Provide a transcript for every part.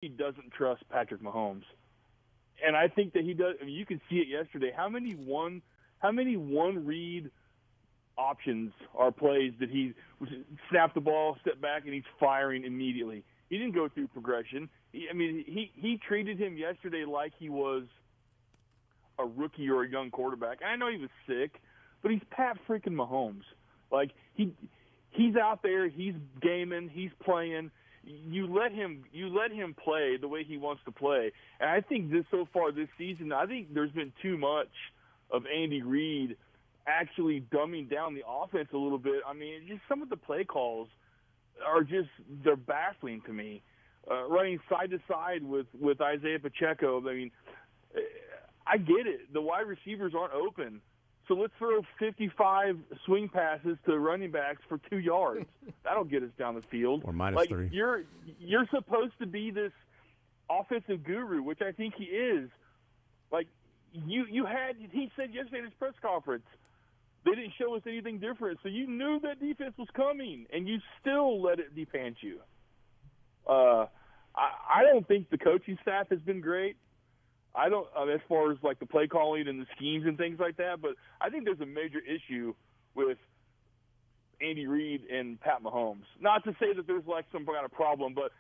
he doesn't trust Patrick Mahomes, and I think that he does. I mean, you can see it yesterday. How many one read options are plays that he snapped the ball, step back, and he's firing immediately? He didn't go through progression. He treated him yesterday like he was a rookie or a young quarterback. I know he was sick, but he's Pat freaking Mahomes. Like he's out there, he's gaming, he's playing. You let him play the way he wants to play. And I think so far this season, I think there's been too much of Andy Reid actually dumbing down the offense a little bit. I mean, just some of the play calls are they're baffling to me. Running side to side with Isaiah Pacheco. I mean, I get it. The wide receivers aren't open. So let's throw 55 swing passes to running backs for 2 yards. That'll get us down the field. Or -3. You're supposed to be this offensive guru, which I think he is. Like he said yesterday in his press conference, they didn't show us anything different. So you knew that defense was coming, and you still let it depant you. I don't think the coaching staff has been great. I don't, as far as like the play calling and the schemes and things like that, but I think there's a major issue with Andy Reid and Pat Mahomes. Not to say that there's like some kind of problem, but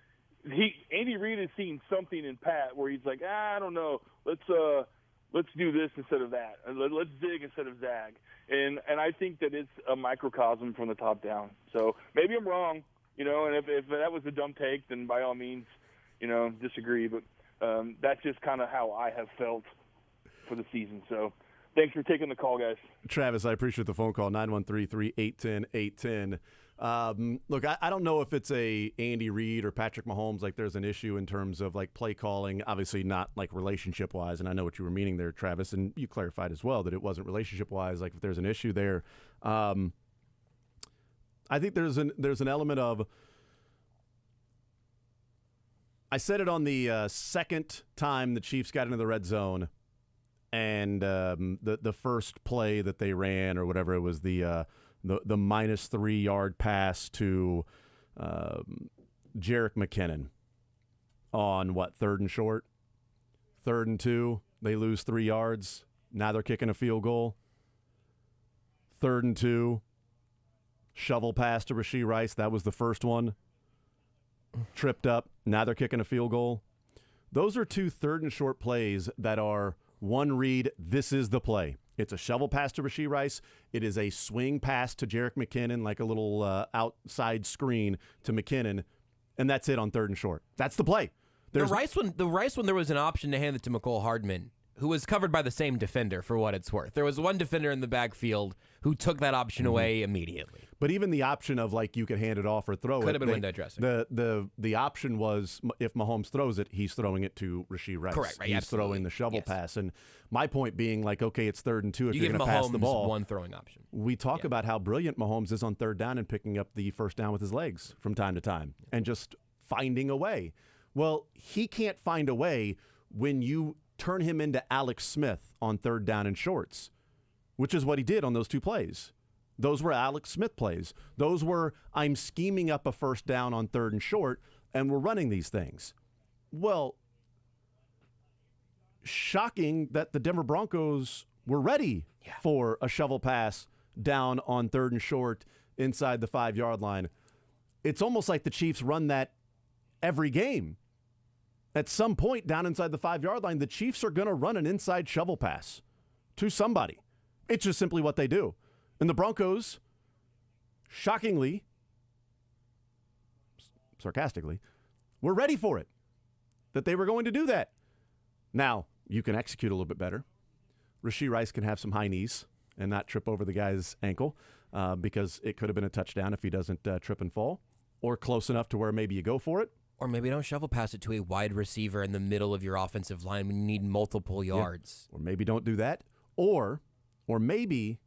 Andy Reid has seen something in Pat where he's like, I don't know, let's do this instead of that. Let's zig instead of zag. And I think that it's a microcosm from the top down. So maybe I'm wrong, and if that was a dumb take, then by all means, disagree. But that's just kind of how I have felt for the season. So thanks for taking the call, guys. Travis, I appreciate the phone call, 913-3810810. Look, I don't know if it's a Andy Reid or Patrick Mahomes, like there's an issue in terms of like play calling, obviously not like relationship-wise, and I know what you were meaning there, Travis, and you clarified as well that it wasn't relationship-wise, like if there's an issue there. I think there's an element of, I said it on the second time the Chiefs got into the red zone, and the first play that they ran or whatever, it was the -3 yard pass to Jerick McKinnon on third and short, 3rd and 2. They lose 3 yards. Now they're kicking a field goal. 3rd and 2. Shovel pass to Rashee Rice. That was the first one. Tripped up. Now they're kicking a field goal. Those are 2 3rd and short plays that are one read. This is the play. It's a shovel pass to Rashee Rice. It is a swing pass to Jerick McKinnon, like a little outside screen to McKinnon, and that's it on 3rd and short. That's the play. The Rice one, there was an option to hand it to McCole Hardman, who was covered by the same defender, for what it's worth. There was one defender in the backfield who took that option away immediately. But even the option of like you could hand it off or throw it. Could have been window dressing. The option was if Mahomes throws it, he's throwing it to Rashee Rice. Correct, right, he's absolutely. throwing the shovel pass. And my point being like, okay, it's 3rd and 2 if you you're give going to pass the Mahomes ball. one throwing option. We talk about how brilliant Mahomes is on 3rd down and picking up the first down with his legs from time to time and just finding a way. Well, he can't find a way when you turn him into Alex Smith on 3rd down and shorts, which is what he did on those 2 plays. Those were Alex Smith plays. Those were, I'm scheming up a first down on 3rd and short, and we're running these things. Well, shocking that the Denver Broncos were ready for a shovel pass down on 3rd and short inside the 5-yard line. It's almost like the Chiefs run that every game. At some point down inside the 5-yard line, the Chiefs are going to run an inside shovel pass to somebody. It's just simply what they do. And the Broncos, shockingly, sarcastically, were ready for it, that they were going to do that. Now, you can execute a little bit better. Rashee Rice can have some high knees and not trip over the guy's ankle because it could have been a touchdown if he doesn't trip and fall, or close enough to where maybe you go for it. Or maybe don't shovel pass it to a wide receiver in the middle of your offensive line when you need multiple yards. Yeah. Or maybe don't do that. Or maybe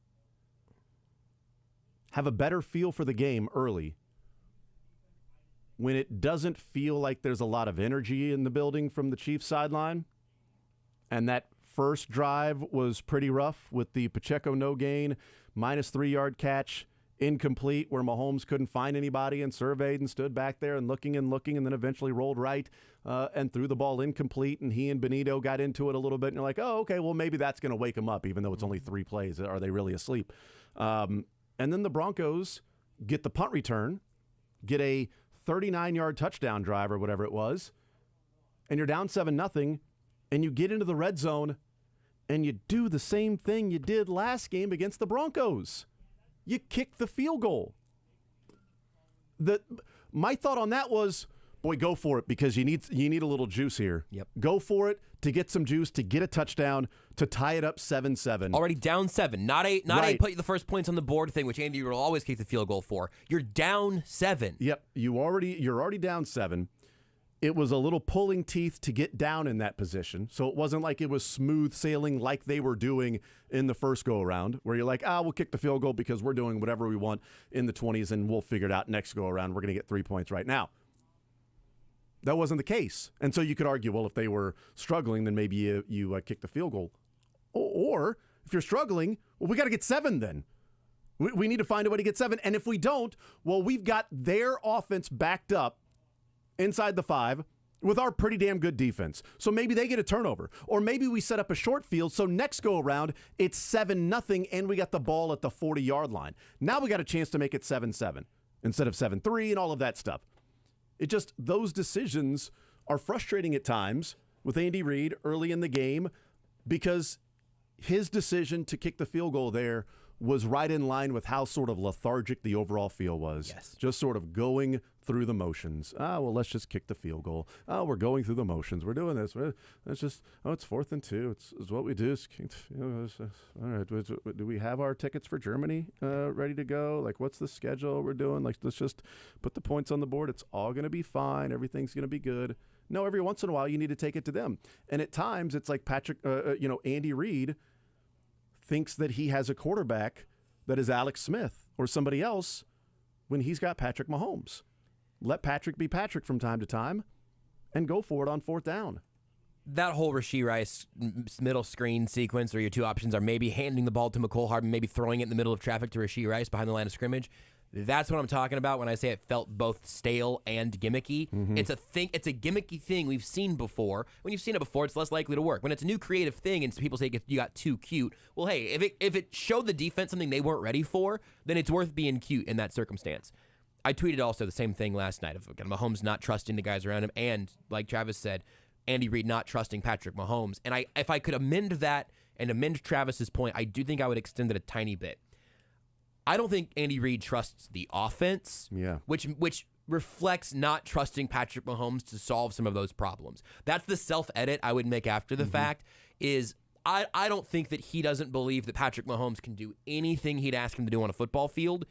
have a better feel for the game early when it doesn't feel like there's a lot of energy in the building from the Chiefs sideline. And that first drive was pretty rough with the Pacheco no gain, -3 yard catch incomplete where Mahomes couldn't find anybody and surveyed and stood back there and looking and then eventually rolled right and threw the ball incomplete, and he and Benito got into it a little bit, and you're like, oh, okay, well, maybe that's going to wake them up, even though it's only 3 plays. Are they really asleep? And then the Broncos get the punt return, get a 39-yard touchdown drive or whatever it was, and you're down 7-0, and you get into the red zone, and you do the same thing you did last game against the Broncos. You kick the field goal. My thought on that was, boy, go for it, because you need a little juice here. Yep. Go for it to get some juice, to get a touchdown, to tie it up 7-7. Already down 7. Not a Right. put the first points on the board thing, which Andy will always kick the field goal for. You're down 7. Yep. You're already down 7. It was a little pulling teeth to get down in that position. So it wasn't like it was smooth sailing like they were doing in the first go-around, where you're like, we'll kick the field goal because we're doing whatever we want in the 20s and we'll figure it out next go-around. We're going to get 3 points right now. That wasn't the case. And so you could argue, well, if they were struggling, then maybe you kick the field goal. Or if you're struggling, well, we got to get 7 then. We need to find a way to get 7. And if we don't, well, we've got their offense backed up inside the 5 with our pretty damn good defense. So maybe they get a turnover. Or maybe we set up a short field, so next go around, it's 7-0, and we got the ball at the 40-yard line. Now we got a chance to make it 7-7 instead of 7-3 and all of that stuff. Those decisions are frustrating at times with Andy Reid early in the game, because his decision to kick the field goal there was right in line with how sort of lethargic the overall feel was. Yes. Just sort of going through the motions. Let's just kick the field goal. We're going through the motions. We're doing this. It's 4th and 2. It's what we do. All right. Do we have our tickets for Germany ready to go? Like, what's the schedule we're doing? Like, let's just put the points on the board. It's all going to be fine. Everything's going to be good. No, every once in a while you need to take it to them. And at times it's like Andy Reid thinks that he has a quarterback that is Alex Smith or somebody else when he's got Patrick Mahomes. Let Patrick be Patrick from time to time and go for it on 4th down. That whole Rashee Rice middle screen sequence where your 2 options are maybe handing the ball to McCole Hardman, maybe throwing it in the middle of traffic to Rashee Rice behind the line of scrimmage. That's what I'm talking about when I say it felt both stale and gimmicky. Mm-hmm. It's a gimmicky thing we've seen before. When you've seen it before, it's less likely to work. When it's a new creative thing and people say you got too cute, well, hey, if it showed the defense something they weren't ready for, then it's worth being cute in that circumstance. I tweeted also the same thing last night of Mahomes not trusting the guys around him, and like Travis said, Andy Reid not trusting Patrick Mahomes. And if I could amend that and amend Travis's point, I do think I would extend it a tiny bit. I don't think Andy Reid trusts the offense, which reflects not trusting Patrick Mahomes to solve some of those problems. That's the self-edit I would make after the fact, is I don't think that he doesn't believe that Patrick Mahomes can do anything he'd ask him to do on a football field,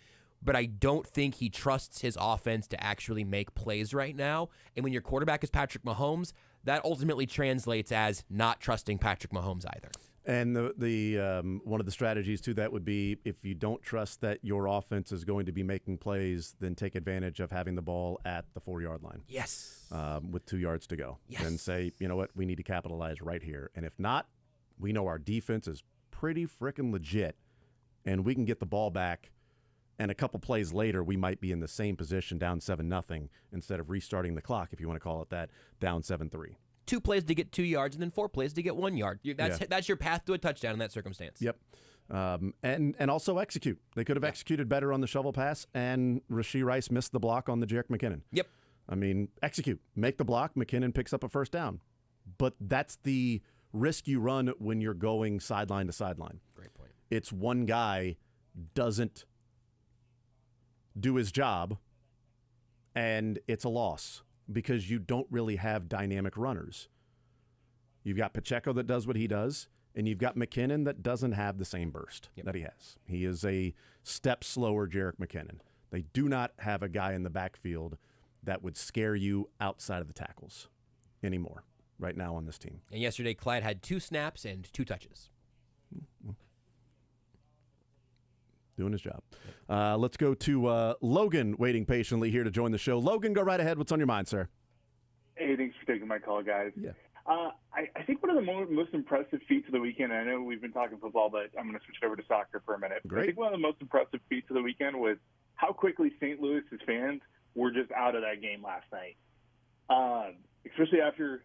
but I don't think he trusts his offense to actually make plays right now. And when your quarterback is Patrick Mahomes, that ultimately translates as not trusting Patrick Mahomes either. And the one of the strategies to that would be, if you don't trust that your offense is going to be making plays, then take advantage of having the ball at the 4-yard line. Yes. With 2 yards to go. Yes. And say, you know what, we need to capitalize right here. And if not, we know our defense is pretty freaking legit, and we can get the ball back. And a couple plays later, we might be in the same position, down 7-0, instead of restarting the clock, if you want to call it that, down 7-3. 2 plays to get 2 yards, and then 4 plays to get 1 yard. That's your path to a touchdown in that circumstance. Yep. And also execute. They could have executed better on the shovel pass, and Rashee Rice missed the block on the Jerick McKinnon. Yep. I mean, execute. Make the block. McKinnon picks up a 1st down. But that's the risk you run when you're going sideline to sideline. Great point. It's one guy doesn't do his job, and it's a loss because you don't really have dynamic runners. You've got Pacheco that does what he does, and you've got McKinnon that doesn't have the same burst that he has. He is a step slower Jerick McKinnon. They do not have a guy in the backfield that would scare you outside of the tackles anymore right now on this team. And yesterday, Clyde had 2 snaps and 2 touches. Doing his job. Let's go to Logan waiting patiently here to join the show. Logan, go right ahead. What's on your mind, sir? Hey, thanks for taking my call, guys. Yeah. I think one of the most impressive feats of the weekend, I know we've been talking football, but I'm going to switch over to soccer for a minute. Great. I think one of the most impressive feats of the weekend was how quickly St. Louis's fans were just out of that game last night. Especially after,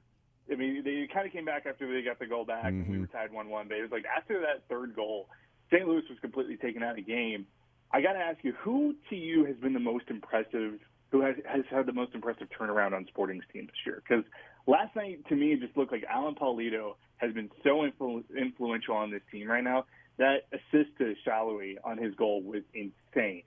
I mean, they kind of came back after they got the goal back and we were tied 1-1. But it was like after that third goal, St. Louis was completely taken out of the game. I got to ask you, who to you has been the most impressive, who has had the most impressive turnaround on Sporting's team this year? Because last night, to me, it just looked like Alan Paulito has been so influential on this team right now. That assist to Shallowy on his goal was insane.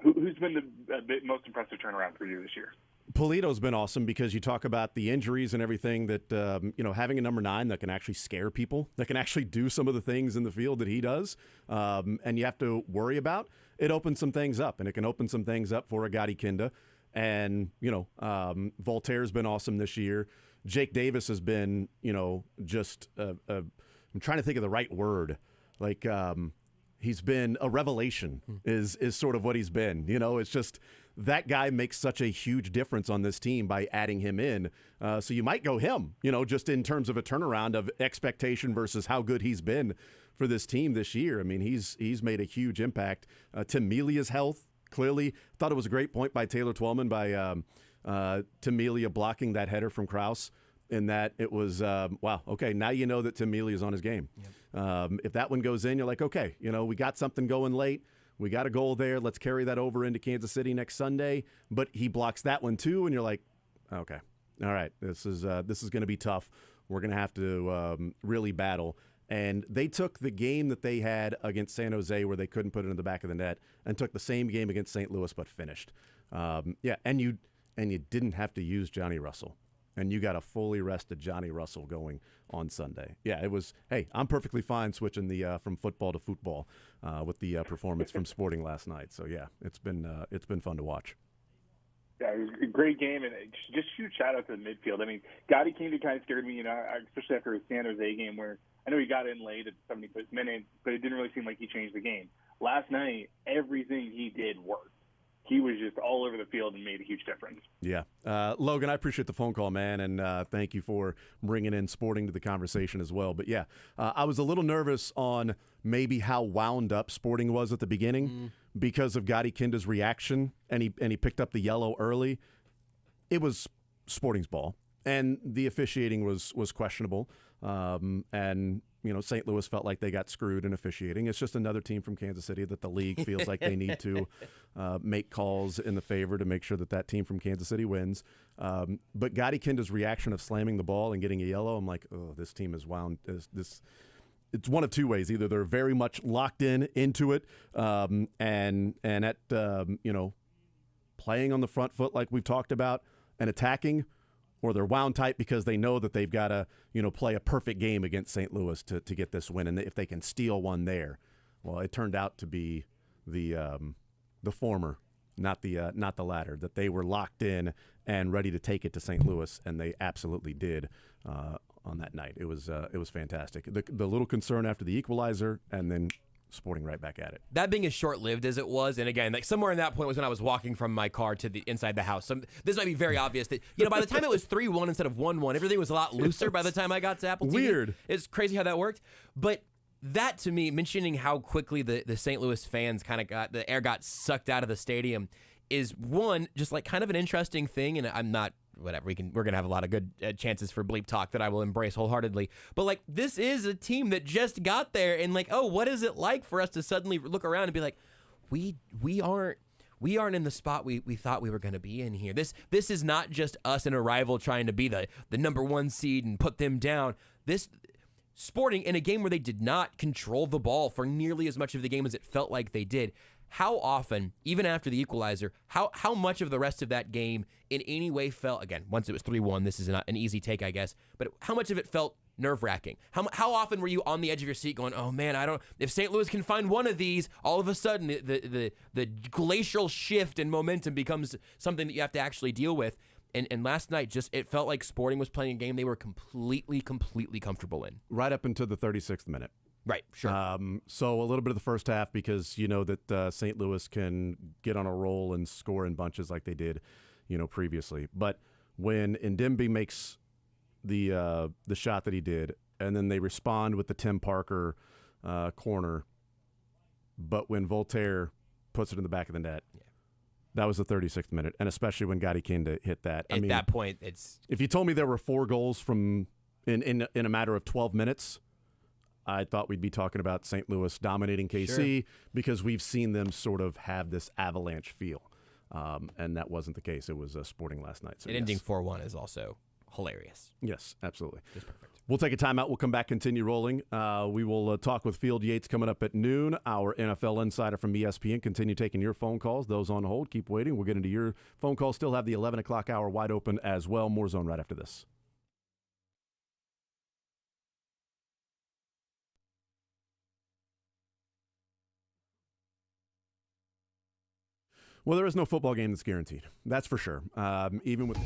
Who's been the most impressive turnaround for you this year? Polito's been awesome because you talk about the injuries and everything that, having a number 9 that can actually scare people, that can actually do some of the things in the field that he does, and you have to worry about, it opens some things up, and it can open some things up for a Gadi Kinda. And, Voltaire's been awesome this year. Jake Davis has been, just, I'm trying to think of the right word. Like, he's been a revelation is sort of what he's been. It's just that guy makes such a huge difference on this team by adding him in. So you might go him, just in terms of a turnaround of expectation versus how good he's been for this team this year. I mean, he's made a huge impact. Tim Melia's health, clearly. Thought it was a great point by Taylor Twellman by Tim Melia blocking that header from Krause. In that it was, wow, okay, now you know that Tim Melia is on his game. Yep. If that one goes in, you're like, okay, we got something going late. We got a goal there. Let's carry that over into Kansas City next Sunday. But he blocks that one too, and you're like, okay, all right, this is going to be tough. We're going to have to really battle. And they took the game that they had against San Jose where they couldn't put it in the back of the net and took the same game against St. Louis but finished. And you didn't have to use Johnny Russell. And you got a fully rested Johnny Russell going on Sunday. Yeah, it was, hey, I'm perfectly fine switching the from football to football with the performance from Sporting last night. So, yeah, it's been fun to watch. Yeah, it was a great game, and just huge shout-out to the midfield. I mean, Gotti Kinda kind of scared me, especially after his San Jose game where I know he got in late at the 75th minute, but it didn't really seem like he changed the game. Last night, everything he did worked. He was just all over the field and made a huge difference. Yeah. Logan, I appreciate the phone call, man, and thank you for bringing in Sporting to the conversation as well. But, yeah, I was a little nervous on maybe how wound up Sporting was at the beginning because of Gadi Kinda's reaction, and he picked up the yellow early. It was Sporting's ball, and the officiating was questionable. And St. Louis felt like they got screwed in officiating. It's just another team from Kansas City that the league feels like they need to make calls in the favor to make sure that team from Kansas City wins. But Gadi Kinda's reaction of slamming the ball and getting a yellow, I'm like, oh, this team is wound. It's one of two ways. Either they're very much locked into it, and at playing on the front foot like we've talked about and attacking, or they're wound tight because they know that they've got to, play a perfect game against St. Louis to get this win. And if they can steal one there, well, it turned out to be the former, not the latter, that they were locked in and ready to take it to St. Louis, and they absolutely did on that night. It was fantastic. The little concern after the equalizer, and then Sporting right back at it. That being as short-lived as it was, and again, like somewhere in that point was when I was walking from my car to the inside the house. So this might be very obvious that by the time it was 3-1 instead of 1-1, everything was a lot looser by the time I got to Apple TV. Weird. It's crazy how that worked. But that to me, mentioning how quickly the St. Louis fans the air got sucked out of the stadium, is one just like kind of an interesting thing, and I'm not. Whatever, we're gonna have a lot of good chances for bleep talk that I will embrace wholeheartedly. But like, this is a team that just got there, and like, oh, what is it like for us to suddenly look around and be like, we aren't in the spot we thought we were gonna be in here. This is not just us and a rival trying to be the number 1 seed and put them down. This Sporting in a game where they did not control the ball for nearly as much of the game as it felt like they did. How often, even after the equalizer, how much of the rest of that game in any way felt, again, once it was 3-1, this is not an easy take, I guess, but how much of it felt nerve-wracking? How often were you on the edge of your seat going, oh man, if St. Louis can find one of these, all of a sudden the glacial shift in momentum becomes something that you have to actually deal with. And last night, it felt like Sporting was playing a game they were completely comfortable in. Right up until the 36th minute. Right, sure. So a little bit of the first half because you know that St. Louis can get on a roll and score in bunches like they did, previously. But when Ndimbe makes the shot that he did, and then they respond with the Tim Parker corner. But when Voltaire puts it in the back of the net, that was the 36th minute, and especially when Gotti Kinda hit that. At that point, it's if you told me there were 4 goals from in a matter of 12 minutes, I thought we'd be talking about St. Louis dominating KC because we've seen them sort of have this avalanche feel, and that wasn't the case. It was Sporting last night. So ending 4-1 is also hilarious. Yes, absolutely. Just perfect. We'll take a timeout. We'll come back, continue rolling. We will talk with Field Yates coming up at noon. Our NFL insider from ESPN. Continue taking your phone calls. Those on hold, keep waiting. We'll get into your phone calls. Still have the 11 o'clock hour wide open as well. More Zone right after this. Well, there is no football game that's guaranteed. That's for sure. Even with...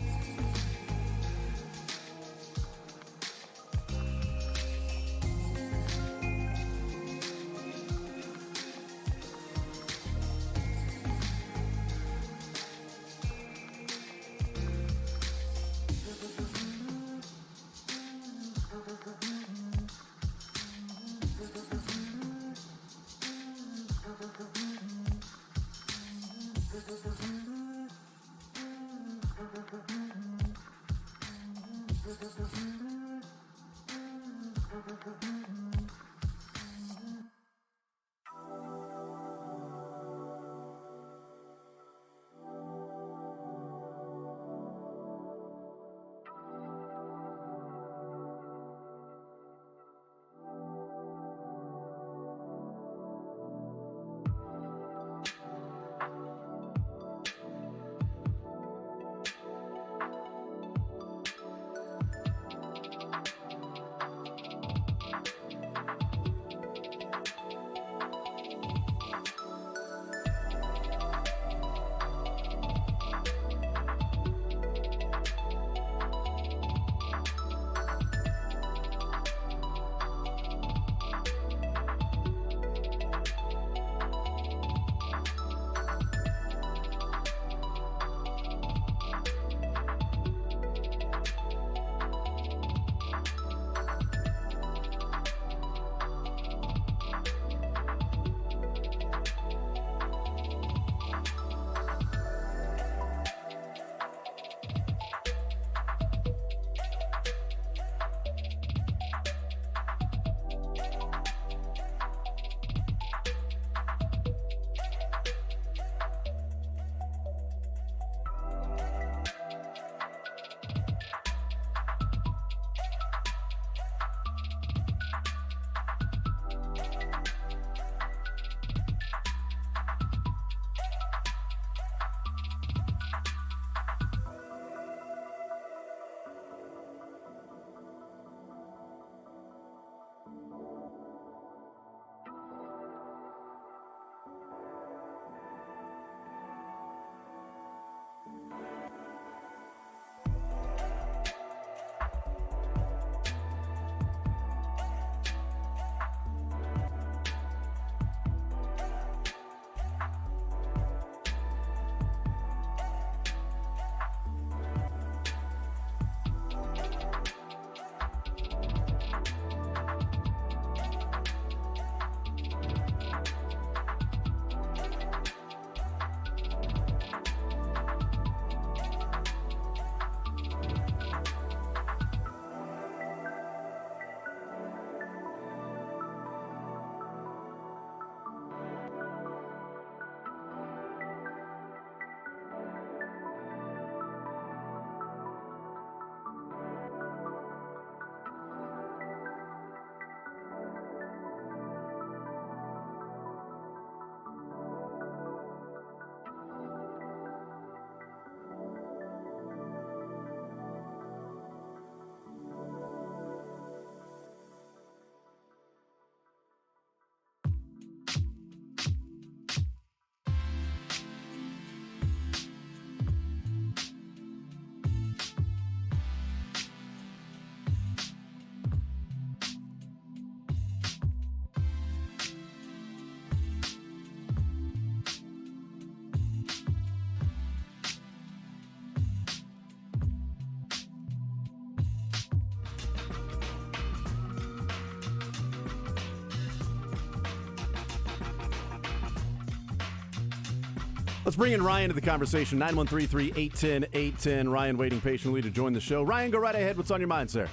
Let's bring in Ryan to the conversation. 913-381-810. Ryan waiting patiently to join the show. Ryan, go right ahead. What's on your mind, sir?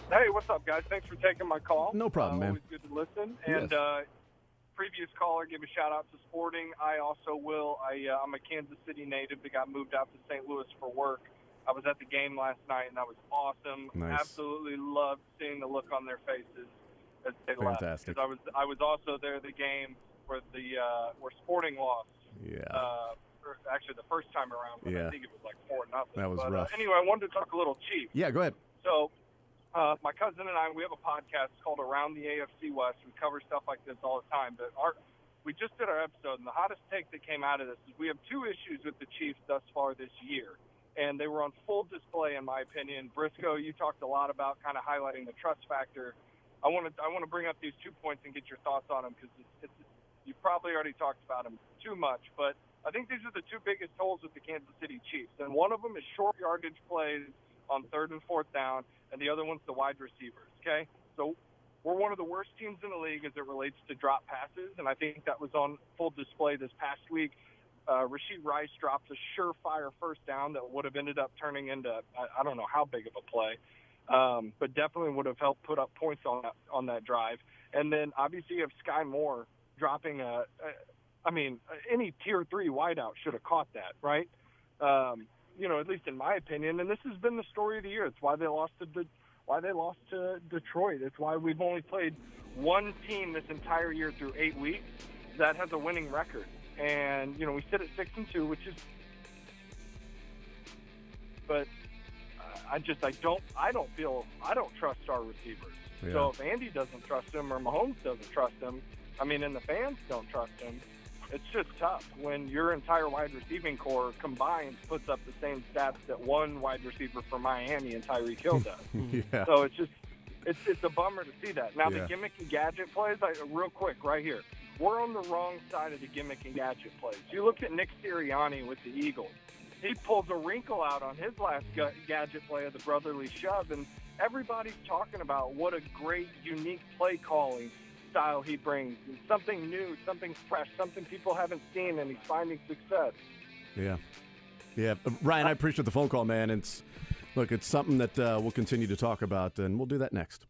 Hey, what's up, guys? Thanks for taking my call. No problem, man. Always good to listen. And previous caller, give a shout-out to Sporting. I also will. I'm a Kansas City native that got moved out to St. Louis for work. I was at the game last night, and that was awesome. Nice. Absolutely loved seeing the look on their faces as they left. Fantastic. Because I was also there at the game where where Sporting lost. Yeah. Actually, the first time around, but I think it was like 4-0. That was rough. Anyway, I wanted to talk a little Chiefs. Yeah, go ahead. So, my cousin and I, we have a podcast called Around the AFC West. We cover stuff like this all the time. But we just did our episode, and the hottest take that came out of this is we have two issues with the Chiefs thus far this year. And they were on full display, in my opinion. Brisco, you talked a lot about kind of highlighting the trust factor. I want to bring up these 2 points and get your thoughts on them because you probably already talked about them too much. But I think these are the two biggest holes with the Kansas City Chiefs. And one of them is short yardage plays on 3rd and 4th down, and the other one's the wide receivers, okay? So we're one of the worst teams in the league as it relates to drop passes, and I think that was on full display this past week. Rashee Rice dropped a surefire first down that would have ended up turning into I don't know how big of a play, but definitely would have helped put up points on that drive. And then obviously you have Sky Moore dropping any Tier 3 wideout should have caught that, right? At least in my opinion. And this has been the story of the year. It's why they lost to Detroit. It's why we've only played one team this entire year through 8 weeks that has a winning record. And, we sit at 6-2, which is, but I don't trust our receivers. Yeah. So if Andy doesn't trust him or Mahomes doesn't trust him, and the fans don't trust him, it's just tough when your entire wide receiving core combined puts up the same stats that one wide receiver for Miami and Tyreek Hill does. Yeah. So it's a bummer to see that. Now, the gimmicky gadget plays, real quick, right here. We're on the wrong side of the gimmick and gadget plays. You look at Nick Sirianni with the Eagles. He pulls a wrinkle out on his last gadget play of the brotherly shove, and everybody's talking about what a great, unique play calling style he brings. Something new, something fresh, something people haven't seen, and he's finding success. Yeah. Ryan, I appreciate the phone call, man. It's something that we'll continue to talk about, and we'll do that next.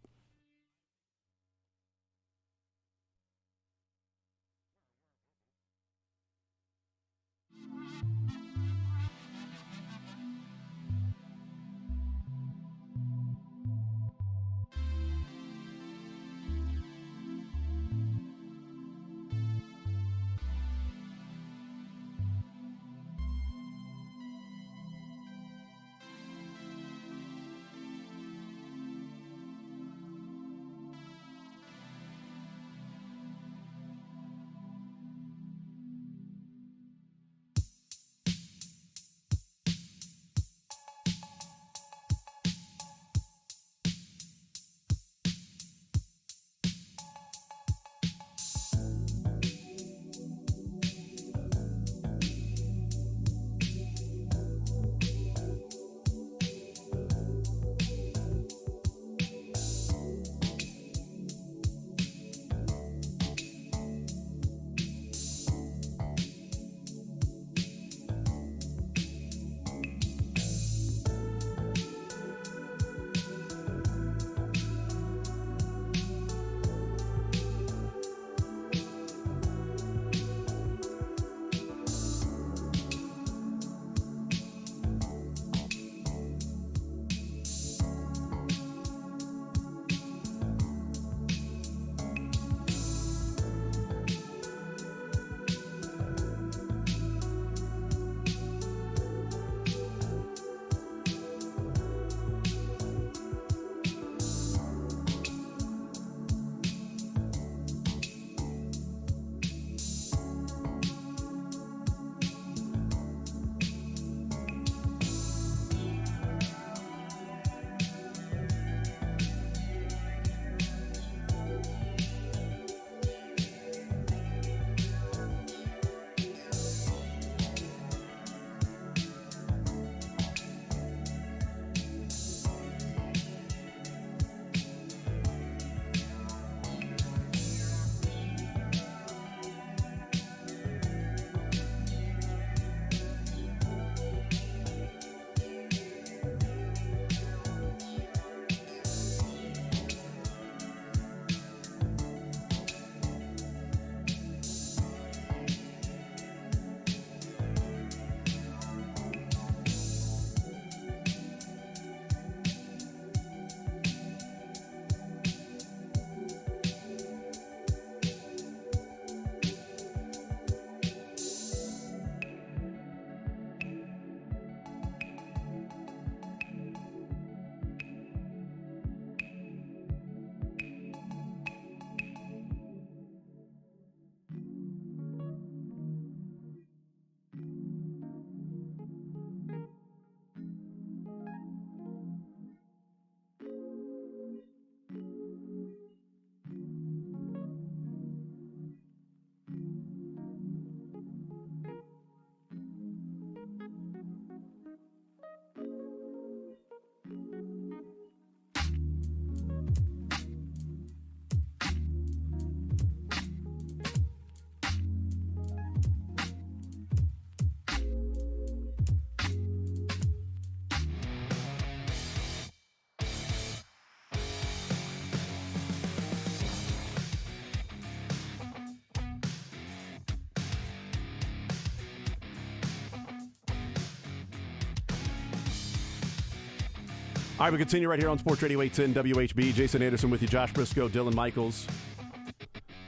All right, we continue right here on Sports Radio 810 WHB. Jason Anderson with you, Josh Brisco, Dylan Michaels.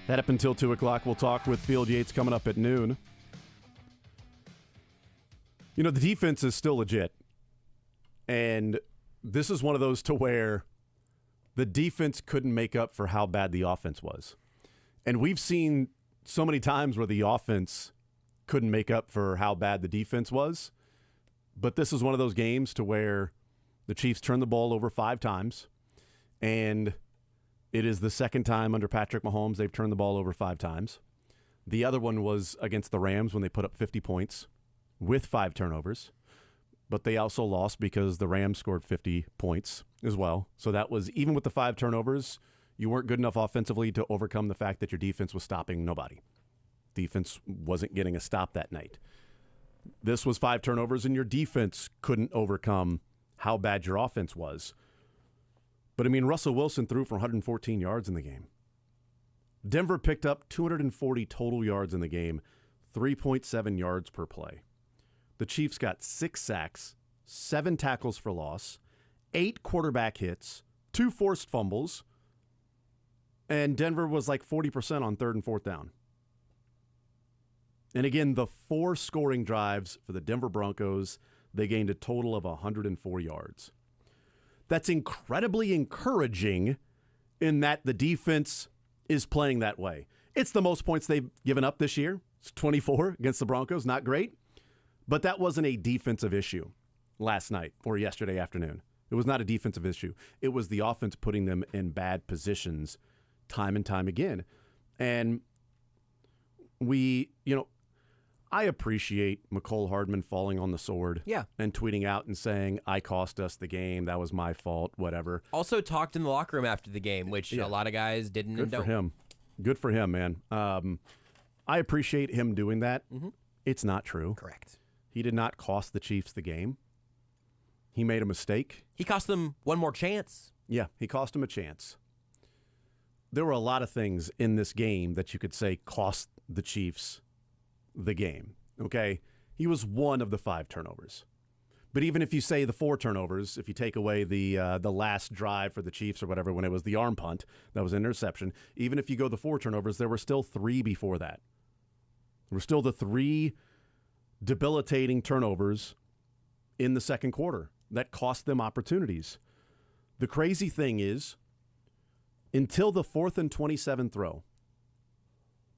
Head up until 2 o'clock. We'll talk with Field Yates coming up at noon. You know, the defense is still legit. And this is one of those to where the defense couldn't make up for how bad the offense was. And we've seen so many times where the offense couldn't make up for how bad the defense was. But this is one of those games to where the Chiefs turned the ball over 5 times, and it is the second time under Patrick Mahomes they've turned the ball over 5 times. The other one was against the Rams when they put up 50 points with 5 turnovers, but they also lost because the Rams scored 50 points as well. So that was, even with the 5 turnovers, you weren't good enough offensively to overcome the fact that your defense was stopping nobody. Defense wasn't getting a stop that night. This was 5 turnovers, and your defense couldn't overcome how bad your offense was. But, I mean, Russell Wilson threw for 114 yards in the game. Denver picked up 240 total yards in the game, 3.7 yards per play. The Chiefs got 6 sacks, 7 tackles for loss, 8 quarterback hits, 2 forced fumbles, and Denver was like 40% on 3rd and 4th down. And again, the 4 scoring drives for the Denver Broncos, they gained a total of 104 yards. That's incredibly encouraging in that the defense is playing that way. It's the most points they've given up this year. It's 24 against the Broncos. Not great. But that wasn't a defensive issue last night or yesterday afternoon. It was not a defensive issue. It was the offense putting them in bad positions time and time again. And I appreciate McCole Hardman falling on the sword and tweeting out and saying, I cost us the game. That was my fault, whatever. Also talked in the locker room after the game, which a lot of guys didn't Good and don't. for him. Good for him, man. I appreciate him doing that. Mm-hmm. It's not true. Correct. He did not cost the Chiefs the game. He made a mistake. He cost them one more chance. Yeah, he cost them a chance. There were a lot of things in this game that you could say cost the Chiefs the game, okay? He was one of the 5 turnovers. But even if you say the 4 turnovers, if you take away the last drive for the Chiefs or whatever, when it was the arm punt, that was an interception, even if you go the 4 turnovers, there were still 3 before that. There were still the 3 debilitating turnovers in the second quarter that cost them opportunities. The crazy thing is, until the 4th and 27 throw,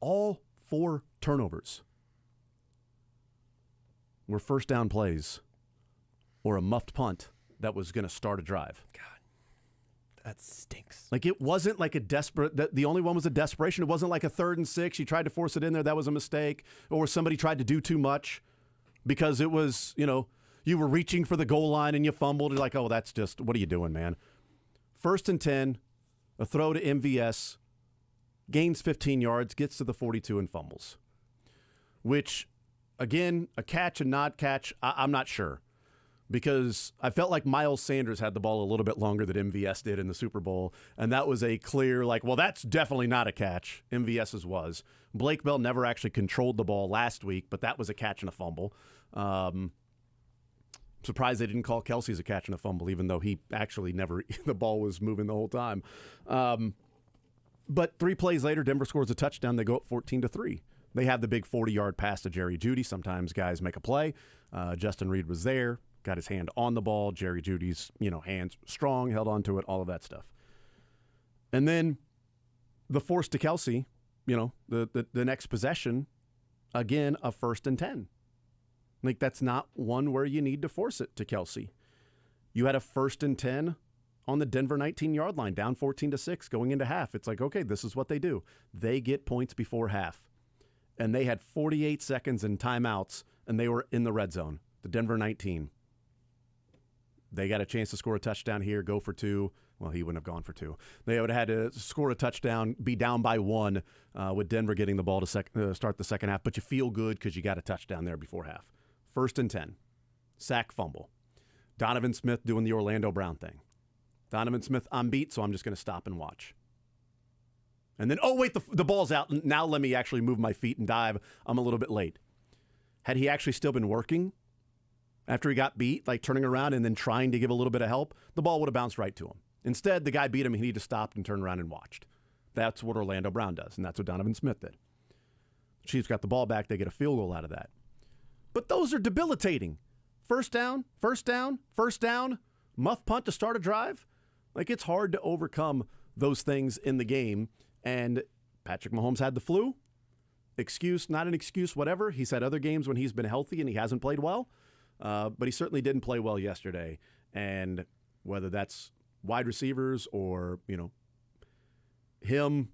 all 4 turnovers were first down plays or a muffed punt that was going to start a drive. God, that stinks. Like, it wasn't like a desperate, the only one was a desperation. It wasn't like a 3rd and 6. You tried to force it in there. That was a mistake. Or somebody tried to do too much because it was, you were reaching for the goal line and you fumbled. You're like, oh, that's just, what are you doing, man? 1st and 10, a throw to MVS, gains 15 yards, gets to the 42 and fumbles. Which, again, a catch, a not catch, I'm not sure. Because I felt like Miles Sanders had the ball a little bit longer than MVS did in the Super Bowl. And that was a clear, well, that's definitely not a catch. MVS's was. Blake Bell never actually controlled the ball last week, but that was a catch and a fumble. Surprised they didn't call Kelsey's a catch and a fumble, even though he actually never, the ball was moving the whole time. But 3 plays later, Denver scores a touchdown. They go up 14-3. They have the big 40-yard pass to Jerry Jeudy. Sometimes guys make a play. Justin Reed was there, got his hand on the ball. Jerry Judy's, hands strong, held onto it, all of that stuff. And then the force to Kelsey, the next possession, again, a 1st and 10. Like, that's not one where you need to force it to Kelsey. You had a 1st and 10 on the Denver 19-yard line, down 14-6 going into half. It's like, okay, this is what they do. They get points before half. And they had 48 seconds in timeouts, and they were in the red zone, the Denver 19. They got a chance to score a touchdown here, go for 2. Well, he wouldn't have gone for 2. They would have had to score a touchdown, be down by 1 with Denver getting the ball to start the second half. But you feel good because you got a touchdown there before half. 1st and 10. Sack fumble. Donovan Smith doing the Orlando Brown thing. Donovan Smith, I'm beat, so I'm just going to stop and watch. And then, oh, wait, the ball's out. Now let me actually move my feet and dive. I'm a little bit late. Had he actually still been working, after he got beat, like turning around and then trying to give a little bit of help, the ball would have bounced right to him. Instead, the guy beat him and he just stopped and turned around and watched. That's what Orlando Brown does, and that's what Donovan Smith did. Chiefs got the ball back. They get a field goal out of that. But those are debilitating. First down, muff punt to start a drive. Like, it's hard to overcome those things in the game. And Patrick Mahomes had the flu. Excuse, not an excuse, whatever. He's had other games when he's been healthy and he hasn't played well. But he certainly didn't play well yesterday. And whether that's wide receivers or, him,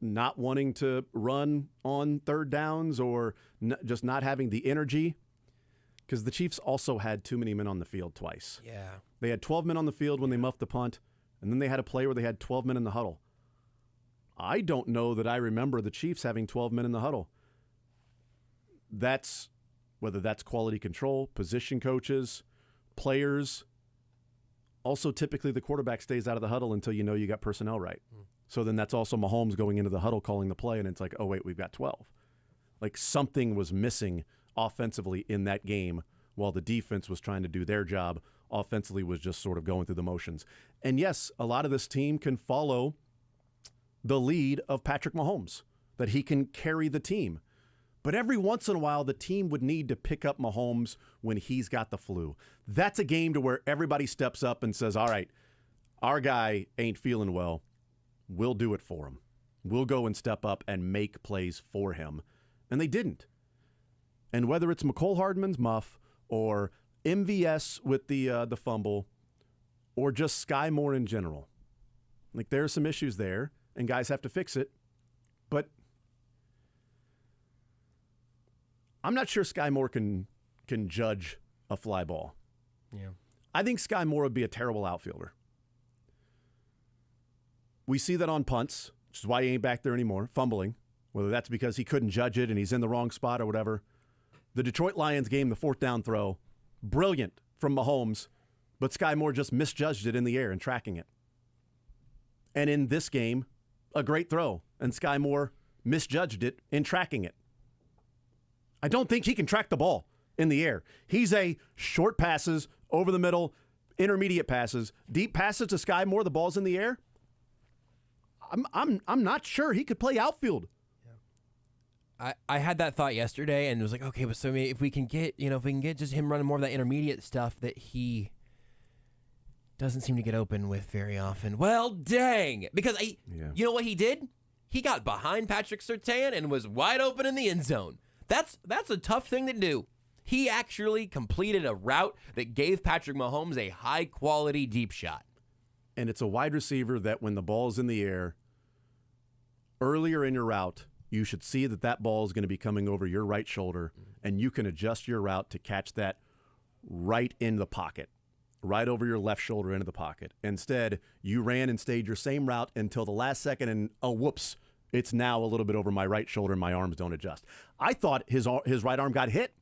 not wanting to run on third downs or just not having the energy. Because the Chiefs also had too many men on the field twice. Yeah. They had 12 men on the field when they muffed the punt, and then they had a play where they had 12 men in the huddle. I don't know that I remember the Chiefs having 12 men in the huddle. Whether that's quality control, position coaches, players. Also, typically the quarterback stays out of the huddle until you know you got personnel right. So then that's also Mahomes going into the huddle calling the play, and it's like, oh, wait, we've got 12. Like, something was missing offensively in that game while the defense was trying to do their job. Offensively was just sort of going through the motions. And yes, a lot of this team can follow the lead of Patrick Mahomes, that he can carry the team. But every once in a while, the team would need to pick up Mahomes when he's got the flu. That's a game to where everybody steps up and says, all right, our guy ain't feeling well. We'll do it for him. We'll go and step up and make plays for him. And they didn't. And whether it's McCole Hardman's muff or MVS with the fumble or just Sky Moore in general, like, there are some issues there and guys have to fix it. But I'm not sure Sky Moore can judge a fly ball. Yeah. I think Sky Moore would be a terrible outfielder. We see that on punts, which is why he ain't back there anymore, fumbling, whether that's because he couldn't judge it and he's in the wrong spot or whatever. The Detroit Lions game, the fourth down throw, brilliant from Mahomes, but Sky Moore just misjudged it in the air and tracking it. And in this game, a great throw, and Sky Moore misjudged it in tracking it. I don't think he can track the ball in the air. He's a short passes, over the middle, intermediate passes, deep passes to Sky Moore, the ball's in the air. I'm not sure he could play outfield. I had that thought yesterday and was like, okay, but so if we can get just him running more of that intermediate stuff that he doesn't seem to get open with very often. Well, dang. Because you know what he did? He got behind Patrick Surtain and was wide open in the end zone. That's a tough thing to do. He actually completed a route that gave Patrick Mahomes a high-quality deep shot. And it's a wide receiver that when the ball's in the air, earlier in your route, you should see that ball is going to be coming over your right shoulder, and you can adjust your route to catch that right in the pocket, right over your left shoulder into the pocket. Instead, you ran and stayed your same route until the last second, and oh, whoops, it's now a little bit over my right shoulder, and my arms don't adjust. I thought his right arm got hit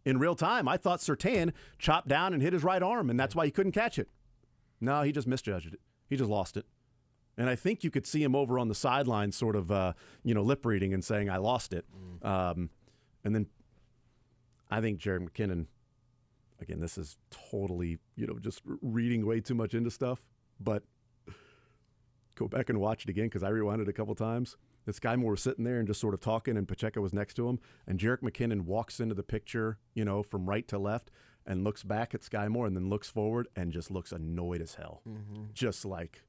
in real time. I thought Surtain chopped down and hit his right arm, and that's why he couldn't catch it. No, he just misjudged it. He just lost it. And I think you could see him over on the sideline sort of, lip reading and saying, I lost it. And then I think Jerick McKinnon, again, this is totally, just reading way too much into stuff. But go back and watch it again because I rewound it a couple times. This guy Moore was sitting there and just sort of talking, and Pacheco was next to him. And Jerick McKinnon walks into the picture, from right to left, and looks back at Sky Moore and then looks forward and just looks annoyed as hell. Mm-hmm. Just like,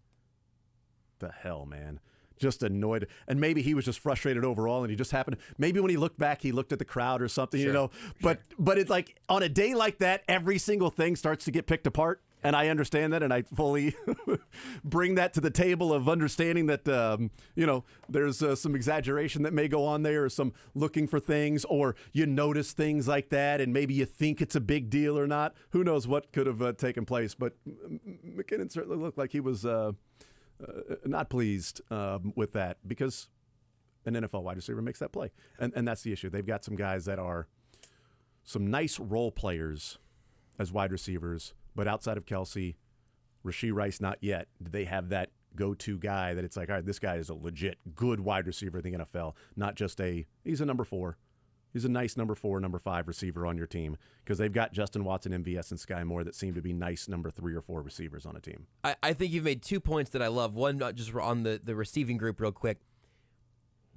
the hell, man. Just annoyed. And maybe he was just frustrated overall and he just happened. Maybe when he looked back, he looked at the crowd or something, Sure. But it's like on a day like that, every single thing starts to get picked apart. And I understand that, and I fully bring that to the table of understanding that, there's some exaggeration that may go on there, or some looking for things, or you notice things like that, and maybe you think it's a big deal or not. Who knows what could have taken place? But McKinnon certainly looked like he was not pleased with that, because an NFL wide receiver makes that play. And that's the issue. They've got some guys that are some nice role players as wide receivers, but outside of Kelsey, Rashee Rice, not yet. Do they have that go-to guy that it's like, all right, this guy is a legit good wide receiver in the NFL, not just he's a number 4. He's a nice number 4, number 5 receiver on your team because they've got Justin Watson, MVS, and Sky Moore that seem to be nice number 3 or 4 receivers on a team. I think you've made 2 points that I love. One, just on the receiving group real quick.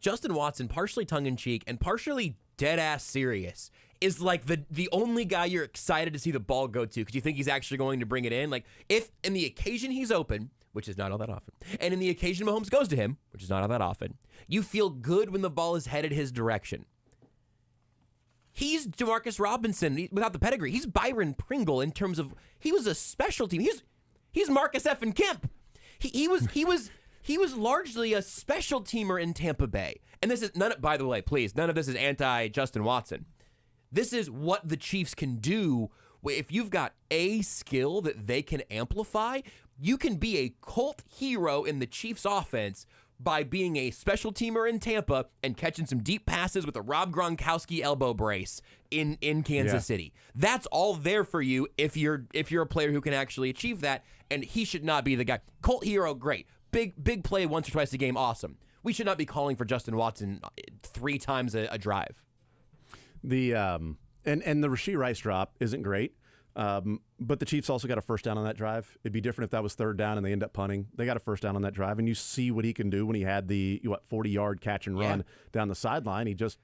Justin Watson, partially tongue-in-cheek and partially dead-ass serious, is like the only guy you're excited to see the ball go to because you think he's actually going to bring it in. Like, if in the occasion he's open, which is not all that often, and in the occasion Mahomes goes to him, which is not all that often, you feel good when the ball is headed his direction. He's Demarcus Robinson without the pedigree. He's Byron Pringle in terms of he was a special team. He's Marcus F. Kemp. He was largely a special teamer in Tampa Bay. And this is by the way, please, none of this is anti-Justin Watson. This is what the Chiefs can do. If you've got a skill that they can amplify, you can be a cult hero in the Chiefs offense by being a special teamer in Tampa and catching some deep passes with a Rob Gronkowski elbow brace in Kansas City. That's all there for you if you're a player who can actually achieve that, and he should not be the guy. Cult hero, great. Big play once or twice a game, awesome. We should not be calling for Justin Watson 3 times a drive. The and the Rashee Rice drop isn't great. But the Chiefs also got a first down on that drive. It'd be different if that was 3rd down and they end up punting. They got a first down on that drive, and you see what he can do when he had the 40-yard catch and run down the sideline. He just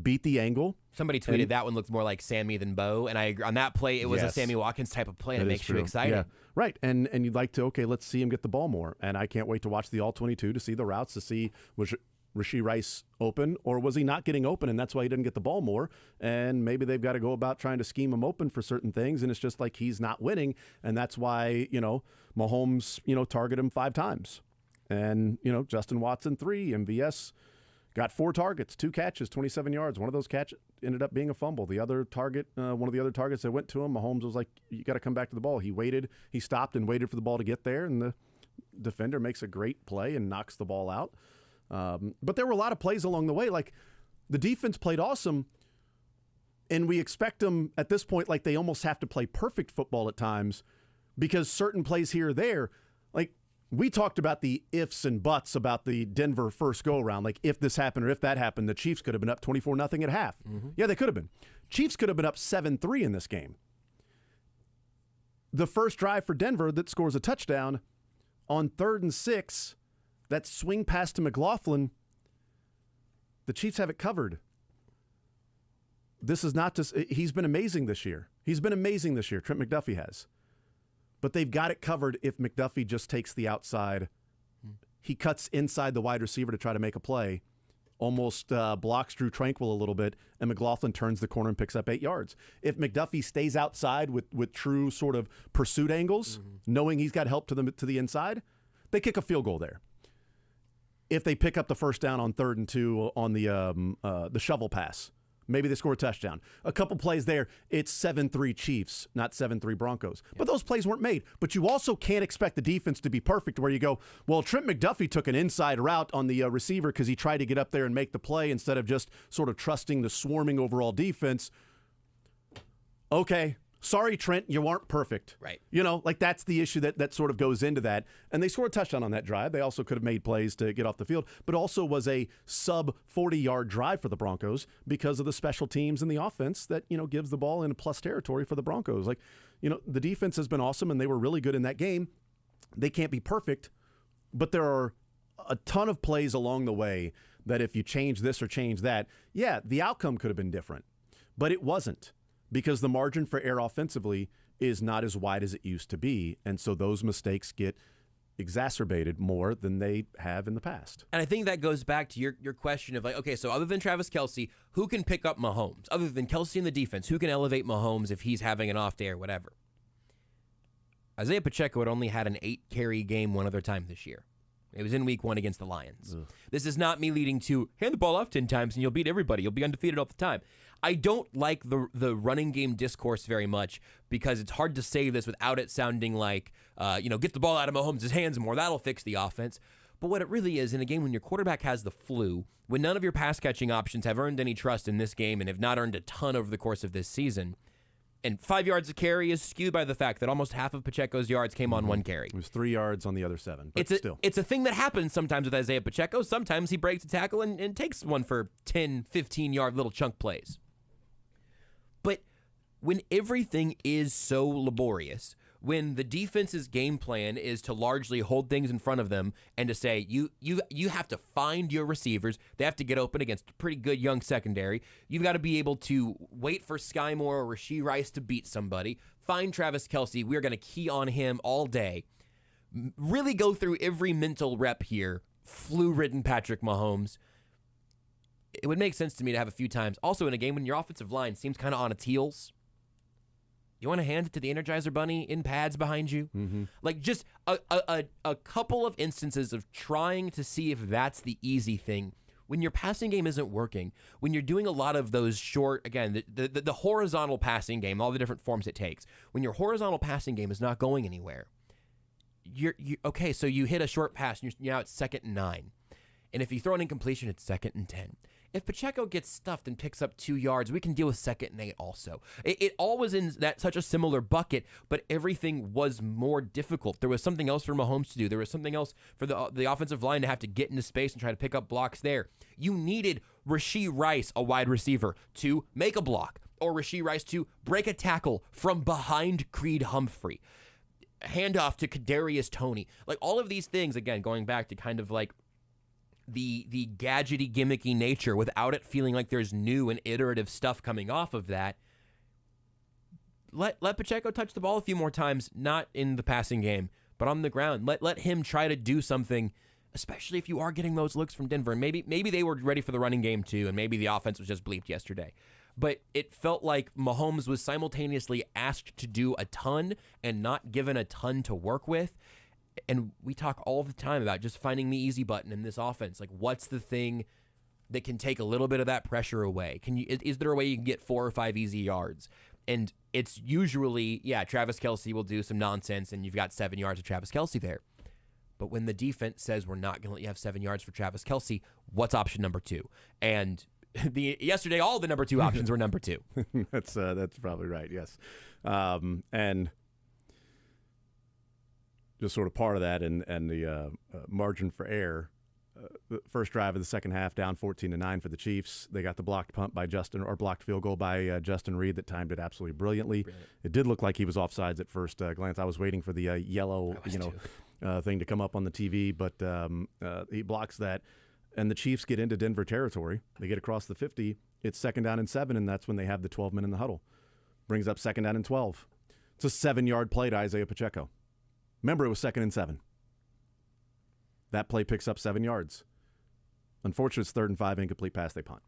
beat the angle. Somebody tweeted that one looked more like Sammy than Bo, and I agree. On that play, it was a Sammy Watkins type of play, and it makes you excited. Yeah, right. And you'd like to, let's see him get the ball more. And I can't wait to watch the All-22 to see the routes, to see was Rashee Rice open, or was he not getting open, and that's why he didn't get the ball more? And maybe they've got to go about trying to scheme him open for certain things, and it's just like he's not winning, and that's why, Mahomes, target him 5 times. And, Justin Watson 3, MVS got 4 targets, 2 catches, 27 yards. One of those catches ended up being a fumble. The other target, one of the other targets that went to him, Mahomes was like, you got to come back to the ball. He stopped and waited for the ball to get there, and the defender makes a great play and knocks the ball out. But there were a lot of plays along the way. Like, the defense played awesome, and we expect them at this point, like they almost have to play perfect football at times because certain plays here or there, like we talked about the ifs and buts about the Denver first go-around. Like, if this happened or if that happened, the Chiefs could have been up 24-0 at half. Mm-hmm. Yeah, they could have been. Chiefs could have been up 7-3 in this game. The first drive for Denver that scores a touchdown on 3rd and 6, that swing pass to McLaughlin, the Chiefs have it covered. This is not just, he's been amazing this year. Trent McDuffie has. But they've got it covered if McDuffie just takes the outside. He cuts inside the wide receiver to try to make a play, almost blocks Drew Tranquil a little bit, and McLaughlin turns the corner and picks up 8 yards. If McDuffie stays outside with true sort of pursuit angles, knowing he's got help to the inside, they kick a field goal there. If they pick up the first down on 3rd and 2 on the shovel pass, maybe they score a touchdown. A couple plays there, it's 7-3 Chiefs, not 7-3 Broncos. Yeah. But those plays weren't made. But you also can't expect the defense to be perfect where you go, well, Trent McDuffie took an inside route on the receiver because he tried to get up there and make the play instead of just sort of trusting the swarming overall defense. Okay. Sorry, Trent, you weren't perfect. Right. That's the issue that sort of goes into that. And they scored a touchdown on that drive. They also could have made plays to get off the field, but also was a sub-40-yard drive for the Broncos because of the special teams and the offense that, gives the ball in plus territory for the Broncos. The defense has been awesome, and they were really good in that game. They can't be perfect, but there are a ton of plays along the way that if you change this or change that, the outcome could have been different, but it wasn't. Because the margin for error offensively is not as wide as it used to be. And so those mistakes get exacerbated more than they have in the past. And I think that goes back to your question of okay, so other than Travis Kelce, who can pick up Mahomes? Other than Kelce in the defense, who can elevate Mahomes if he's having an off day or whatever? Isaiah Pacheco had only had an 8-carry game one other time this year. It was in week 1 against the Lions. Ugh. This is not me leading to hand the ball off 10 times and you'll beat everybody. You'll be undefeated all the time. I don't like the running game discourse very much because it's hard to say this without it sounding like, get the ball out of Mahomes' hands more. That'll fix the offense. But what it really is, in a game when your quarterback has the flu, when none of your pass-catching options have earned any trust in this game and have not earned a ton over the course of this season, And 5 yards of carry is skewed by the fact that almost half of Pacheco's yards came on one carry. It was 3 yards on the other 7, but still. It's a thing that happens sometimes with Isaiah Pacheco. Sometimes he breaks a tackle and takes one for 10, 15-yard little chunk plays. But when everything is so laborious, when the defense's game plan is to largely hold things in front of them and to say, you have to find your receivers. They have to get open against a pretty good young secondary. You've got to be able to wait for Sky Moore or Rashee Rice to beat somebody. Find Travis Kelce. We're going to key on him all day. Really go through every mental rep here. Flu-ridden Patrick Mahomes. It would make sense to me to have a few times. Also in a game when your offensive line seems kind of on its heels. You want to hand it to the Energizer Bunny in pads behind you? Mm-hmm. Like just a couple of instances of trying to see if that's the easy thing. When your passing game isn't working, when you're doing a lot of those short, again, the horizontal passing game, all the different forms it takes. When your horizontal passing game is not going anywhere, okay, so you hit a short pass, and now it's 2nd and 9. And if you throw an incompletion, it's 2nd and 10. If Pacheco gets stuffed and picks up 2 yards, we can deal with 2nd and 8 also. It all was in such a similar bucket, but everything was more difficult. There was something else for Mahomes to do. There was something else for the offensive line to have to get into space and try to pick up blocks there. You needed Rashee Rice, a wide receiver, to make a block, or Rashee Rice to break a tackle from behind Creed Humphrey. Handoff to Kadarius Toney. Like all of these things, again, going back to kind of like the gadgety, gimmicky nature without it feeling like there's new and iterative stuff coming off of that. Let Pacheco touch the ball a few more times, not in the passing game, but on the ground. Let him try to do something, especially if you are getting those looks from Denver. And maybe they were ready for the running game too, and maybe the offense was just bleeped yesterday. But it felt like Mahomes was simultaneously asked to do a ton and not given a ton to work with. And we talk all the time about just finding the easy button in this offense. Like, what's the thing that can take a little bit of that pressure away? Is there a way you can get 4 or 5 easy yards? And it's usually, Travis Kelce will do some nonsense, and you've got 7 yards of Travis Kelce there. But when the defense says we're not going to let you have 7 yards for Travis Kelce, what's option number 2? And yesterday, all the number 2 options were number 2. That's probably right. Yes, and just sort of part of that, and the margin for error. The first drive of the second half, down 14-9 for the Chiefs. They got the blocked field goal by Justin Reed that timed it absolutely brilliantly. It did look like he was offsides at first glance. I was waiting for the yellow, thing to come up on the TV, but he blocks that, and the Chiefs get into Denver territory. They get across the 50. It's 2nd down and 7, and that's when they have the 12-man in the huddle. Brings up 2nd down and 12. It's a 7-yard play to Isaiah Pacheco. Remember, it was 2nd and 7. That play picks up 7 yards. Unfortunately, it's 3rd and 5, incomplete pass, they punt.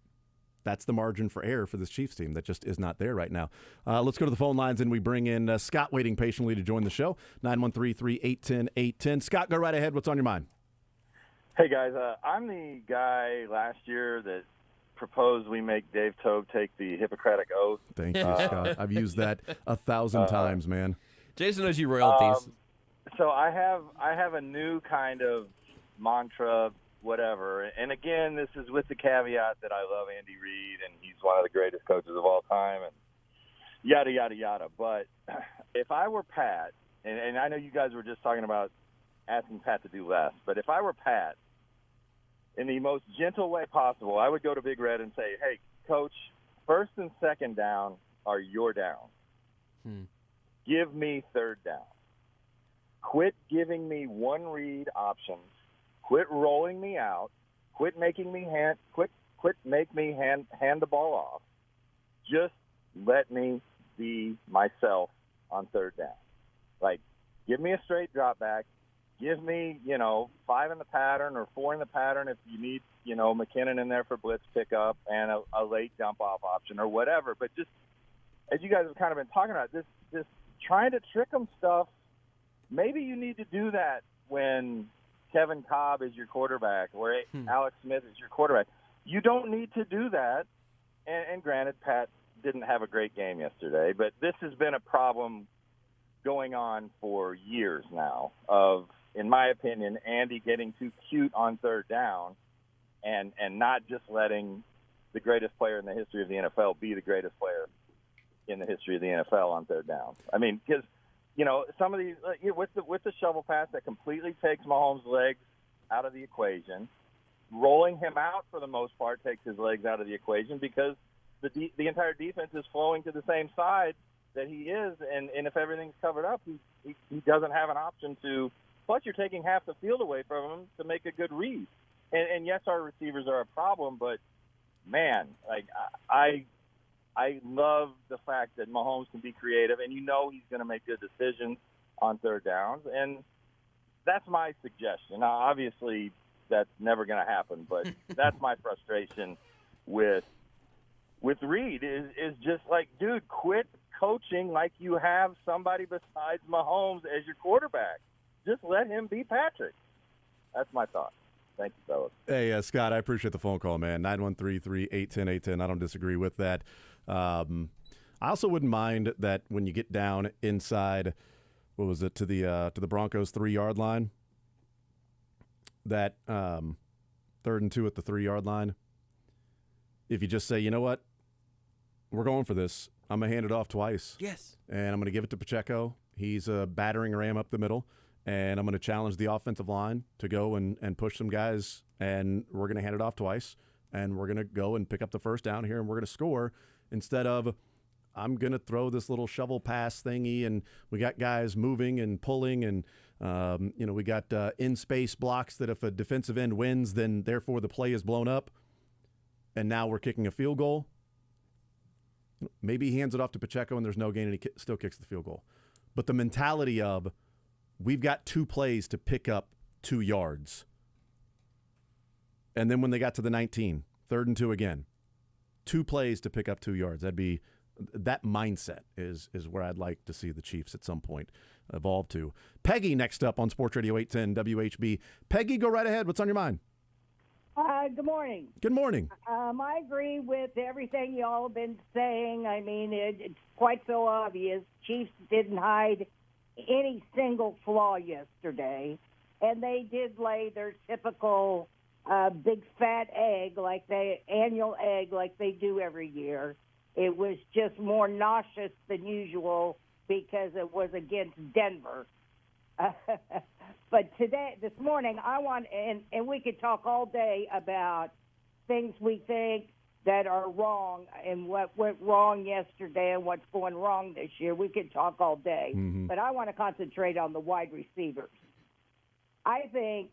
That's the margin for error for this Chiefs team that just is not there right now. Let's go to the phone lines, and we bring in Scott waiting patiently to join the show. 913-381-0810. Scott, go right ahead. What's on your mind? Hey, guys. I'm the guy last year that proposed we make Dave Togue take the Hippocratic Oath. Thank you, Scott. I've used that 1,000 times, man. Jason owes you royalties. So I have a new kind of mantra, whatever. And again, this is with the caveat that I love Andy Reid and he's one of the greatest coaches of all time and yada, yada, yada. But if I were Pat, and I know you guys were just talking about asking Pat to do less, but if I were Pat, in the most gentle way possible, I would go to Big Red and say, hey, Coach, 1st and 2nd down are your downs. Give me 3rd down. Quit giving me one read options. Quit rolling me out. Quit making me hand the ball off. Just let me be myself on 3rd down. Like, give me a straight drop back. Give me, 5 in the pattern or 4 in the pattern if you need, McKinnon in there for blitz pickup and a late dump off option or whatever. But just as you guys have kind of been talking about, this trying to trick them stuff. Maybe you need to do that when Kevin Cobb is your quarterback or Alex Smith is your quarterback. You don't need to do that. And granted, Pat didn't have a great game yesterday, but this has been a problem going on for years now of, in my opinion, Andy getting too cute on 3rd down and not just letting the greatest player in the history of the NFL be the greatest player in the history of the NFL on third down. I mean, because some of these with the shovel pass that completely takes Mahomes' legs out of the equation. Rolling him out for the most part takes his legs out of the equation because the entire defense is flowing to the same side that he is, and if everything's covered up, he doesn't have an option to. Plus, you're taking half the field away from him to make a good read. And yes, our receivers are a problem, but man, like I love the fact that Mahomes can be creative, and he's going to make good decisions on third downs, and that's my suggestion. Now, obviously, that's never going to happen, but that's my frustration with Reed is just like, dude, quit coaching like you have somebody besides Mahomes as your quarterback. Just let him be Patrick. That's my thought. Thank you, fellas. Hey, Scott, I appreciate the phone call, man. 913-381-0810. I don't disagree with that. I also wouldn't mind that when you get down inside, what was it, to the Broncos 3-yard line, that 3rd and 2 at the 3-yard line, if you just say, you know what, we're going for this. I'm going to hand it off twice. Yes. And I'm going to give it to Pacheco. He's a battering ram up the middle. And I'm going to challenge the offensive line to go and push some guys. And we're going to hand it off twice. And we're going to go and pick up the first down here. And we're going to score instead of I'm going to throw this little shovel pass thingy. And we got guys moving and pulling. And, we got in-space blocks that if a defensive end wins, then therefore the play is blown up. And now we're kicking a field goal. Maybe he hands it off to Pacheco and there's no gain and he still kicks the field goal. But the mentality of we've got 2 plays to pick up 2 yards. And then when they got to the 19, 3rd and 2 again, 2 plays to pick up 2 yards. That mindset is where I'd like to see the Chiefs at some point evolve to. Peggy next up on Sports Radio 810 WHB. Peggy, go right ahead. What's on your mind? Good morning. Good morning. I agree with everything y'all have been saying. I mean, it's quite so obvious. Chiefs didn't hide any single flaw yesterday, and they did lay their typical big fat annual egg like they do every year. It was just more nauseous than usual because it was against Denver. But this morning, I want, and we could talk all day about things we think that are wrong and what went wrong yesterday and what's going wrong this year. We could talk all day. Mm-hmm. But I want to concentrate on the wide receivers. I think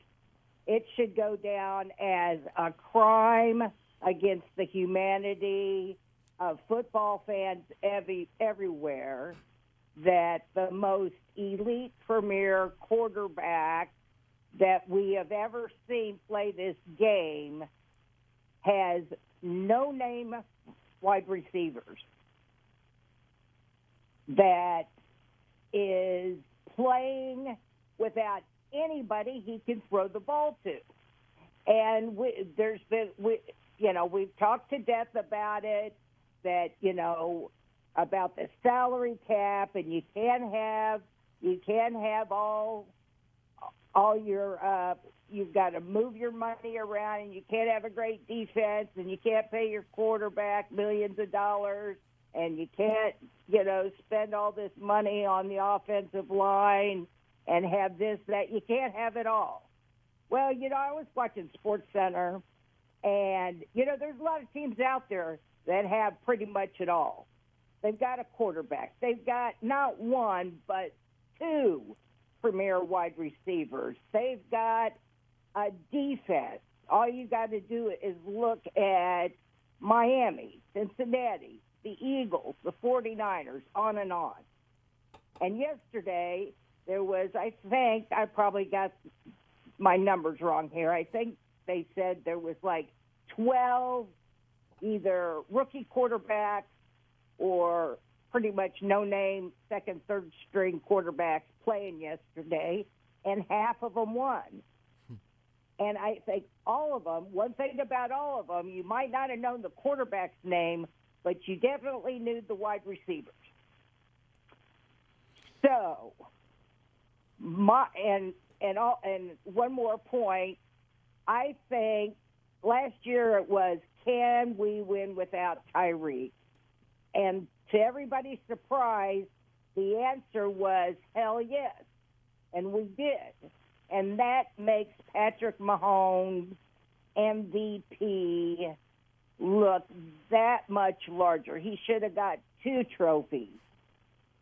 it should go down as a crime against the humanity of football fans everywhere that the most elite premier quarterback that we have ever seen play this game has no-name wide receivers that is playing without anybody he can throw the ball to. And we've talked to death about it, that, about the salary cap, and you can't have all your you've got to move your money around, and you can't have a great defense, and you can't pay your quarterback millions of dollars, and you can't spend all this money on the offensive line and have this, that. You can't have it all. Well, I was watching SportsCenter, and there's a lot of teams out there that have pretty much it all. They've got a quarterback. They've got not one, but 2 premier wide receivers. They've got a defense. All you got to do is look at Miami, Cincinnati, the Eagles, the 49ers, on and on. And yesterday there was, I probably got my numbers wrong here. I think they said there was like 12 either rookie quarterbacks or pretty much no-name second, third-string quarterbacks playing yesterday, and half of them won. And I think all of them, one thing about all of them, you might not have known the quarterback's name, but you definitely knew the wide receivers. So, and one more point, I think last year it was, can we win without Tyreek? And to everybody's surprise, the answer was hell yes. And we did. And that makes Patrick Mahomes MVP look that much larger. He should have got 2 trophies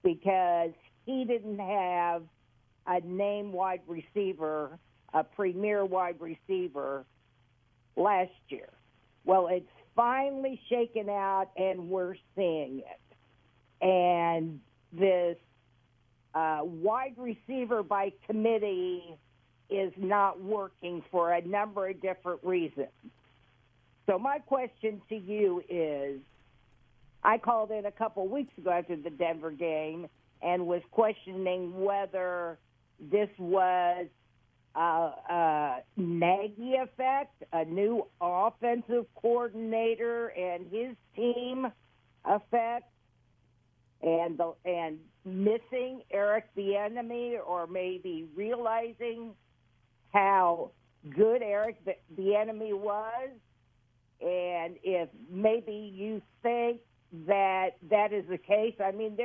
because he didn't have a name wide receiver, a premier wide receiver last year. Well, it's finally shaken out, and we're seeing it. And this wide receiver by committee is not working for a number of different reasons. So my question to you is, I called in a couple weeks ago after the Denver game and was questioning whether this was a Nagy effect, a new offensive coordinator and his team effect, and missing Eric Bieniemy, or maybe realizing how good Eric Bieniemy was, and if maybe you think that is the case. I mean,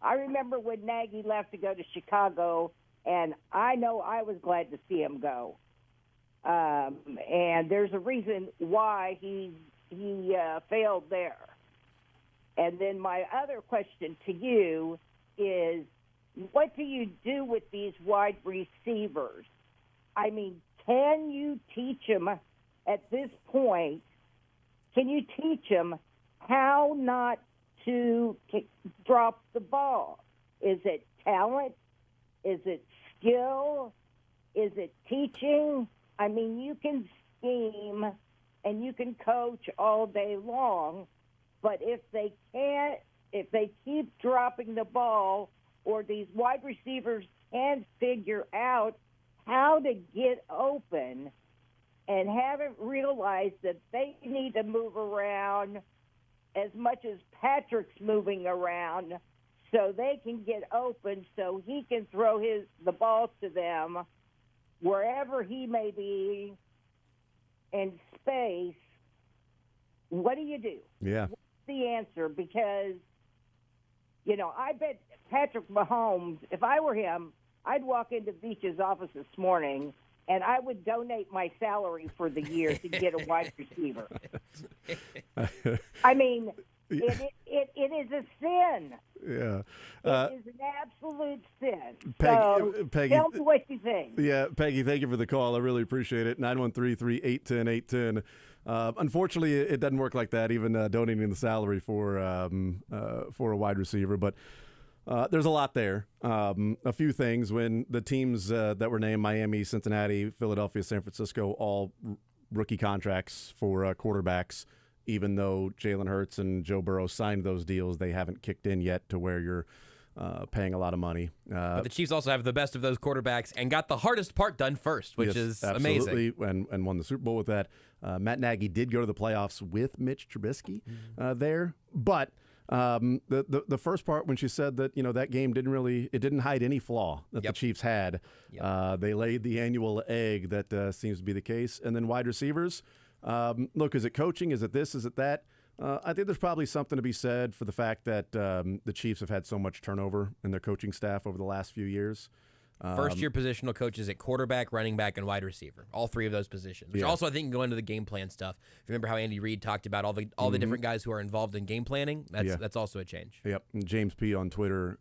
I remember when Nagy left to go to Chicago, and I know I was glad to see him go. And there's a reason why he failed there. And then my other question to you is, what do you do with these wide receivers? I mean, can you teach them at this point? Can you teach them how not to drop the ball? Is it talent? Is it skill? Is it teaching? I mean, you can scheme and you can coach all day long, but if they keep dropping the ball, or these wide receivers can't figure out how to get open and haven't realized that they need to move around as much as Patrick's moving around so they can get open so he can throw the ball to them wherever he may be in space, what do you do? Yeah. What's the answer? Because, I bet Patrick Mahomes, if I were him, I'd walk into Beach's office this morning and I would donate my salary for the year to get a wide receiver. I mean, it is a sin. Yeah. It is an absolute sin. Peggy, tell me what you think. Yeah, Peggy, thank you for the call. I really appreciate it. 913-381-0810. Unfortunately, it doesn't work like that, even donating the salary for a wide receiver. But there's a lot there. A few things. When the teams that were named, Miami, Cincinnati, Philadelphia, San Francisco, all rookie contracts for quarterbacks, even though Jalen Hurts and Joe Burrow signed those deals, they haven't kicked in yet to where you're paying a lot of money. But the Chiefs also have the best of those quarterbacks and got the hardest part done first, which is amazing. And won the Super Bowl with that. Matt Nagy did go to the playoffs with Mitch Trubisky there. But the first part, when she said that, that game didn't hide any flaw that the Chiefs had. Yep. They laid the annual egg that seems to be the case. And then wide receivers. Look, is it coaching? Is it this? Is it that? I think there's probably something to be said for the fact that the Chiefs have had so much turnover in their coaching staff over the last few years. First-year positional coaches at quarterback, running back, and wide receiver. All three of those positions. Which also, I think, can go into the game plan stuff. If you remember how Andy Reid talked about all the different guys who are involved in game planning, that's also a change. Yep. And James P. on Twitter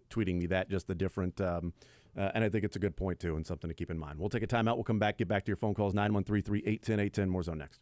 tweeting me that, just the different and I think it's a good point, too, and something to keep in mind. We'll take a timeout. We'll come back, get back to your phone calls, 913-381-0810. More Zone next.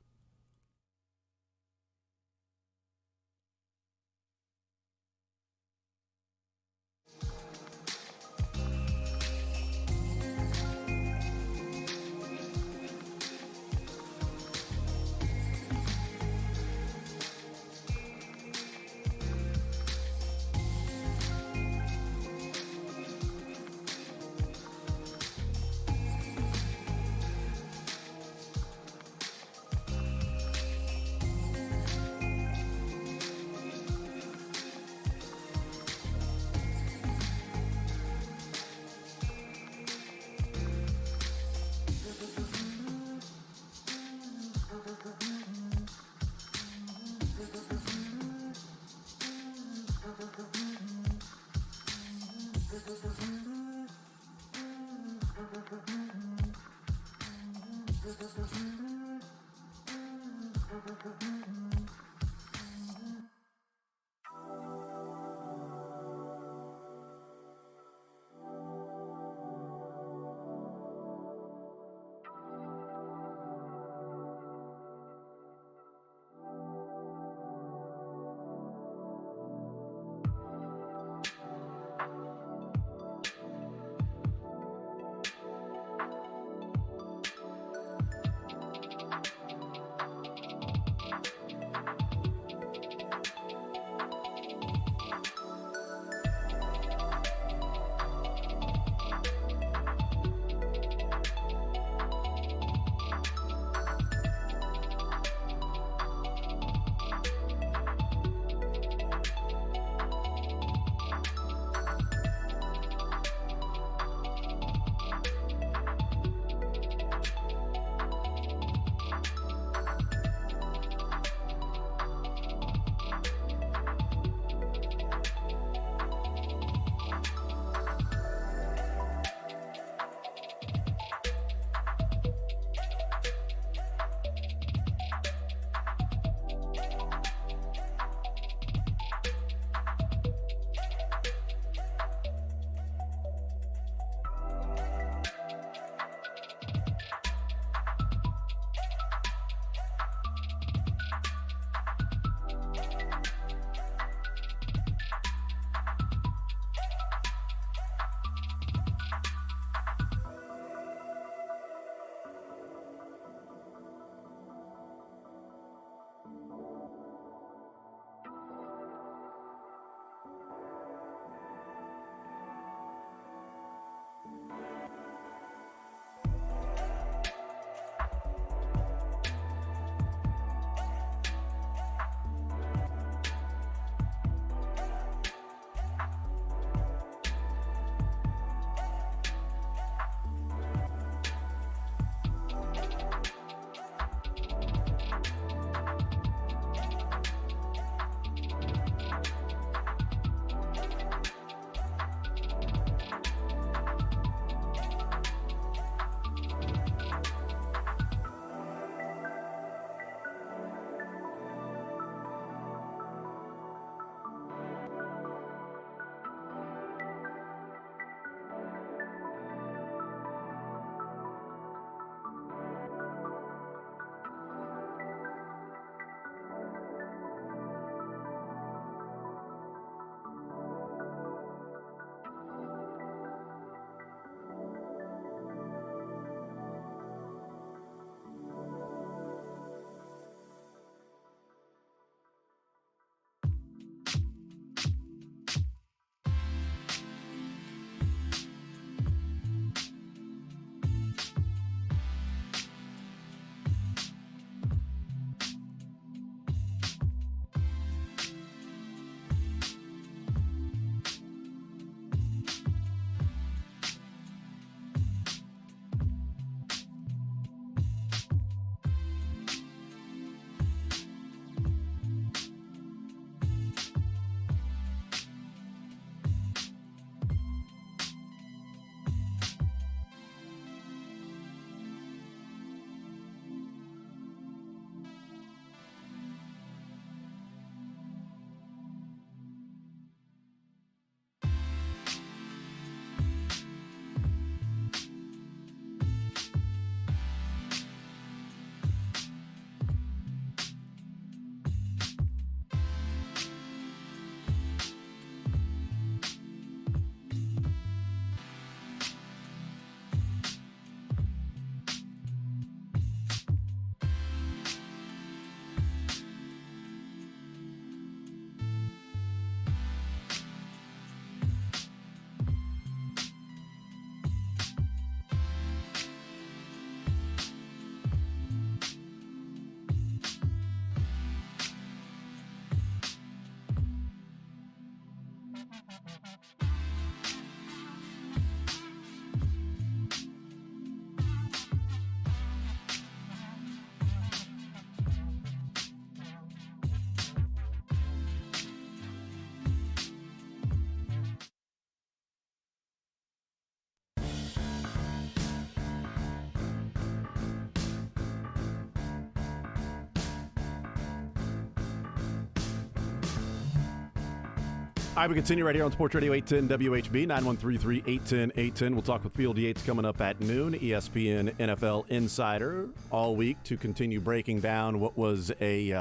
All right, we continue right here on Sports Radio 810 WHB, 913-381-810. We'll talk with Field Yates coming up at noon, ESPN NFL Insider, all week to continue breaking down what was a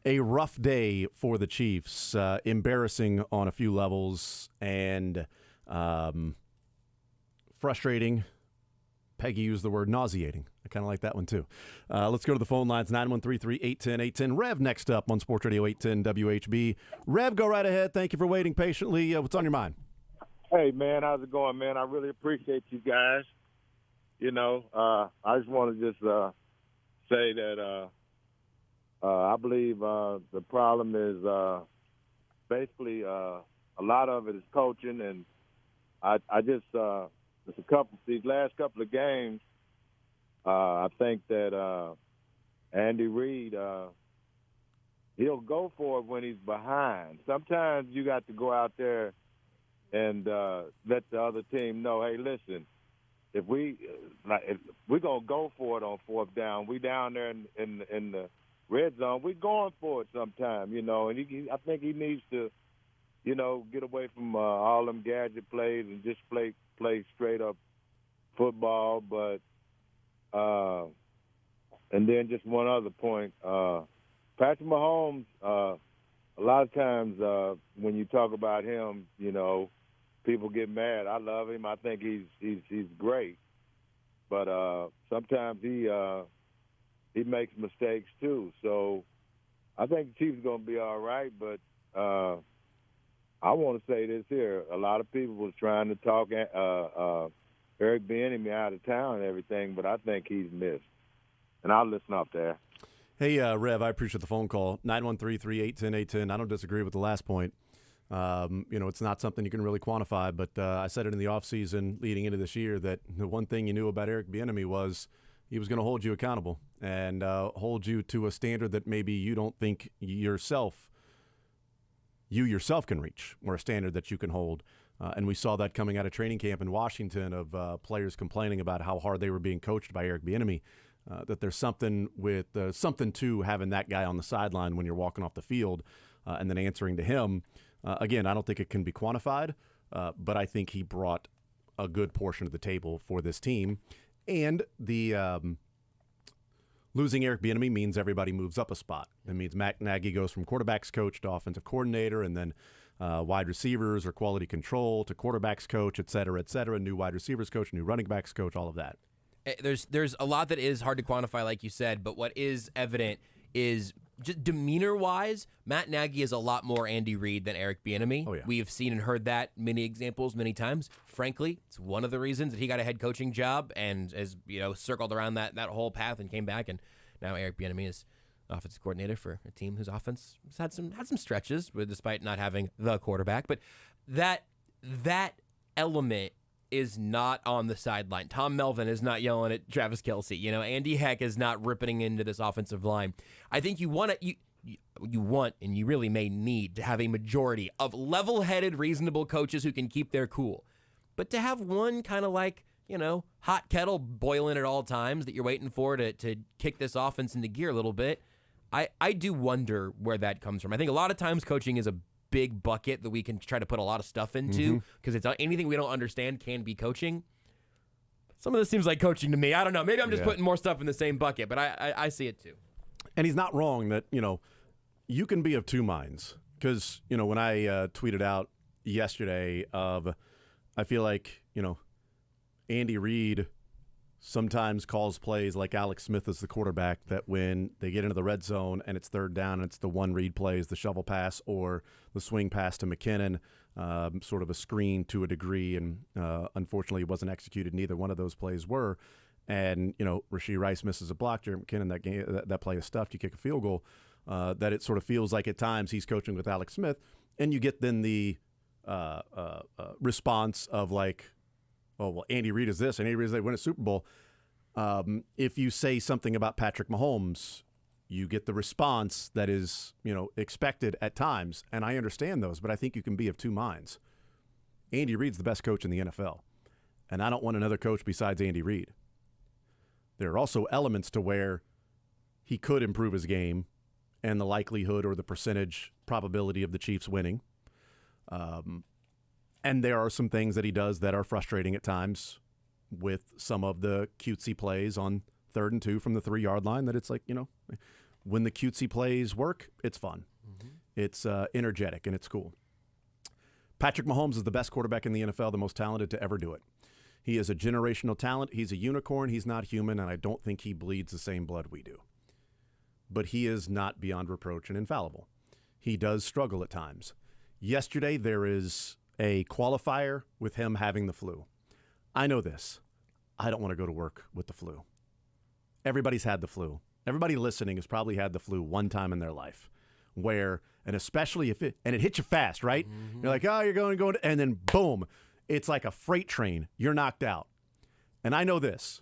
rough day for the Chiefs, embarrassing on a few levels and frustrating. Peggy used the word nauseating. I kind of like that one, too. Let's go to the phone lines, 913-381-810. Rev next up on Sports Radio 810 WHB. Rev, go right ahead. Thank you for waiting patiently. What's on your mind? Hey, man, how's it going, man? I really appreciate you guys. You know, I just want to just say that I believe the problem is basically a lot of it is coaching, and I just these last couple of games, I think that Andy Reid, he'll go for it when he's behind. Sometimes you got to go out there and let the other team know, hey, listen, if we're gonna go for it on fourth down, we down there in the red zone, we're going for it sometime, you know. And I think he needs to, you know, get away from all them gadget plays and just play straight up football. But and then just one other point, Patrick Mahomes. A lot of times when you talk about him, you know, people get mad. I love him. I think he's great. But sometimes he makes mistakes too. So I think the Chiefs are going to be all right. But I want to say this here. A lot of people was trying to talk Eric Bieniemy out of town and everything, but I think he's missed. And I'll listen up there. Hey, Rev, I appreciate the phone call. 913-381-810. I don't disagree with the last point. You know, it's not something you can really quantify, but I said it in the offseason leading into this year that the one thing you knew about Eric Bieniemy was he was going to hold you accountable and hold you to a standard that maybe you don't think you yourself can reach, or a standard that you can hold. And we saw that coming out of training camp in Washington of players complaining about how hard they were being coached by Eric Bieniemy, that there's something to having that guy on the sideline when you're walking off the field and then answering to him. Again, I don't think it can be quantified, but I think he brought a good portion of the table for this team. And the losing Eric Bieniemy means everybody moves up a spot. It means Matt Nagy goes from quarterbacks coach to offensive coordinator, and then wide receivers or quality control to quarterbacks coach, et cetera, new wide receivers coach, new running backs coach, all of that. There's a lot that is hard to quantify, like you said, but what is evident is just demeanor-wise, Matt Nagy is a lot more Andy Reid than Eric Bieniemy. Oh, yeah. We have seen and heard that many examples, many times. Frankly, it's one of the reasons that he got a head coaching job and has, you know, circled around that whole path and came back. And now Eric Bieniemy is offensive coordinator for a team whose offense has had some stretches, despite not having the quarterback. But that element is not on the sideline. Tom Melvin is not yelling at Travis Kelce. You know, Andy Heck is not ripping into this offensive line. I think you want and you really may need to have a majority of level-headed, reasonable coaches who can keep their cool. But to have one kind of like, you know, hot kettle boiling at all times that you're waiting for to kick this offense into gear a little bit, I do wonder where that comes from. I think a lot of times coaching is a big bucket that we can try to put a lot of stuff into because it's anything we don't understand can be coaching. Some of this seems like coaching to me. I don't know. Maybe I'm just putting more stuff in the same bucket, but I see it too. And he's not wrong that, you know, you can be of two minds. Because, you know, when I tweeted out yesterday I feel like, you know, Andy Reid sometimes calls plays like Alex Smith is the quarterback, that when they get into the red zone and it's third down and it's the one read plays, the shovel pass or the swing pass to McKinnon, sort of a screen to a degree, and unfortunately it wasn't executed. Neither one of those plays were. And, you know, Rashee Rice misses a block, Jerry McKinnon, that play is stuffed, you kick a field goal, that it sort of feels like at times he's coaching with Alex Smith, and you get then the response of like, oh, well, Andy Reid is this, and Andy Reid is they win a Super Bowl. If you say something about Patrick Mahomes, you get the response that is, you know, expected at times, and I understand those, but I think you can be of two minds. Andy Reid's the best coach in the NFL, and I don't want another coach besides Andy Reid. There are also elements to where he could improve his game, and the likelihood or the percentage probability of the Chiefs winning. And there are some things that he does that are frustrating at times with some of the cutesy plays on 3rd and 2 from the 3-yard line that it's like, when the cutesy plays work, it's fun. Mm-hmm. It's energetic, and it's cool. Patrick Mahomes is the best quarterback in the NFL, the most talented to ever do it. He is a generational talent. He's a unicorn. He's not human, and I don't think he bleeds the same blood we do. But he is not beyond reproach and infallible. He does struggle at times. Yesterday, there is a qualifier with him having the flu. I know this. I don't want to go to work with the flu. Everybody's had the flu. Everybody listening has probably had the flu one time in their life where, and especially if it hits you fast, right? Mm-hmm. You're like, oh, you're going, and then boom, it's like a freight train. You're knocked out. And I know this.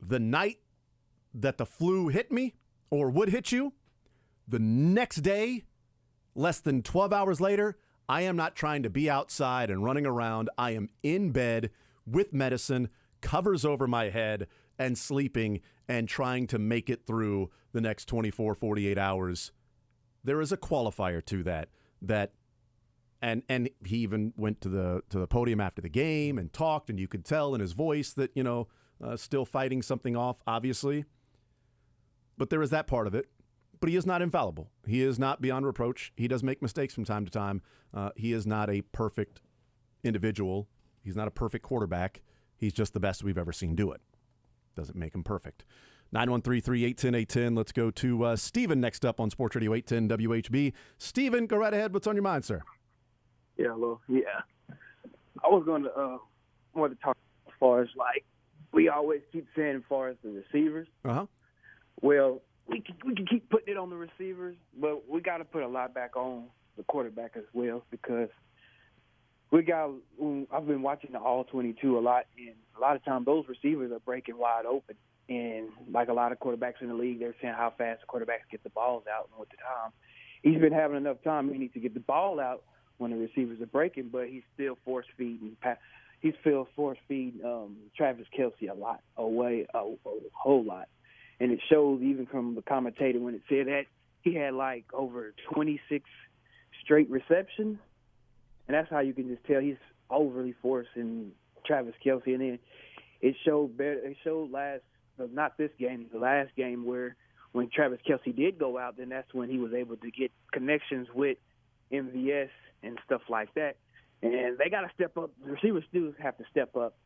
The night that the flu hit me or would hit you, the next day, less than 12 hours later, I am not trying to be outside and running around. I am in bed with medicine, covers over my head, and sleeping and trying to make it through the next 24, 48 hours. There is a qualifier to that and he even went to the podium after the game and talked, and you could tell in his voice that, still fighting something off, obviously. But there is that part of it. But he is not infallible. He is not beyond reproach. He does make mistakes from time to time. He is not a perfect individual. He's not a perfect quarterback. He's just the best we've ever seen do it. Doesn't make him perfect. 913-381-0810. Let's go to Steven next up on Sports Radio 810 WHB. Steven, go right ahead. What's on your mind, sir? Yeah, hello. Yeah. I was going to want to talk as far as, like, we always keep saying as far as the receivers. Uh-huh. Well, we can keep putting it on the receivers, but we got to put a lot back on the quarterback as well, because I've been watching the All-22 a lot, and a lot of times those receivers are breaking wide open. And like a lot of quarterbacks in the league, they're saying how fast the quarterbacks get the balls out and with the time. He's been having enough time. He needs to get the ball out when the receivers are breaking, but he's still force-feeding. He's still force-feeding Travis Kelce a whole lot. And it shows even from the commentator when it said that he had like over 26 straight receptions. And that's how you can just tell he's overly forcing Travis Kelce. And then it showed better. It showed not this game, the last game, where when Travis Kelce did go out, then that's when he was able to get connections with MVS and stuff like that. And they got to step up. The receivers do have to step up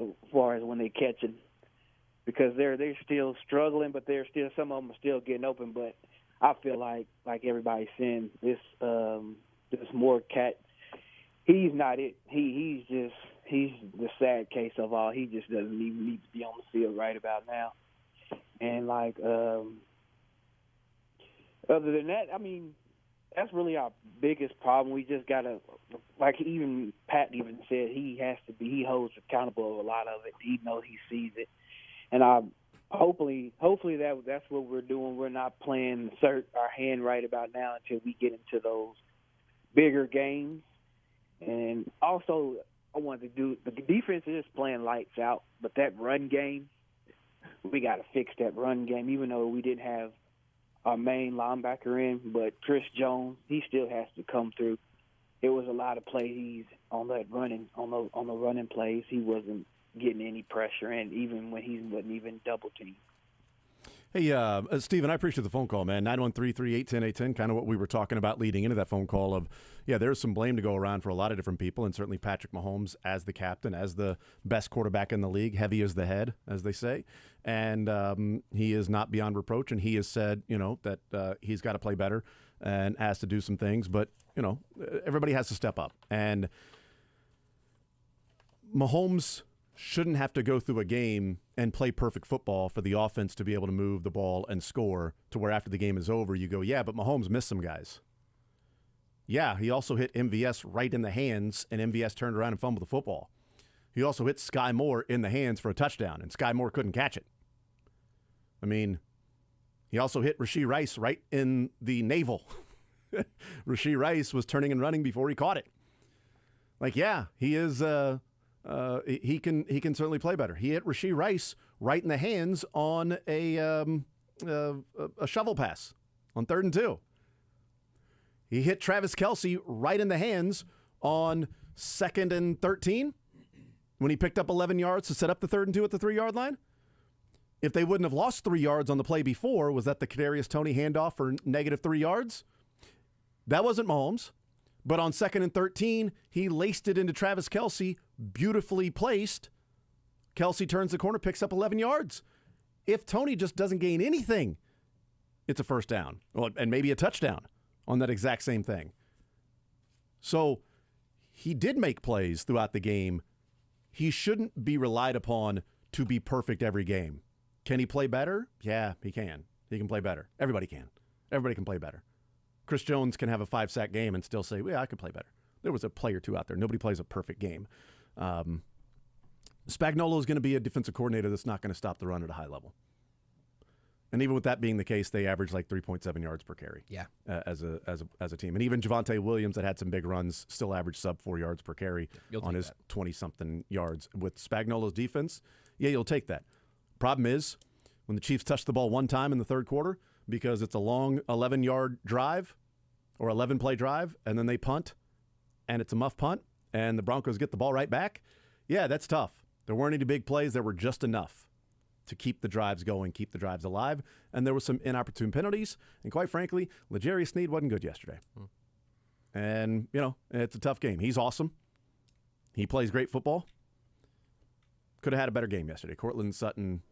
as far as when they catching, because they're still struggling, but some of them are still getting open. But I feel like everybody's saying, this Moore cat, he's not it. He's the sad case of all. He just doesn't even need to be on the field right about now. And other than that, I mean, that's really our biggest problem. We just gotta, even Pat even said, he holds accountable of a lot of it. He knows, he sees it. And hopefully that's what we're doing. We're not playing our hand right about now until we get into those bigger games. And also, I wanted to do, the defense is playing lights out, but that run game, we got to fix that run game. Even though we didn't have our main linebacker in, but Chris Jones, he still has to come through. It was a lot of plays on that running, on the running plays. He wasn't getting any pressure, and even when he wasn't even double teamed. Hey, Steven, I appreciate the phone call, man. 913-381-0810, kind of what we were talking about leading into that phone call of, there's some blame to go around for a lot of different people, and certainly Patrick Mahomes as the captain, as the best quarterback in the league, heavy as the head, as they say. And he is not beyond reproach, and he has said, that he's got to play better and has to do some things. But, everybody has to step up. And Mahomes shouldn't have to go through a game and play perfect football for the offense to be able to move the ball and score to where after the game is over, you go, but Mahomes missed some guys. Yeah, he also hit MVS right in the hands, and MVS turned around and fumbled the football. He also hit Sky Moore in the hands for a touchdown, and Sky Moore couldn't catch it. I mean, he also hit Rashee Rice right in the navel. Rashee Rice was turning and running before he caught it. He is he can certainly play better. He hit Rashee Rice right in the hands on a shovel pass on 3rd and 2. He hit Travis Kelce right in the hands on 2nd and 13 when he picked up 11 yards to set up the 3rd and 2 at the 3-yard line. If they wouldn't have lost 3 yards on the play before, was that the Kadarius Toney handoff for negative 3 yards? That wasn't Mahomes. But on 2nd and 13, he laced it into Travis Kelce, beautifully placed. Kelce turns the corner, picks up 11 yards. If Toney just doesn't gain anything, it's a first down. Well, and maybe a touchdown on that exact same thing. So he did make plays throughout the game. He shouldn't be relied upon to be perfect every game. Can he play better? Yeah, he can. He can play better. Everybody can. Everybody can play better. Chris Jones can have a 5-sack game and still say, yeah, I could play better. There was a play or two out there. Nobody plays a perfect game. Spagnuolo is going to be a defensive coordinator that's not going to stop the run at a high level. And even with that being the case, they average like 3.7 yards per carry. Yeah, as a team. And even Javonte Williams, that had some big runs, still averaged sub 4 yards per carry on his 20-something yards. With Spagnuolo's defense, yeah, you'll take that. Problem is, when the Chiefs touch the ball one time in the third quarter, because it's a long 11-yard drive or 11-play drive, and then they punt, and it's a muff punt, and the Broncos get the ball right back, yeah, that's tough. There weren't any big plays. There were just enough to keep the drives going, keep the drives alive, and there were some inopportune penalties, and quite frankly, L'Jarius Sneed wasn't good yesterday. And, it's a tough game. He's awesome. He plays great football. Could have had a better game yesterday. Cortland Sutton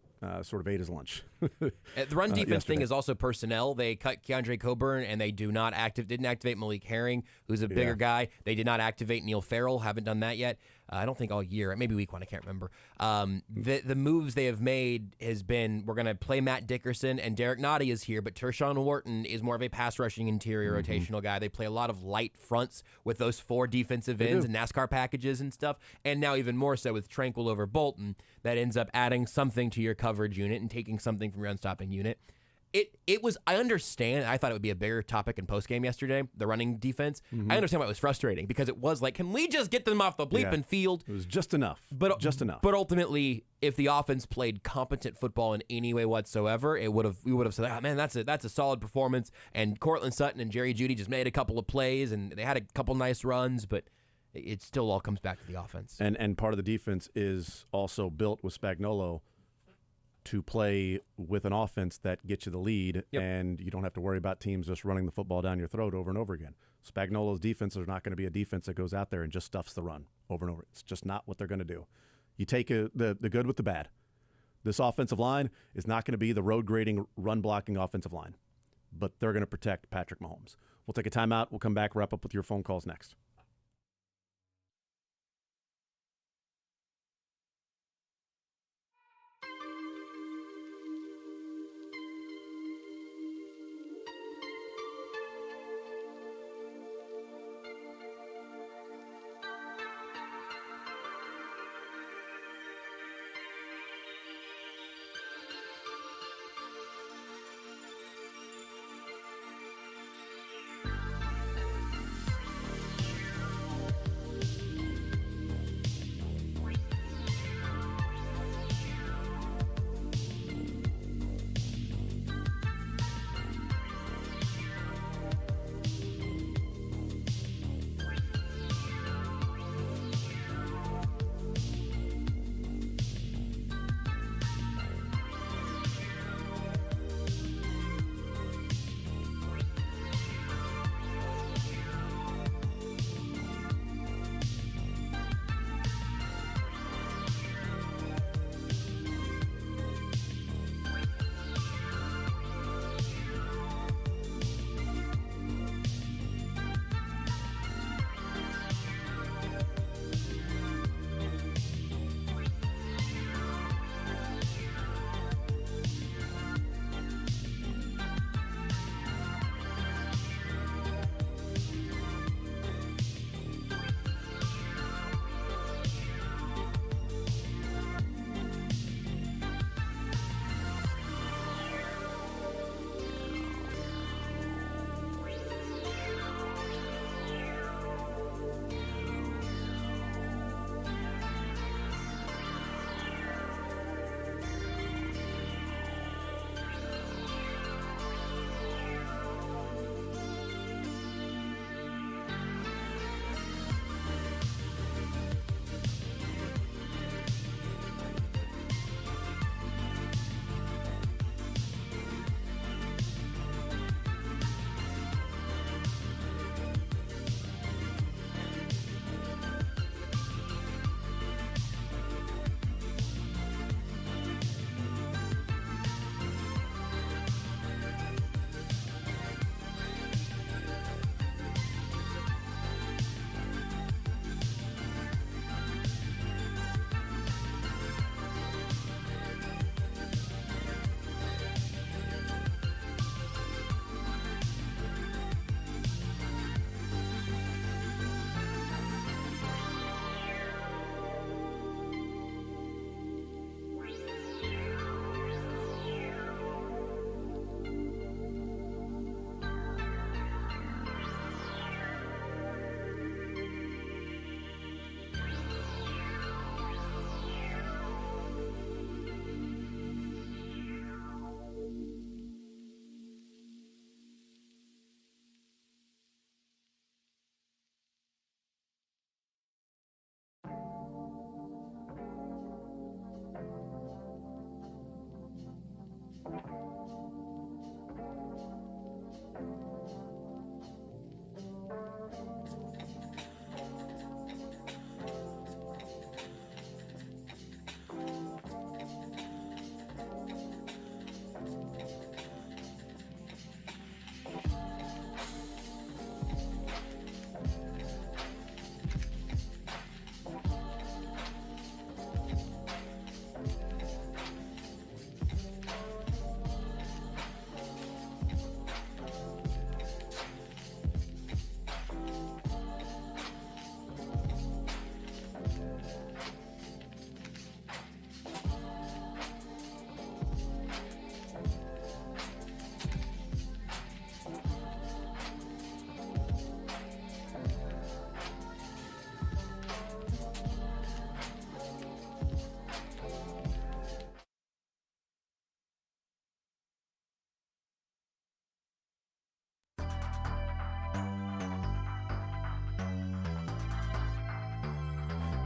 sort of ate his lunch. The run defense yesterday. thing is also personnel. They cut Keandre Coburn, and they didn't activate Malik Herring, who's a bigger guy. They did not activate Neil Farrell. Haven't done that yet. I don't think all year. Maybe week 1. I can't remember. The moves they have made has been, we're going to play Matt Dickerson, and Derek Nottie is here, but Tershawn Wharton is more of a pass-rushing interior rotational guy. They play a lot of light fronts with those 4 defensive ends and NASCAR packages and stuff, and now even more so with Tranquil over Bolton. That ends up adding something to your coverage unit and taking something from your unstopping unit. It was, I understand, I thought it would be a bigger topic in postgame yesterday, the running defense. I understand why it was frustrating, because it was like, can we just get them off the bleeping field? It was just enough. Just enough. But ultimately, if the offense played competent football in any way whatsoever, we would have said, oh man, that's a solid performance. And Cortland Sutton and Jerry Jeudy just made a couple of plays, and they had a couple nice runs, but it still all comes back to the offense. And part of the defense is also built with Spagnuolo to play with an offense that gets you the lead, and you don't have to worry about teams just running the football down your throat over and over again. Spagnuolo's defense is not going to be a defense that goes out there and just stuffs the run over and over. It's just not what they're going to do. You take the good with the bad. This offensive line is not going to be the road-grading, run-blocking offensive line, but they're going to protect Patrick Mahomes. We'll take a timeout. We'll come back, wrap up with your phone calls next.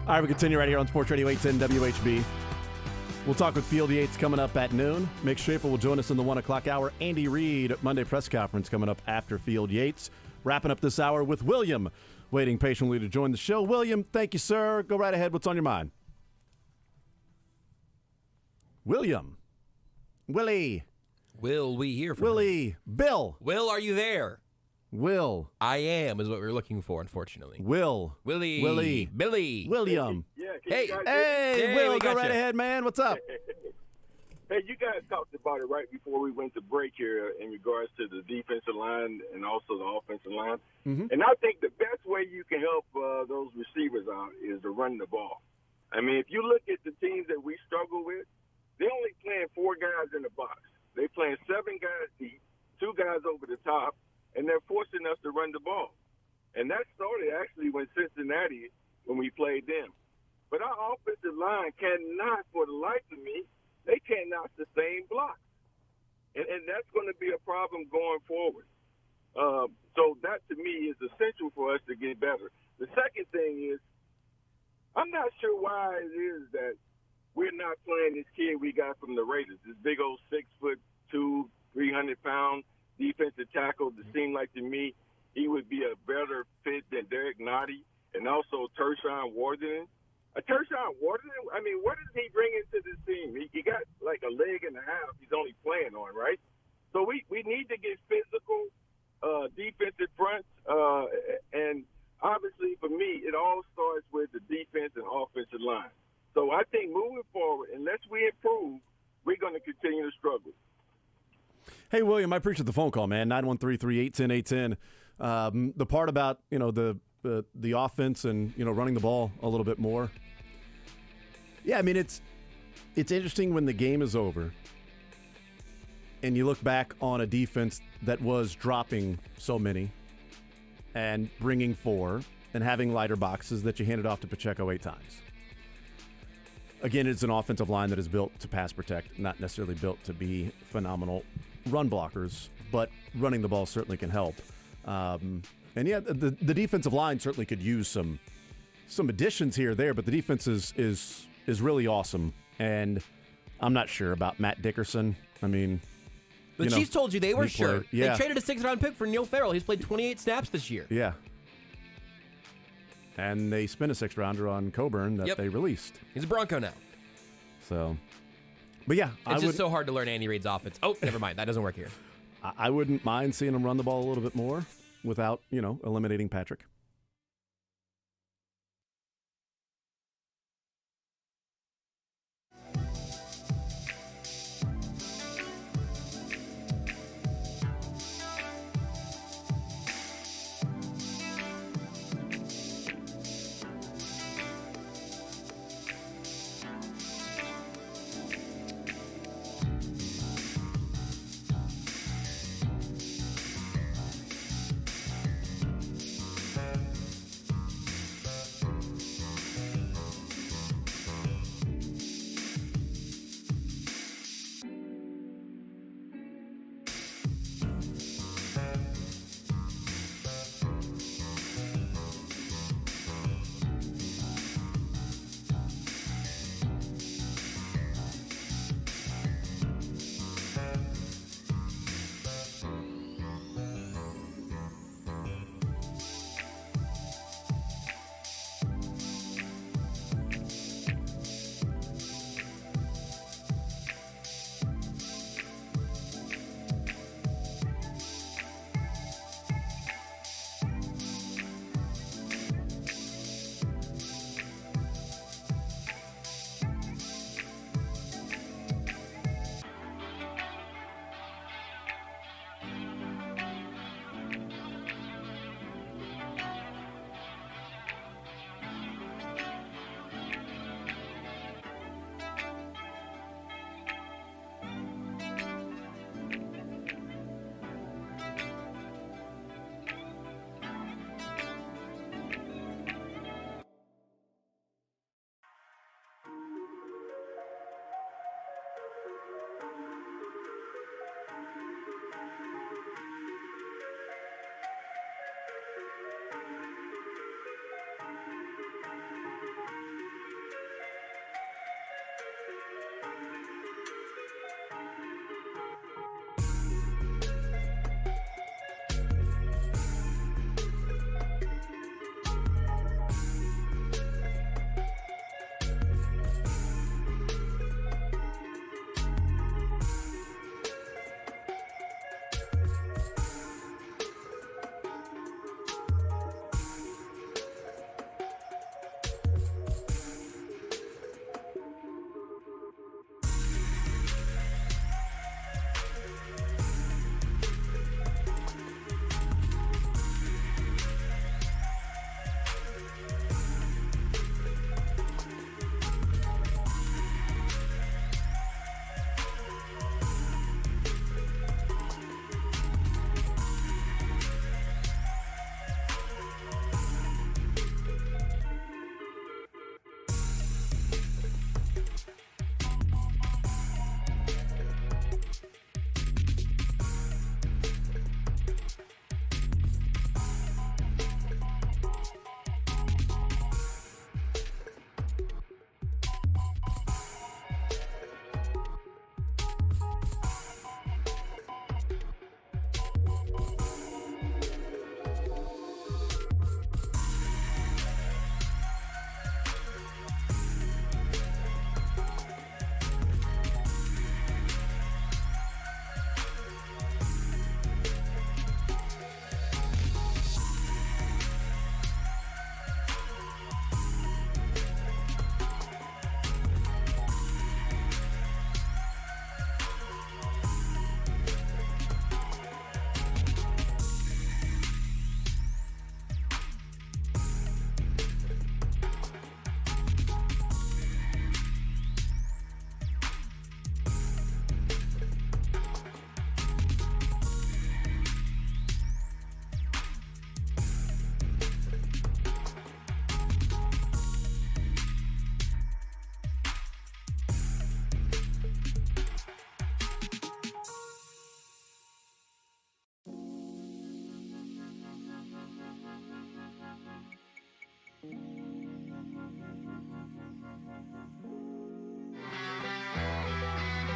All right, we continue right here on Sports Radio 810 WHB. We'll talk with Field Yates coming up at noon. Mick Schaefer will join us in the 1 o'clock hour. Andy Reid, Monday press conference coming up after Field Yates. Wrapping up this hour with William, waiting patiently to join the show. William, thank you, sir. Go right ahead. What's on your mind? William. Willie. Will we hear from Willie. him? Bill. Will, are you there? Will. I am is what we're looking for, unfortunately. Will. Willie. Willie. Billy. William. Yeah, Hey. Hey, Will, we go got right you. ahead, man. What's up? Hey, you guys talked about it right before we went to break here in regards to the defensive line and also the offensive line. Mm-hmm. And I think the best way you can help those receivers out is to run the ball. I mean, if you look at the teams that we struggle with, they're only playing 4 guys in the box. They're playing 7 guys deep, 2 guys over the top, and they're forcing us to run the ball. And that started actually when Cincinnati, when we played them. But our offensive line cannot, for the life of me, they cannot sustain blocks. And that's going to be a problem going forward. So that, to me, is essential for us to get better. The second thing is, I'm not sure why it is that we're not playing this kid we got from the Raiders, this big old 6'2", 300-pound defensive tackle. That seemed like to me he would be a better fit than Derek Nottie and also Tershawn Wharton. Tershawn Wharton, I mean, what does he bring into this team? He got like a leg and a half he's only playing on, right? So we need to get physical defensive fronts, and obviously for me it all starts with the defense and offensive line. So I think moving forward, unless we improve, we're going to continue to struggle. Hey, William, I appreciate the phone call, man. 913-381-0810. The part about, the offense and, running the ball a little bit more. Yeah, I mean, it's interesting when the game is over and you look back on a defense that was dropping so many and bringing 4 and having lighter boxes that you handed off to Pacheco 8 times. Again, it's an offensive line that is built to pass protect, not necessarily built to be phenomenal run blockers, but running the ball certainly can help. And yeah, the defensive line certainly could use some additions here or there, but the defense is really awesome. And I'm not sure about Matt Dickerson. I mean, The Chiefs told you they were sure. played, yeah. They traded a 6th-round pick for Neil Farrell. He's played 28 snaps this year. Yeah. And they spent a 6th-rounder on Coburn that they released. He's a Bronco now. So, but yeah. It's just so hard to learn Andy Reid's offense. Oh, never mind. That doesn't work here. I wouldn't mind seeing him run the ball a little bit more without, eliminating Patrick.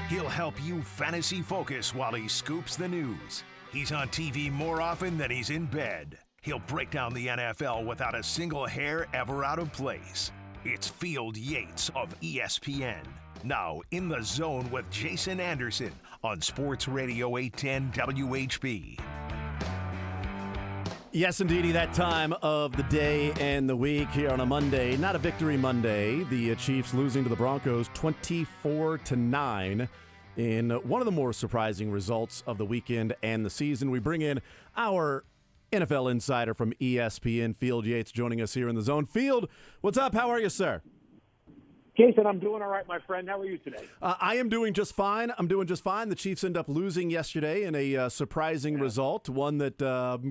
He'll help you fantasy focus while he scoops the news. He's on TV more often than he's in bed. He'll break down the NFL without a single hair ever out of place. It's Field Yates of ESPN. Now in the zone with Jason Anderson on Sports Radio 810 WHB. Yes, indeedy, that time of the day and the week here on a Monday. Not a victory Monday. The Chiefs losing to the Broncos 24-9 in one of the more surprising results of the weekend and the season. We bring in our NFL insider from ESPN, Field Yates, joining us here in the zone. Field, what's up? How are you, sir? Jason, I'm doing all right, my friend. How are you today? I am doing just fine. The Chiefs end up losing yesterday in a surprising result, one that,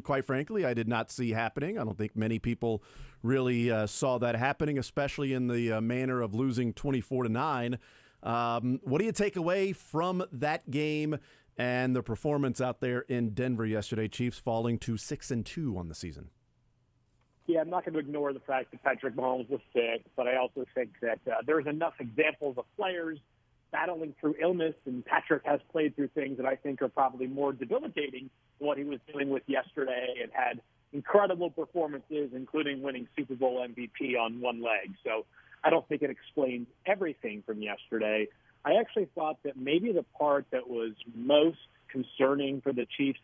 quite frankly, I did not see happening. I don't think many people really saw that happening, especially in the manner of losing 24-9. What do you take away from that game and the performance out there in Denver yesterday? Chiefs falling to 6-2 on the season. Yeah, I'm not going to ignore the fact that Patrick Mahomes was sick, but I also think that there's enough examples of players battling through illness, and Patrick has played through things that I think are probably more debilitating than what he was dealing with yesterday, and had incredible performances, including winning Super Bowl MVP on one leg. So I don't think it explains everything from yesterday. I actually thought that maybe the part that was most concerning for the Chiefs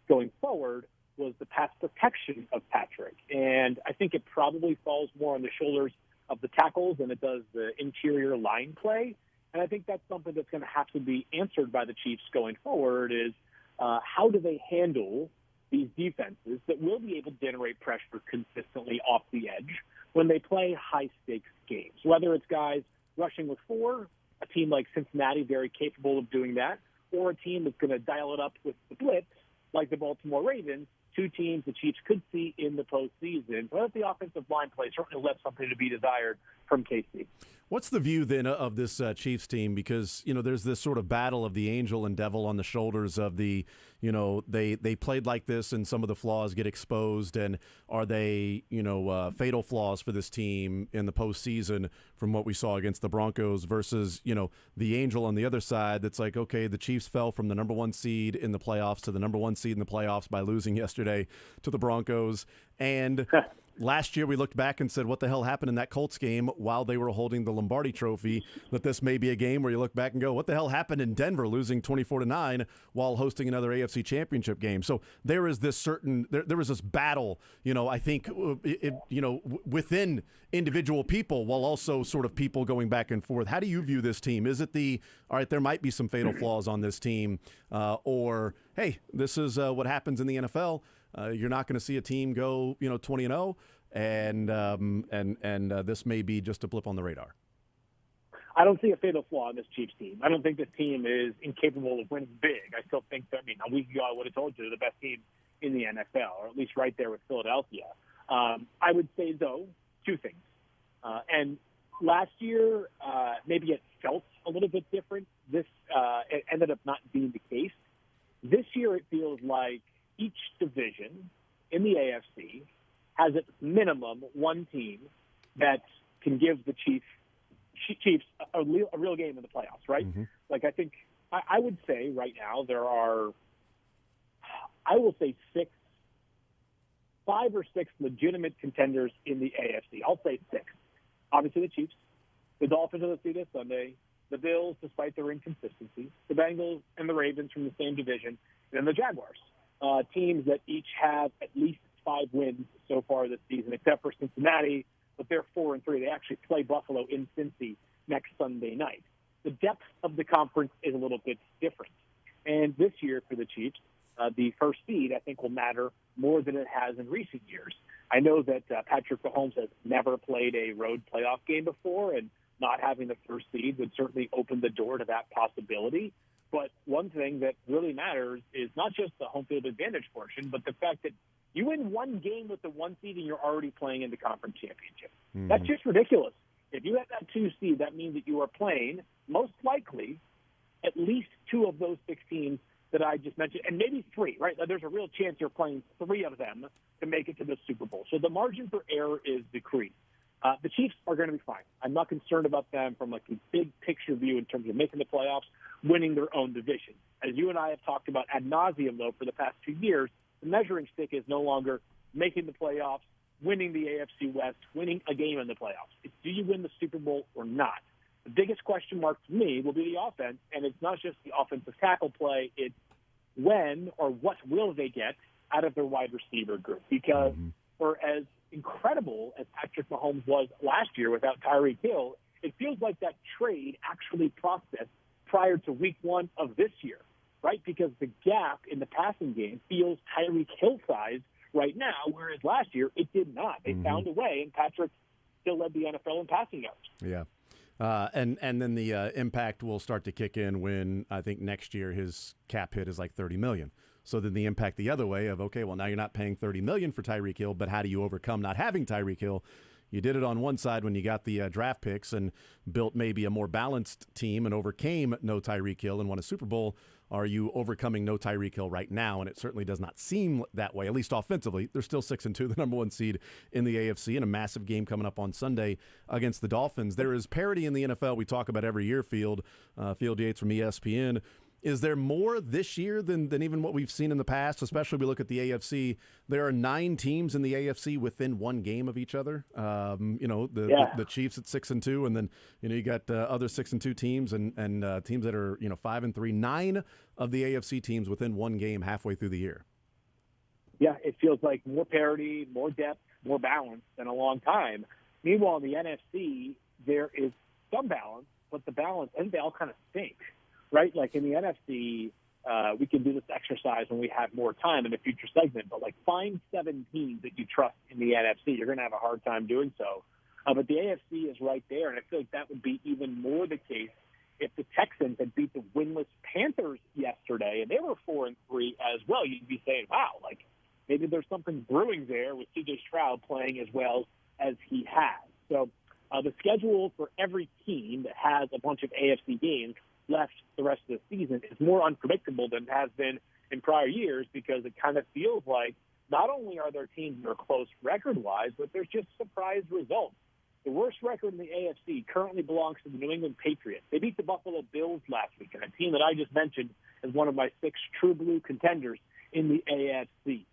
going forward was the pass protection of Patrick. And I think it probably falls more on the shoulders of the tackles than it does the interior line play. And I think that's something that's going to have to be answered by the Chiefs going forward is how do they handle these defenses that will be able to generate pressure consistently off the edge when they play high-stakes games, whether it's guys rushing with four, a team like Cincinnati very capable of doing that, or a team that's going to dial it up with the blitz like the Baltimore Ravens, two teams the Chiefs could see in the postseason. But the offensive line play certainly left something to be desired from KC. What's the view then of this Chiefs team? Because, there's this sort of battle of the angel and devil on the shoulders of the, they played like this and some of the flaws get exposed. And are they, fatal flaws for this team in the postseason from what we saw against the Broncos versus, the angel on the other side that's like, okay, the Chiefs fell from the number one seed in the playoffs to the number one seed in the playoffs by losing yesterday to the Broncos. And last year we looked back and said, what the hell happened in that Colts game while they were holding the Lombardi Trophy? That this may be a game where you look back and go, what the hell happened in Denver losing 24-9 while hosting another AFC Championship game? So there is this there was this battle, I think, within individual people while also sort of people going back and forth. How do you view this team? Is it all right, there might be some fatal flaws on this team, or, hey, this is what happens in the NFL. You're not going to see a team go, 20-0, and this may be just a blip on the radar. I don't see a fatal flaw in this Chiefs team. I don't think this team is incapable of winning big. I still think that, a week ago I would have told you they're the best team in the NFL, or at least right there with Philadelphia. I would say, though, two things. And last year, maybe it felt a little bit different. This it ended up not being the case. This year it feels like each division in the AFC has at minimum one team that can give the Chiefs a real game in the playoffs, right? Mm-hmm. Like, I think I would say right now there are, I will say 5 or 6 legitimate contenders in the AFC. I'll say 6. Obviously the Chiefs, the Dolphins will see this Sunday, the Bills, despite their inconsistencies, the Bengals and the Ravens from the same division, and then the Jaguars. Teams that each have at least 5 wins so far this season, except for Cincinnati, but they're 4-3. They actually play Buffalo in Cincy next Sunday night. The depth of the conference is a little bit different. And this year for the Chiefs, the first seed, I think, will matter more than it has in recent years. I know that Patrick Mahomes has never played a road playoff game before, and not having the first seed would certainly open the door to that possibility. But one thing that really matters is not just the home field advantage portion, but the fact that you win one game with the 1 seed and you're already playing in the conference championship. Mm-hmm. That's just ridiculous. If you have that 2 seed, that means that you are playing, most likely, at least 2 of those 6 teams that I just mentioned, and maybe 3, right? There's a real chance you're playing 3 of them to make it to the Super Bowl. So the margin for error is decreased. The Chiefs are going to be fine. I'm not concerned about them from like a big picture view in terms of making the playoffs, winning their own division. As you and I have talked about ad nauseum, though, for the past 2 years, the measuring stick is no longer making the playoffs, winning the AFC West, winning a game in the playoffs. It's do you win the Super Bowl or not? The biggest question mark to me will be the offense, and it's not just the offensive tackle play. It's when or what will they get out of their wide receiver group? Because for as incredible as Patrick Mahomes was last year without Tyreek Hill, it feels like that trade actually processed prior to week 1 of this year, right? Because the gap in the passing game feels Tyreek Hill size right now, whereas last year it did not. They found a way, and Patrick still led the NFL in passing yards. Yeah. And then the impact will start to kick in when I think next year his cap hit is like $30 million. So then the impact the other way of, okay, well, now you're not paying $30 million for Tyreek Hill, but how do you overcome not having Tyreek Hill? You did it on one side when you got the draft picks and built maybe a more balanced team and overcame no Tyreek Hill and won a Super Bowl. Are you overcoming no Tyreek Hill right now? And it certainly does not seem that way, at least offensively. They're still 6-2, the number 1 seed in the AFC, and a massive game coming up on Sunday against the Dolphins. There is parity in the NFL we talk about every year, Field Yates from ESPN. Is there more this year than even what we've seen in the past? Especially we look at the AFC. There are 9 teams in the AFC within 1 game of each other. The Chiefs at 6-2, and then you got other 6-2 teams and teams that are 5-3. 9 of the AFC teams within 1 game halfway through the year. Yeah, it feels like more parity, more depth, more balance than a long time. Meanwhile, in the NFC, there is some balance, but the balance, and they all kind of stink. Right? Like in the NFC, we can do this exercise when we have more time in a future segment, but like find 7 teams that you trust in the NFC. You're going to have a hard time doing so. But the AFC is right there, and I feel like that would be even more the case if the Texans had beat the winless Panthers yesterday, and they were 4-3 as well. You'd be saying, wow, like maybe there's something brewing there with C.J. Stroud playing as well as he has. So the schedule for every team that has a bunch of AFC games left the rest of the season is more unpredictable than it has been in prior years, because it kind of feels like not only are there teams that are close record-wise, but there's just surprise results. The worst record in the AFC currently belongs to the New England Patriots. They beat the Buffalo Bills last week, and a team that I just mentioned as one of my 6 true blue contenders in the AFC.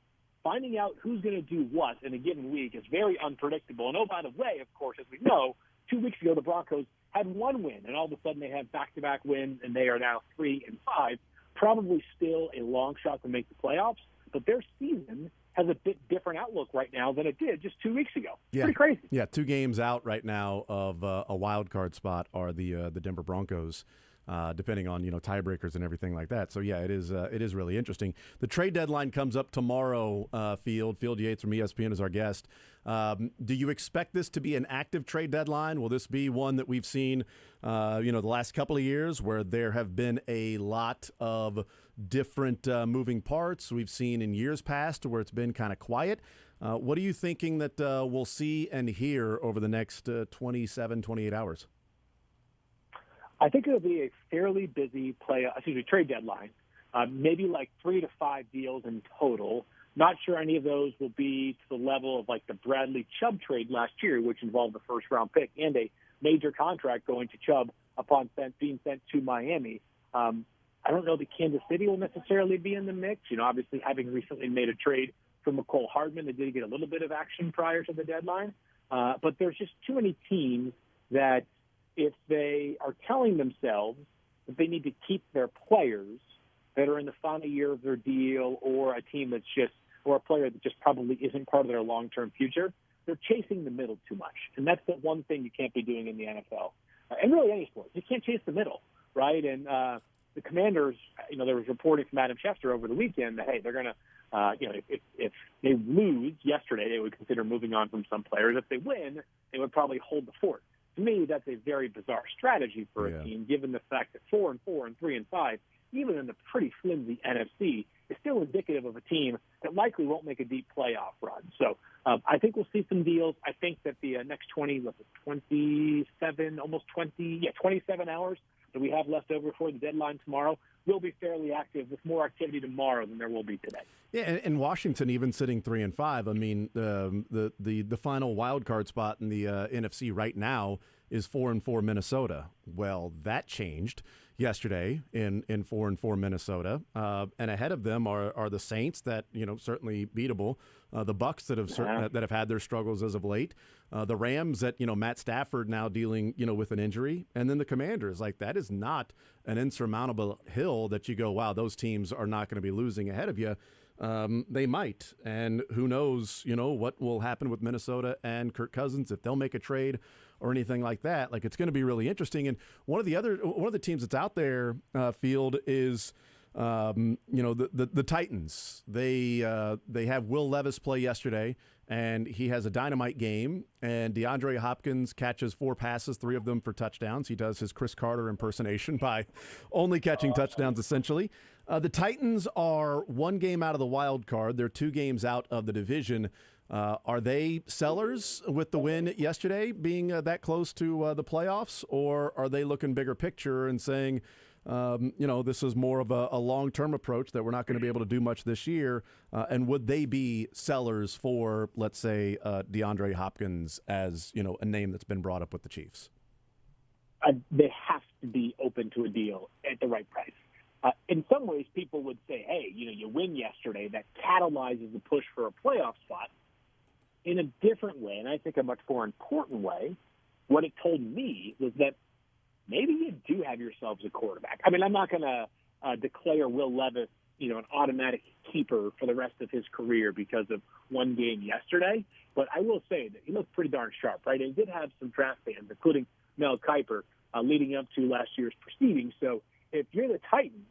Finding out who's going to do what in a given week is very unpredictable. And, oh, by the way, of course, as we know, 2 weeks ago the Broncos had 1 win, and all of a sudden they have back-to-back wins, and they are now 3-5. Probably still a long shot to make the playoffs, but their season has a bit different outlook right now than it did just 2 weeks ago. Yeah. Pretty crazy. Yeah, 2 games out right now of a wild card spot are the Denver Broncos, depending on tiebreakers and everything like that. So yeah, it is really interesting. The trade deadline comes up tomorrow. Field Yates from ESPN is our guest. Do you expect this to be an active trade deadline? Will this be one that we've seen, the last couple of years, where there have been a lot of different moving parts? We've seen in years past where it's been kind of quiet. What are you thinking that we'll see and hear over the next 28 hours? I think it'll be a fairly busy trade deadline. Maybe like 3 to 5 deals in total. Not sure any of those will be to the level of like the Bradley Chubb trade last year, which involved a first-round pick and a major contract going to Chubb upon being sent to Miami. I don't know that Kansas City will necessarily be in the mix. Obviously having recently made a trade for McCole Hardman, they did get a little bit of action prior to the deadline. But there's just too many teams that if they are telling themselves that they need to keep their players that are in the final year of their deal, or a team that's or a player that just probably isn't part of their long-term future, they're chasing the middle too much. And that's the one thing you can't be doing in the NFL. And really any sport. You can't chase the middle, right? And the Commanders, there was reporting from Adam Schefter over the weekend that, hey, they're going to, if they lose yesterday, they would consider moving on from some players. If they win, they would probably hold the fort. To me, that's a very bizarre strategy for a team, given the fact that 4-4 and 3-5, even in the pretty flimsy NFC, is still indicative of a team that likely won't make a deep playoff run. So I think we'll see some deals. I think that the next 27 hours that we have left over before the deadline tomorrow, we'll be fairly active with more activity tomorrow than there will be today. Yeah, and Washington even sitting 3-5. I mean, the final wild card spot in the NFC right now is 4-4 Minnesota. Well, that changed yesterday in 4-4 Minnesota, and ahead of them are the Saints that certainly beatable, the Bucks that have had their struggles as of late, the Rams that Matt Stafford now dealing with an injury, and then the Commanders. Like, that is not an insurmountable hill that you go, wow, those teams are not going to be losing ahead of you. They might, and who knows, what will happen with Minnesota and Kirk Cousins, if they'll make a trade or anything like that. Like, it's going to be really interesting. And one of the teams that's out there, Field, is the Titans. They have Will Levis play yesterday, and he has a dynamite game. And DeAndre Hopkins catches 4 passes, 3 of them for touchdowns. He does his Chris Carter impersonation by only catching touchdowns, essentially. The Titans are 1 game out of the wild card. They're 2 games out of the division. Are they sellers with the win yesterday, being that close to the playoffs, or are they looking bigger picture and saying, this is more of a long-term approach that we're not going to be able to do much this year? And would they be sellers for, let's say, DeAndre Hopkins as, a name that's been brought up with the Chiefs? They have to be open to a deal at the right price. In some ways, people would say, hey, you win yesterday. That catalyzes the push for a playoff spot. In a different way, and I think a much more important way, what it told me was that maybe you do have yourselves a quarterback. I mean, I'm not going to declare Will Levis, an automatic keeper for the rest of his career because of 1 game yesterday, but I will say that he looked pretty darn sharp, right? And he did have some draft fans, including Mel Kiper, leading up to last year's proceedings. So if you're the Titans,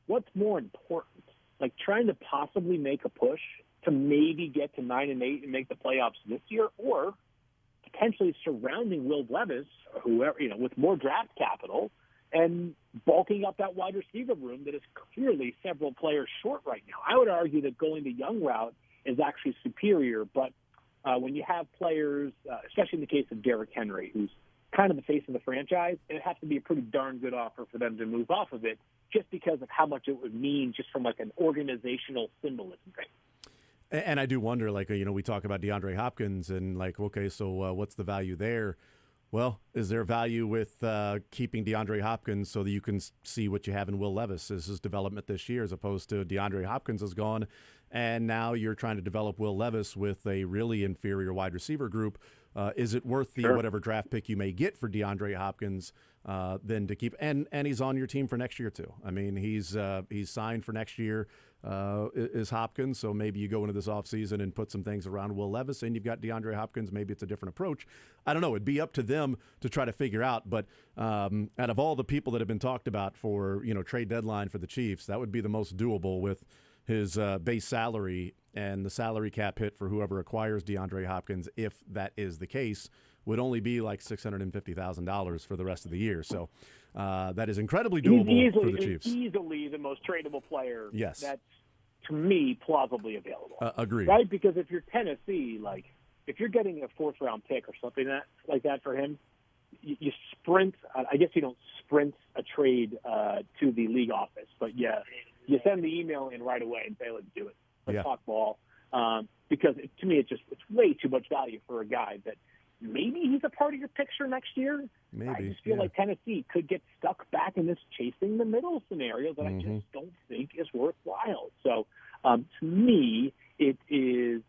what's more important? Like, trying to possibly make a push to maybe get to 9-8 and make the playoffs this year, or potentially surrounding Will Levis, or whoever, with more draft capital and bulking up that wide receiver room that is clearly several players short right now. I would argue that going the young route is actually superior, but when you have players, especially in the case of Derrick Henry, who's kind of the face of the franchise, it has to be a pretty darn good offer for them to move off of it, just because of how much it would mean just from like an organizational symbolism thing. And I do wonder, we talk about DeAndre Hopkins and okay, so what's the value there? Well, is there value with keeping DeAndre Hopkins so that you can see what you have in Will Levis as his development this year, as opposed to DeAndre Hopkins is gone, and now you're trying to develop Will Levis with a really inferior wide receiver group? Is it worth the whatever draft pick you may get for DeAndre Hopkins then to keep? And he's on your team for next year too. I mean, he's signed for next year. Is Hopkins, so maybe you go into this offseason and put some things around Will Levis, and you've got DeAndre Hopkins. Maybe it's a different approach. I don't know. It'd be up to them to try to figure out. But out of all the people that have been talked about for trade deadline for the Chiefs, that would be the most doable with his base salary, and the salary cap hit for whoever acquires DeAndre Hopkins, if that is the case, would only be like $650,000 for the rest of the year. So that is incredibly doable for the Chiefs. Easily the most tradable player. Yes. That's, to me, plausibly available. Agreed. Right? Because if you're Tennessee, if you're getting a 4th-round pick or something like that for him, you sprint. I guess you don't sprint a trade to the league office, but you send the email in right away and say, let's do it. Let's talk ball. Because to me, it's way too much value for a guy that maybe he's a part of your picture next year. Maybe. I just feel like Tennessee could get stuck back in this chasing the middle scenario that I just don't think is worthwhile. So to me, it is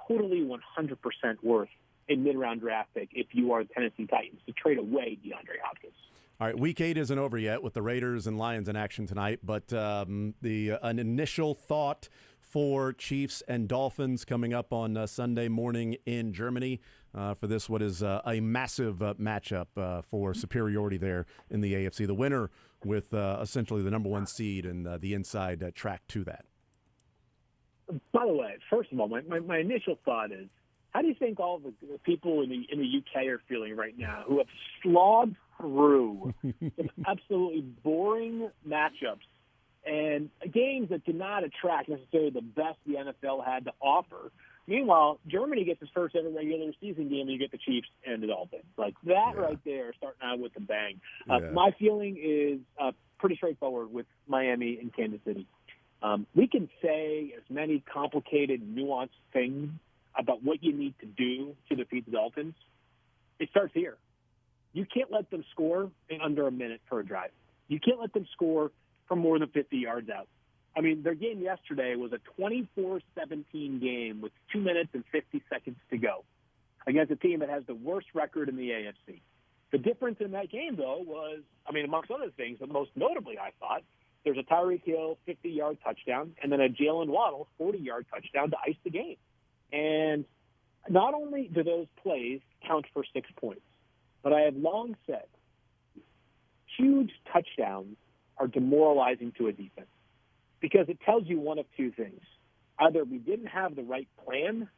totally 100% worth a mid-round draft pick if you are the Tennessee Titans to trade away DeAndre Hopkins. All right, Week 8 isn't over yet with the Raiders and Lions in action tonight, but an initial thought for Chiefs and Dolphins coming up on Sunday morning in Germany for this, what is a massive matchup for superiority there in the AFC. The winner with essentially the number 1 seed and the inside track to that. By the way, first of all, my initial thought is, how do you think all the people in the UK are feeling right now who have slogged through some absolutely boring matchups and games that did not attract necessarily the best the NFL had to offer? Meanwhile, Germany gets its first ever regular season game, and you get the Chiefs and the Dolphins. Like that right there, starting out with a bang. My feeling is pretty straightforward with Miami and Kansas City. We can say as many complicated, nuanced things about what you need to do to defeat the Dolphins. It starts here. You can't let them score in under a minute for a drive. You can't let them score from more than 50 yards out. I mean, their game yesterday was a 24-17 game with 2 minutes and 50 seconds to go against a team that has the worst record in the AFC. The difference in that game, though, was, I mean, amongst other things, but most notably, I thought, there's a Tyreek Hill 50-yard touchdown and then a Jalen Waddle 40-yard touchdown to ice the game. And not only do those plays count for 6 points, but I have long said huge touchdowns are demoralizing to a defense because it tells you one of two things. Either we didn't have the right plan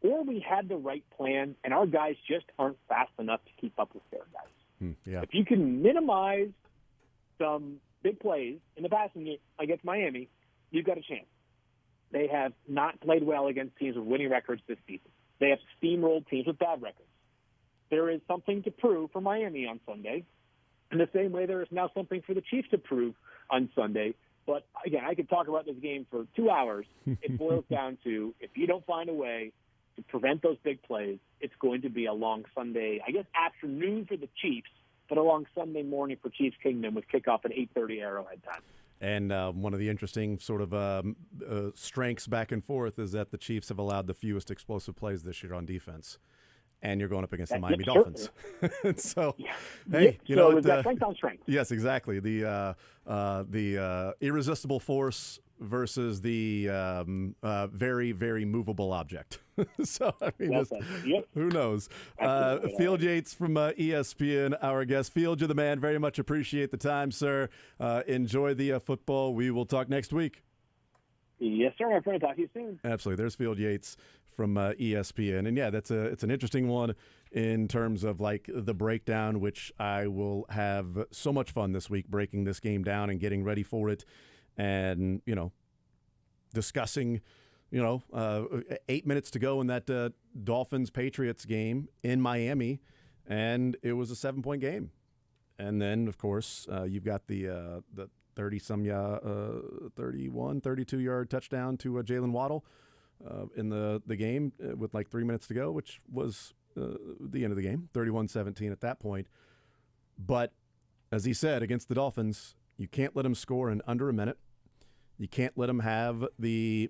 or we had the right plan and our guys just aren't fast enough to keep up with their guys. If you can minimize some big plays in the passing game against Miami, you've got a chance. They have not played well against teams with winning records this season. They have steamrolled teams with bad records. There is something to prove for Miami on Sunday, in the same way there is now something for the Chiefs to prove on Sunday. But, again, I could talk about this game for 2 hours. It boils down to if you don't find a way to prevent those big plays, it's going to be a long Sunday, I guess, afternoon for the Chiefs, but a long Sunday morning for Chiefs Kingdom with kickoff at 8:30 Arrowhead time. And one of the interesting sort of strengths back and forth is that the Chiefs have allowed the fewest explosive plays this year on defense. And you're going up against the Miami Dolphins. So, hey, you know, we've got strength on strength. Yes, exactly. The irresistible force versus the very, very movable object. So, I mean, who knows? Field Yates from ESPN, our guest. Field, you're the man. Very much appreciate the time, sir. Enjoy the football. We will talk next week. Yes, sir. My friend. Talk to you soon. Absolutely. There's Field Yates from ESPN. And, yeah, it's an interesting one in terms of, like, the breakdown, which I will have so much fun this week breaking this game down and getting ready for it and, you know, discussing, 8 minutes to go in that Dolphins-Patriots game in Miami, and it was a 7-point game. And then, of course, you've got the 32-yard touchdown to Jalen Waddle in the game with like 3 minutes to go, which was the end of the game, 31-17 at that point. But as he said, against the Dolphins, you can't let them score in under a minute. You can't let them have the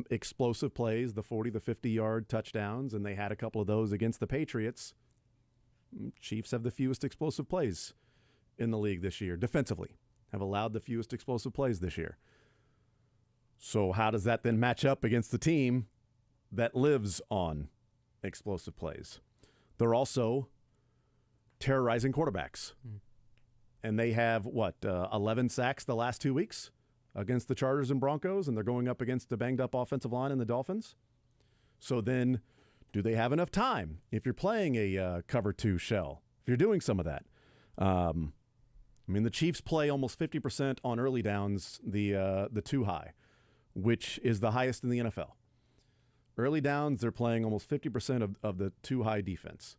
explosive plays, the 40, the 50-yard touchdowns, and they had a couple of those against the Patriots. Chiefs have the fewest explosive plays in the league this year, defensively, have allowed the fewest explosive plays this year. So how does that then match up against the team that lives on explosive plays? They're also terrorizing quarterbacks. And they have, 11 sacks the last 2 weeks against the Chargers and Broncos, and they're going up against the banged-up offensive line and the Dolphins. So then do they have enough time if you're playing a cover 2 shell, if you're doing some of that? I mean, the Chiefs play almost 50% on early downs, the 2 high, which is the highest in the NFL. Early downs, they're playing almost 50% of the 2 high defense.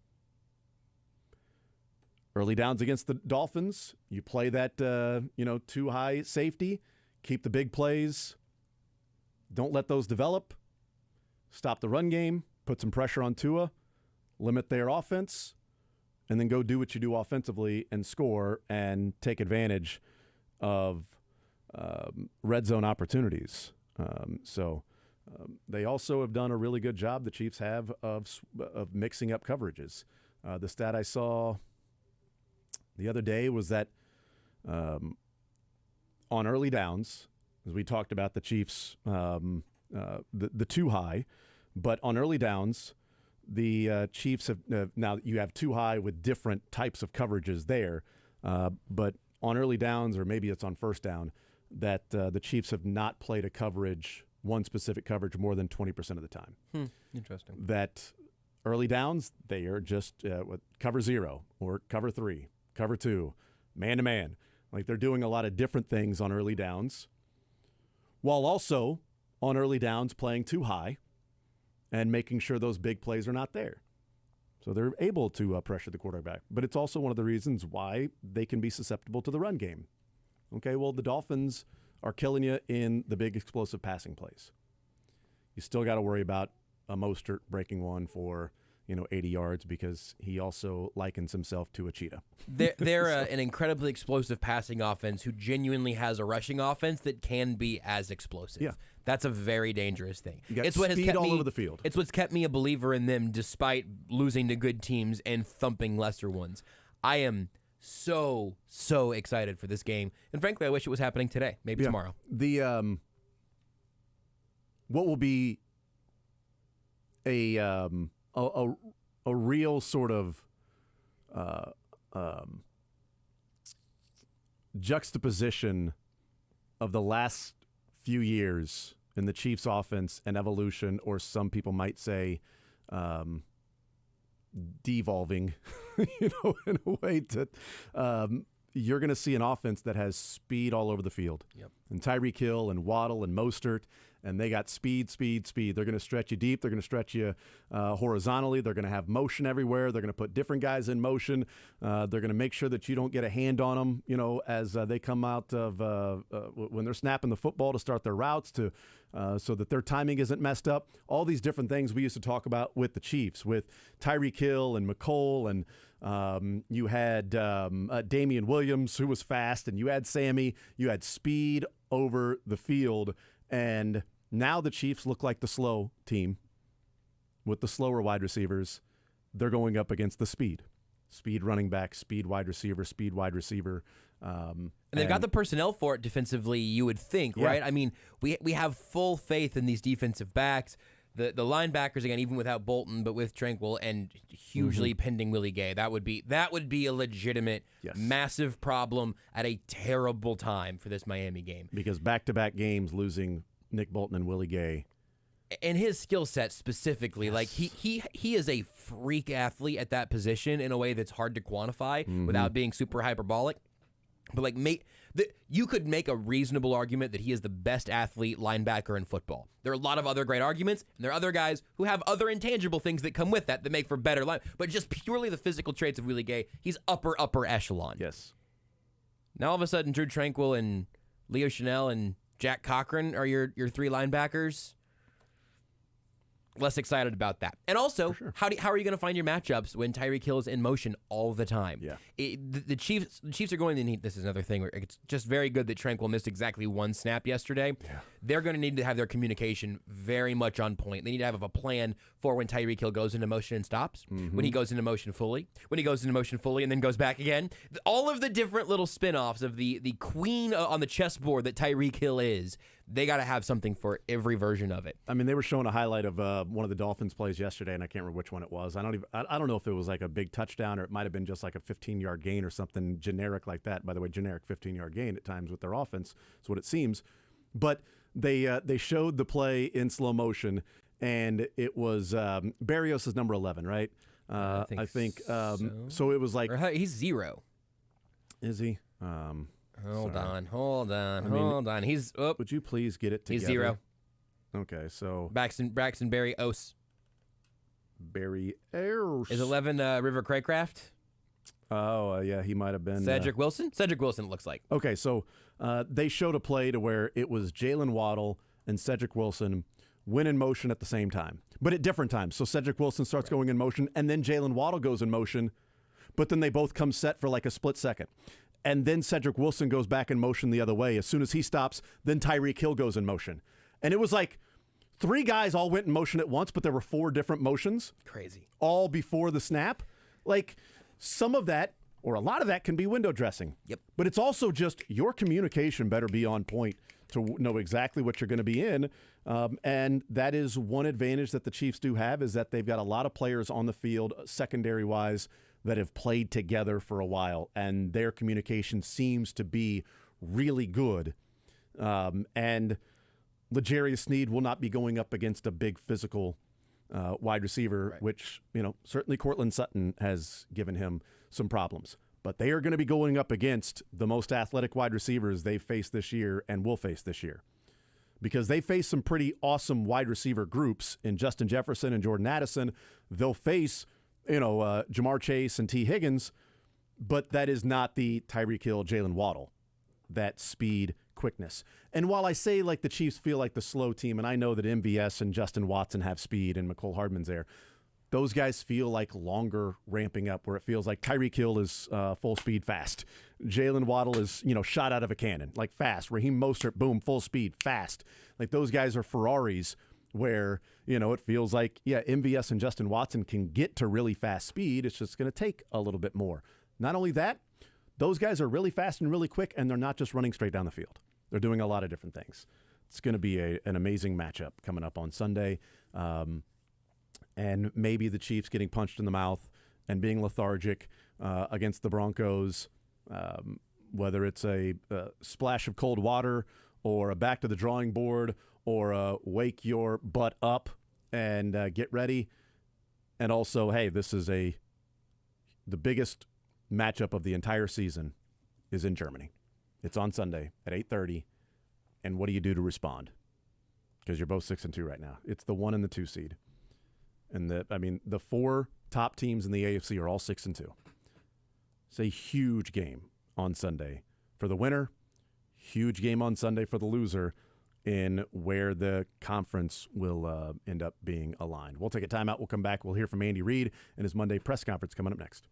Early downs against the Dolphins, you play that 2 high safety, keep the big plays, don't let those develop, stop the run game, put some pressure on Tua, limit their offense, and then go do what you do offensively and score and take advantage of red zone opportunities. They also have done a really good job, the Chiefs have, of mixing up coverages. The stat I saw the other day was that on early downs, as we talked about the Chiefs, the 2 high, but on early downs, the Chiefs have now you have 2 high with different types of coverages there, but on early downs, or maybe it's on first down, that the Chiefs have not played a coverage, one specific coverage, more than 20% of the time. Interesting. That early downs, they are just cover 0 or cover 3, cover 2, man-to-man. Like they're doing a lot of different things on early downs, while also on early downs playing 2 high and making sure those big plays are not there. So they're able to pressure the quarterback. But it's also one of the reasons why they can be susceptible to the run game. Okay, well, the Dolphins are killing you in the big explosive passing plays. You still got to worry about a Mostert breaking one for 80 yards because he also likens himself to a cheetah. They're an incredibly explosive passing offense who genuinely has a rushing offense that can be as explosive. Yeah. That's a very dangerous thing. You got It's what has speed kept all me, over the field. It's what's kept me a believer in them despite losing to good teams and thumping lesser ones. I am so excited for this game. And frankly, I wish it was happening today, maybe tomorrow. The what will be a real sort of juxtaposition of the last few years in the Chiefs' offense and evolution, or some people might say devolving, in a way that you're going to see an offense that has speed all over the field. Yep. And Tyreek Hill and Waddle and Mostert, and they got speed. They're going to stretch you deep. They're going to stretch you horizontally. They're going to have motion everywhere. They're going to put different guys in motion. They're going to make sure that you don't get a hand on them, as they come out of when they're snapping the football to start their routes, so that their timing isn't messed up. All these different things we used to talk about with the Chiefs, with Tyreek Hill and McCole, and you had Damian Williams, who was fast, and you had Sammy. You had speed over the field, and now the Chiefs look like the slow team with the slower wide receivers. They're going up against the speed running back, speed wide receiver. And they've got the personnel for it defensively, you would think, right? I mean, we have full faith in these defensive backs. The linebackers, again, even without Bolton, but with Tranquil and hugely pending Willie Gay, that would be a legitimate, massive problem at a terrible time for this Miami game. Because back-to-back games losing Nick Bolton and Willie Gay. And his skill set specifically, like he is a freak athlete at that position in a way that's hard to quantify without being super hyperbolic. But you could make a reasonable argument that he is the best athlete linebacker in football. There are a lot of other great arguments, and there are other guys who have other intangible things that come with that make for better line. But just purely the physical traits of Willie Gay, he's upper echelon. Yes. Now all of a sudden, Drew Tranquil and Leo Chanel and Jack Cochran are your three linebackers. Less excited about that. And also, how are you going to find your matchups when Tyreek Hill is in motion all the time? Yeah. The Chiefs are going to need, this is another thing where it's just very good that Tranquil missed exactly one snap yesterday. Yeah. They're going to need to have their communication very much on point. They need to have a plan for when Tyreek Hill goes into motion and stops, when he goes into motion fully, when he goes into motion fully and then goes back again. All of the different little spin-offs of the queen on the chessboard that Tyreek Hill is, they got to have something for every version of it. I mean, they were showing a highlight of one of the Dolphins plays yesterday, and I can't remember which one it was. I don't know if it was like a big touchdown or it might have been just like a 15-yard gain or something generic like that. By the way, generic 15-yard gain at times with their offense is what it seems. But they showed the play in slow motion, and it was Barrios is number 11, right? I think so. It was like he's 0. Is he? Hold on. He's Would you please get it together? He's 0. Okay, so Braxton Berry Ose. Barry Ayers. Is 11 River Craycraft? Oh, yeah, he might have been. Cedric Wilson? Cedric Wilson, it looks like. Okay, so they showed a play to where it was Jalen Waddle and Cedric Wilson went in motion at the same time, but at different times. So Cedric Wilson starts going in motion, and then Jalen Waddle goes in motion, but then they both come set for like a split second. And then Cedric Wilson goes back in motion the other way. As soon as he stops, then Tyreek Hill goes in motion. And it was like 3 guys all went in motion at once, but there were 4 different motions. Crazy. All before the snap. Like, some of that, or a lot of that, can be window dressing. Yep. But it's also just your communication better be on point to know exactly what you're going to be in. And that is one advantage that the Chiefs do have, is that they've got a lot of players on the field, secondary-wise, that have played together for a while, and their communication seems to be really good. And L'Jarius Sneed will not be going up against a big physical wide receiver, which, certainly Cortland Sutton has given him some problems. But they are going to be going up against the most athletic wide receivers they've faced this year and will face this year. because they face some pretty awesome wide receiver groups in Justin Jefferson and Jordan Addison. They'll face, Jamar Chase and T. Higgins, but that is not the Tyreek Hill, Jalen Waddle, that speed, quickness. And while I say like the Chiefs feel like the slow team, and I know that MVS and Justin Watson have speed and McCole Hardman's there, those guys feel like longer ramping up, where it feels like Tyreek Hill is full speed fast. Jalen Waddle is, shot out of a cannon, like fast. Raheem Mostert, boom, full speed, fast. Like those guys are Ferraris where, it feels like, MVS and Justin Watson can get to really fast speed. It's just going to take a little bit more. Not only that, those guys are really fast and really quick, and they're not just running straight down the field. They're doing a lot of different things. It's going to be an amazing matchup coming up on Sunday. And maybe the Chiefs getting punched in the mouth and being lethargic against the Broncos, whether it's a splash of cold water or a back to the drawing board or a wake your butt up and get ready. And also, hey, this is the biggest matchup of the entire season is in Germany. It's on Sunday at 8:30. And what do you do to respond? Because you're both 6-2 right now. It's the 1 and the 2 seed. And the 4 top teams in the AFC are all 6-2. It's a huge game on Sunday for the winner, huge game on Sunday for the loser, in where the conference will end up being aligned. We'll take a timeout. We'll come back. We'll hear from Andy Reid and his Monday press conference coming up next.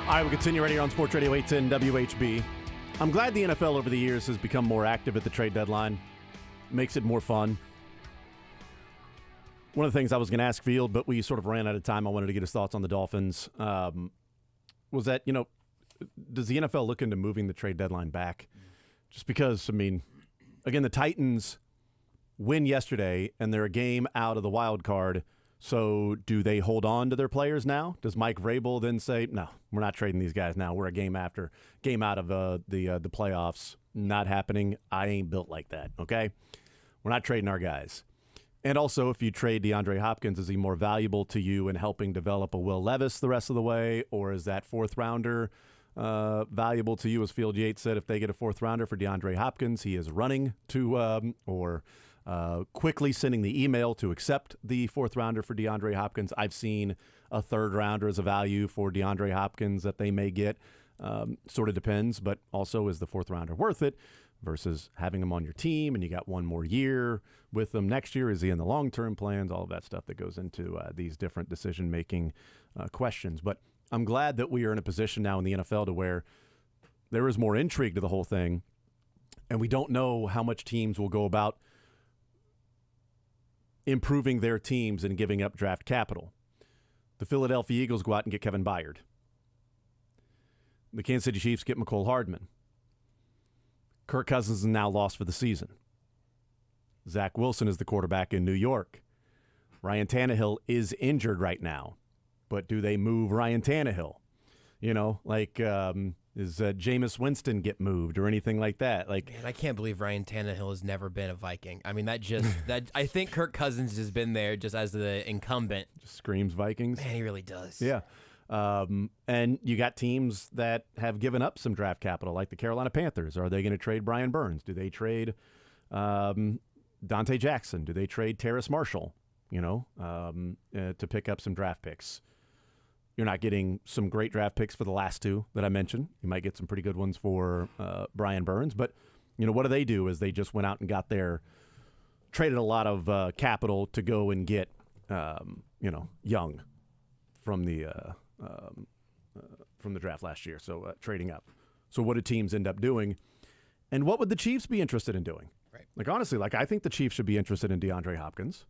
All right, we'll continue right here on Sports Radio 810 WHB. I'm glad the NFL over the years has become more active at the trade deadline. Makes it more fun. One of the things I was going to ask Field, but we sort of ran out of time. I wanted to get his thoughts on the Dolphins. Was that, does the NFL look into moving the trade deadline back? Just because, again, the Titans win yesterday, and they're a game out of the wild card. So do they hold on to their players now? Does Mike Vrabel then say, no, we're not trading these guys now. We're a game out of the playoffs. Not happening. I ain't built like that, okay? We're not trading our guys. And also, if you trade DeAndre Hopkins, is he more valuable to you in helping develop a Will Levis the rest of the way? Or is that fourth rounder valuable to you? As Field Yates said, if they get a fourth rounder for DeAndre Hopkins, he is running to quickly sending the email to accept the fourth rounder for DeAndre Hopkins. I've seen a third rounder as a value for DeAndre Hopkins that they may get. Sort of depends, but also is the fourth rounder worth it versus having him on your team and you got one more year with him next year? Is he in the long-term plans? All of that stuff that goes into these different decision-making questions. But I'm glad that we are in a position now in the NFL to where there is more intrigue to the whole thing, and we don't know how much teams will go about improving their teams and giving up draft capital. The Philadelphia Eagles go out and get Kevin Byard. The Kansas City Chiefs get McCole Hardman. Kirk Cousins is now lost for the season. Zach Wilson is the quarterback in New York. Ryan Tannehill is injured right now. But do they move Ryan Tannehill? Does Jameis Winston get moved or anything like that? Man, I can't believe Ryan Tannehill has never been a Viking. I think Kirk Cousins has been there just as the incumbent. Just screams Vikings. Man, he really does. Yeah. And you got teams that have given up some draft capital, like the Carolina Panthers. Are they going to trade Brian Burns? Do they trade Dante Jackson? Do they trade Terrace Marshall, to pick up some draft picks? You're not getting some great draft picks for the last two that I mentioned. You might get some pretty good ones for Brian Burns. But, what do they do is they just went out and traded a lot of capital to go and get, Young from the draft last year, so trading up. So what do teams end up doing? And what would the Chiefs be interested in doing? Right. Honestly, I think the Chiefs should be interested in DeAndre Hopkins.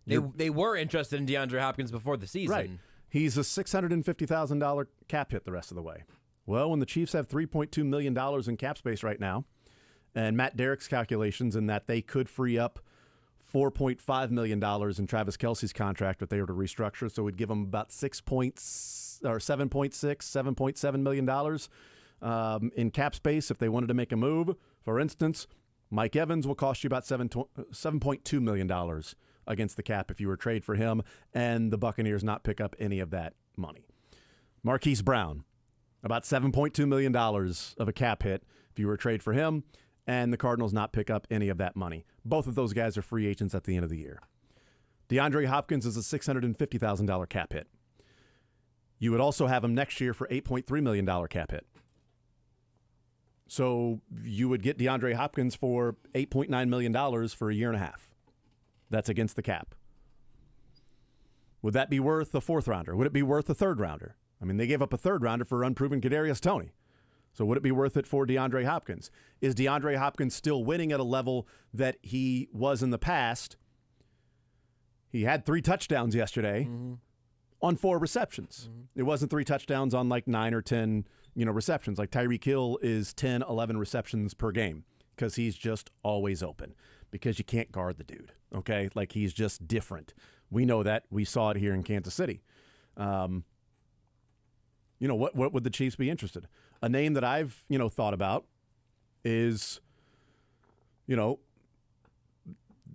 They were interested in DeAndre Hopkins before the season. Right. He's a $650,000 cap hit the rest of the way. Well, when the Chiefs have $3.2 million in cap space right now, and Matt Derrick's calculations in that they could free up $4.5 million in Travis Kelce's contract if they were to restructure, so we'd give him about $7.7 million in cap space if they wanted to make a move. For instance, Mike Evans will cost you about $7.2 million against the cap if you were to trade for him, and the Buccaneers not pick up any of that money. Marquise Brown, about $7.2 million of a cap hit if you were to trade for him, and the Cardinals not pick up any of that money. Both of those guys are free agents at the end of the year. DeAndre Hopkins is a $650,000 cap hit. You would also have him next year for $8.3 million cap hit. So you would get DeAndre Hopkins for $8.9 million for a year and a half. That's against the cap. Would that be worth a fourth rounder? Would it be worth a third rounder? They gave up a third rounder for unproven Kadarius Toney. So would it be worth it for DeAndre Hopkins? Is DeAndre Hopkins still winning at a level that he was in the past? He had 3 touchdowns yesterday on 4 receptions. It wasn't 3 touchdowns on 9 or 10, receptions. Like Tyreek Hill is 10, 11 receptions per game because he's just always open because you can't guard the dude, okay? He's just different. We know that. We saw it here in Kansas City. What would the Chiefs be interested? A name that I've, thought about is,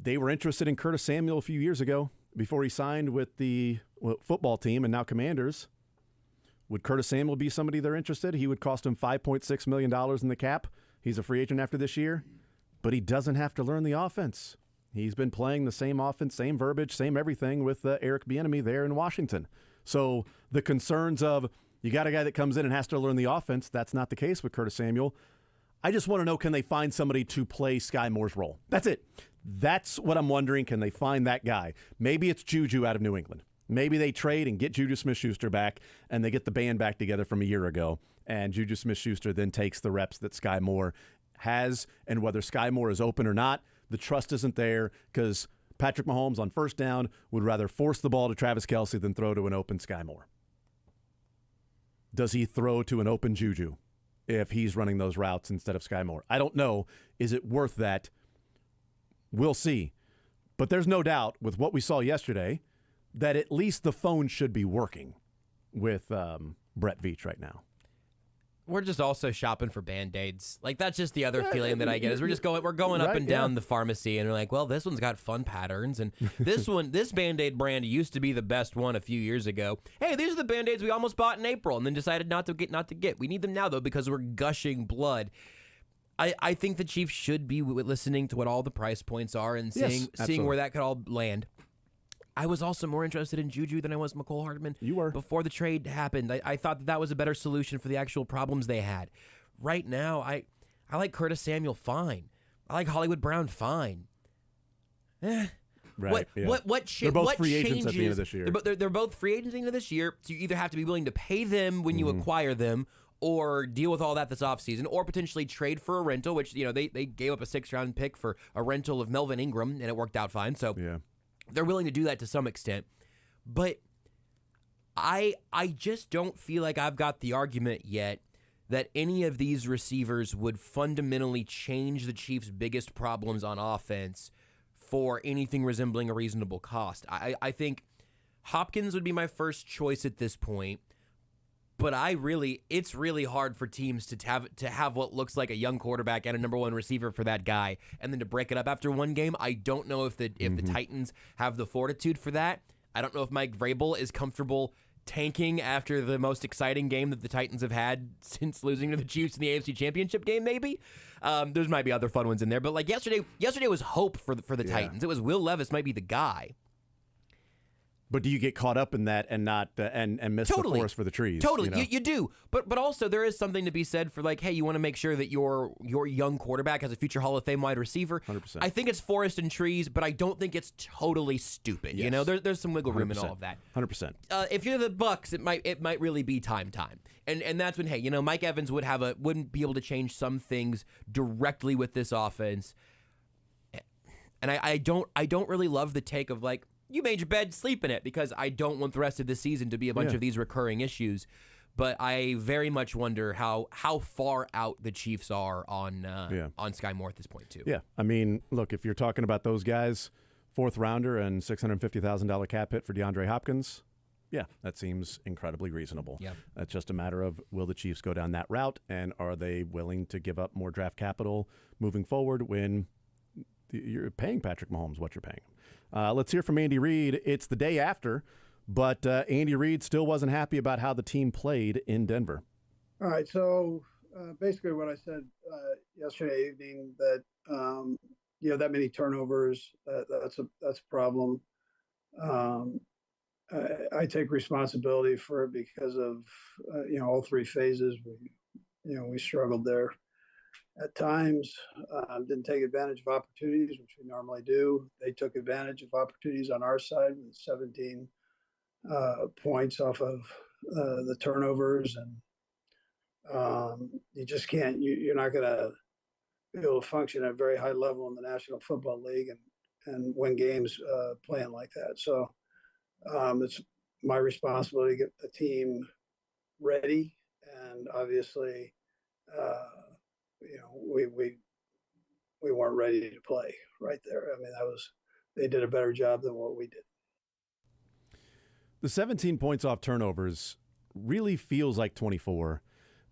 they were interested in Curtis Samuel a few years ago before he signed with the football team and now Commanders. Would Curtis Samuel be somebody they're interested? He would cost him $5.6 million in the cap. He's a free agent after this year, but he doesn't have to learn the offense. He's been playing the same offense, same verbiage, same everything with Eric Bieniemy there in Washington. So the concerns of you got a guy that comes in and has to learn the offense, that's not the case with Curtis Samuel. I just want to know, can they find somebody to play Sky Moore's role? That's it. That's what I'm wondering. Can they find that guy? Maybe it's Juju out of New England. Maybe they trade and get Juju Smith-Schuster back, and they get the band back together from a year ago, and Juju Smith-Schuster then takes the reps that Sky Moore has, and whether Sky Moore is open or not, the trust isn't there because Patrick Mahomes on first down would rather force the ball to Travis Kelce than throw to an open Sky Moore. Does he throw to an open Juju if he's running those routes instead of Sky Moore? I don't know. Is it worth that? We'll see. But there's no doubt with what we saw yesterday that at least the phone should be working with Brett Veach right now. We're just also shopping for Band-Aids. Like, that's just the other feeling that I get is we're going up and down the pharmacy, and we're like, well, this one's got fun patterns, and this Band-Aid brand used to be the best one a few years ago. Hey, these are the Band-Aids we almost bought in April and then decided not to get. We need them now, though, because we're gushing blood. I think the Chiefs should be listening to what all the price points are and seeing where that could all land. I was also more interested in Juju than I was McCole Hardman. You were. Before the trade happened. I thought that was a better solution for the actual problems they had. Right now, I like Curtis Samuel fine. I like Hollywood Brown fine. Right. What They're both free agents at the end of this year. They're both free agents at the end of this year. So you either have to be willing to pay them when you acquire them, or deal with all that this offseason, or potentially trade for a rental, which they gave up a 6th-round pick for a rental of Melvin Ingram, and it worked out fine. So they're willing to do that to some extent. But I just don't feel like I've got the argument yet that any of these receivers would fundamentally change the Chiefs' biggest problems on offense for anything resembling a reasonable cost. I think Hopkins would be my first choice at this point, but it's really hard for teams to have what looks like a young quarterback and a number one receiver for that guy, and then to break it up after one game. I don't know if the Titans have the fortitude for that. I don't know if Mike Vrabel is comfortable tanking after the most exciting game that the Titans have had since losing to the Chiefs in the AFC Championship game, maybe. There's might be other fun ones in there, but like yesterday was hope for the Titans. It was Will Levis might be the guy. But do you get caught up in that and not and miss the forest for the trees? Totally, you do. But also there is something to be said for like, hey, you want to make sure that your young quarterback has a future Hall of Fame wide receiver. 100%. I think it's forest and trees, but I don't think it's totally stupid. Yes. There's some wiggle room 100%. in all of that. 100%. If you're the Bucks, it might really be time, and that's when Mike Evans wouldn't be able to change some things directly with this offense, and I don't really love the take of like, you made your bed, sleep in it, because I don't want the rest of the season to be a bunch of these recurring issues. But I very much wonder how far out the Chiefs are on Sky Moore at this point, too. Yeah. I mean, look, if you're talking about those guys, 4th rounder and $650,000 cap hit for DeAndre Hopkins, that seems incredibly reasonable. Yeah. It's just a matter of, will the Chiefs go down that route, and are they willing to give up more draft capital moving forward when you're paying Patrick Mahomes what you're paying him? Let's hear from Andy Reid. It's the day after, but Andy Reid still wasn't happy about how the team played in Denver. All right, so basically what I said yesterday evening, that that many turnovers, that's a problem. I take responsibility for it because of all 3 phases. We struggled there at times, didn't take advantage of opportunities, which we normally do. They took advantage of opportunities on our side with 17 points off of the turnovers, and you just can't. You're not going to be able to function at a very high level in the National Football League and win games playing like that. So it's my responsibility to get the team ready, and obviously. We weren't ready to play right there. I mean, they did a better job than what we did. The 17 points off turnovers really feels like 24,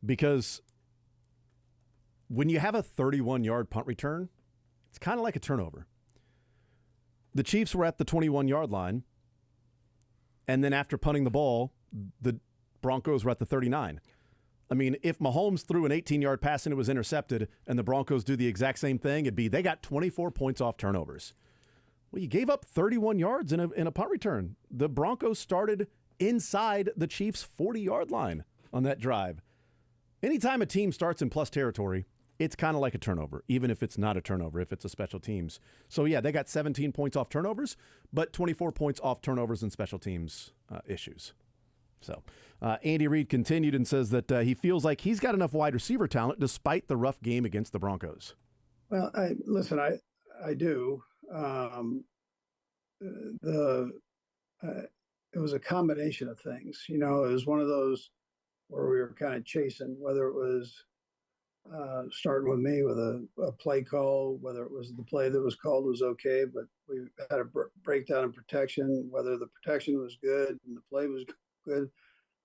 because when you have a 31-yard punt return, it's kind of like a turnover. The Chiefs were at the 21-yard line, and then after punting the ball, the Broncos were at the 39. I mean, if Mahomes threw an 18-yard pass and it was intercepted and the Broncos do the exact same thing, it'd be they got 24 points off turnovers. Well, you gave up 31 yards in a punt return. The Broncos started inside the Chiefs' 40-yard line on that drive. Anytime a team starts in plus territory it's kind of like a turnover, even if it's not a turnover, if it's a special teams. So, yeah, they got 17 points off turnovers, but 24 points off turnovers and special teams issues. So, Andy Reid continued and says that he feels like he's got enough wide receiver talent despite the rough game against the Broncos. Well, I do. It was a combination of things. It was one of those where we were kind of chasing, whether it was starting with me with a play call, whether it was the play that was called was okay, but we had a breakdown in protection, whether the protection was good and the play was good.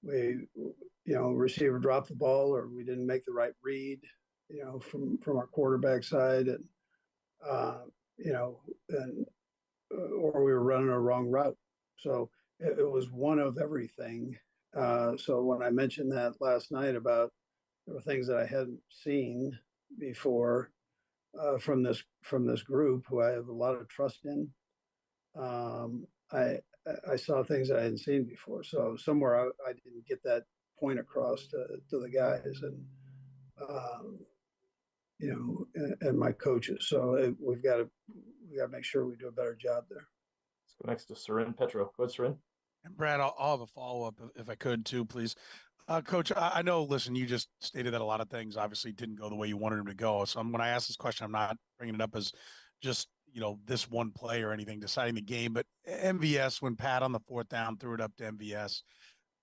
We, receiver dropped the ball or we didn't make the right read, from our quarterback side, and or we were running a wrong route. So it was one of everything. So when I mentioned that last night about there were things that I hadn't seen before from this group who I have a lot of trust in, I saw things I hadn't seen before. So somewhere I didn't get that point across to the guys and my coaches. So we've got to make sure we do a better job there. Let's go next to Seren Petro. Go ahead, Seren. And Brad, I'll have a follow-up if I could too, please. Coach, I know, listen, you just stated that a lot of things obviously didn't go the way you wanted them to go. So when I ask this question, I'm not bringing it up as just, this one play or anything deciding the game, but MVS, when Pat on the fourth down threw it up to MVS,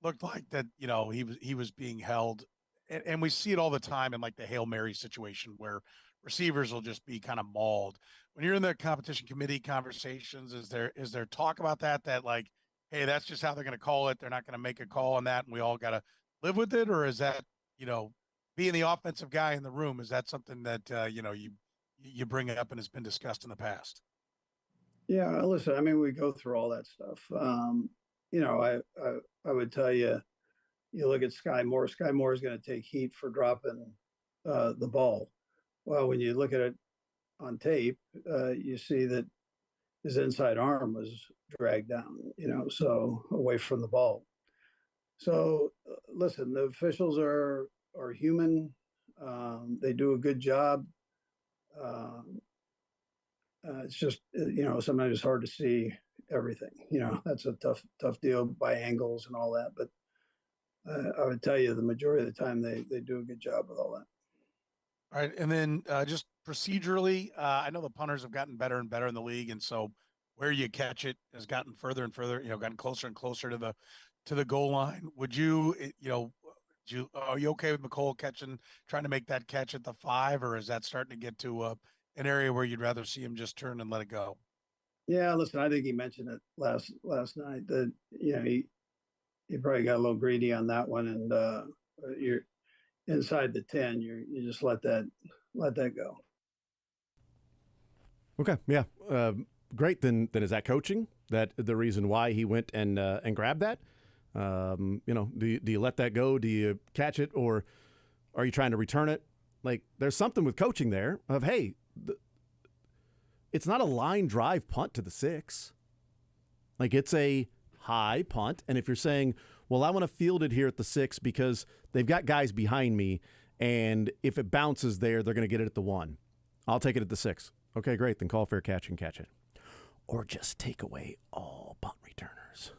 looked like that, he was being held. And we see it all the time in like the Hail Mary situation where receivers will just be kind of mauled. When you're in the competition committee conversations, is there talk about that like, hey, that's just how they're going to call it. They're not going to make a call on that, and we all got to live with it? Or is that, being the offensive guy in the room, is that something that, you bring up and has been discussed in the past? Yeah, listen, I mean, we go through all that stuff. I would tell you, you look at Sky Moore. Sky Moore is going to take heat for dropping the ball. Well, when you look at it on tape, you see that his inside arm was dragged down, so away from the ball. So listen, the officials are human. They do a good job. It's just, sometimes it's hard to see everything. That's a tough deal by angles and all that. But I would tell you the majority of the time they do a good job with all that. All right. And then just procedurally, I know the punters have gotten better and better in the league. And so where you catch it has gotten further and further, gotten closer and closer to the goal line. Would you, are you okay with McCole trying to make that catch at the 5, or is that starting to get to an area where you'd rather see him just turn and let it go? Yeah, listen, I think he mentioned it last night that, he probably got a little greedy on that one, and you're inside the 10, you just let that go. Okay, yeah, great. Then is that coaching? That the reason why he went and grabbed that? Do you let that go? Do you catch it, or are you trying to return it? Like, there's something with coaching there of, hey, it's not a line drive punt to the 6. Like, it's a high punt. And if you're saying, well, I want to field it here at the 6 because they've got guys behind me, and if it bounces there, they're going to get it at the 1. I'll take it at the 6. Okay, great. Then call fair catch and catch it. Or just take away all punt returners.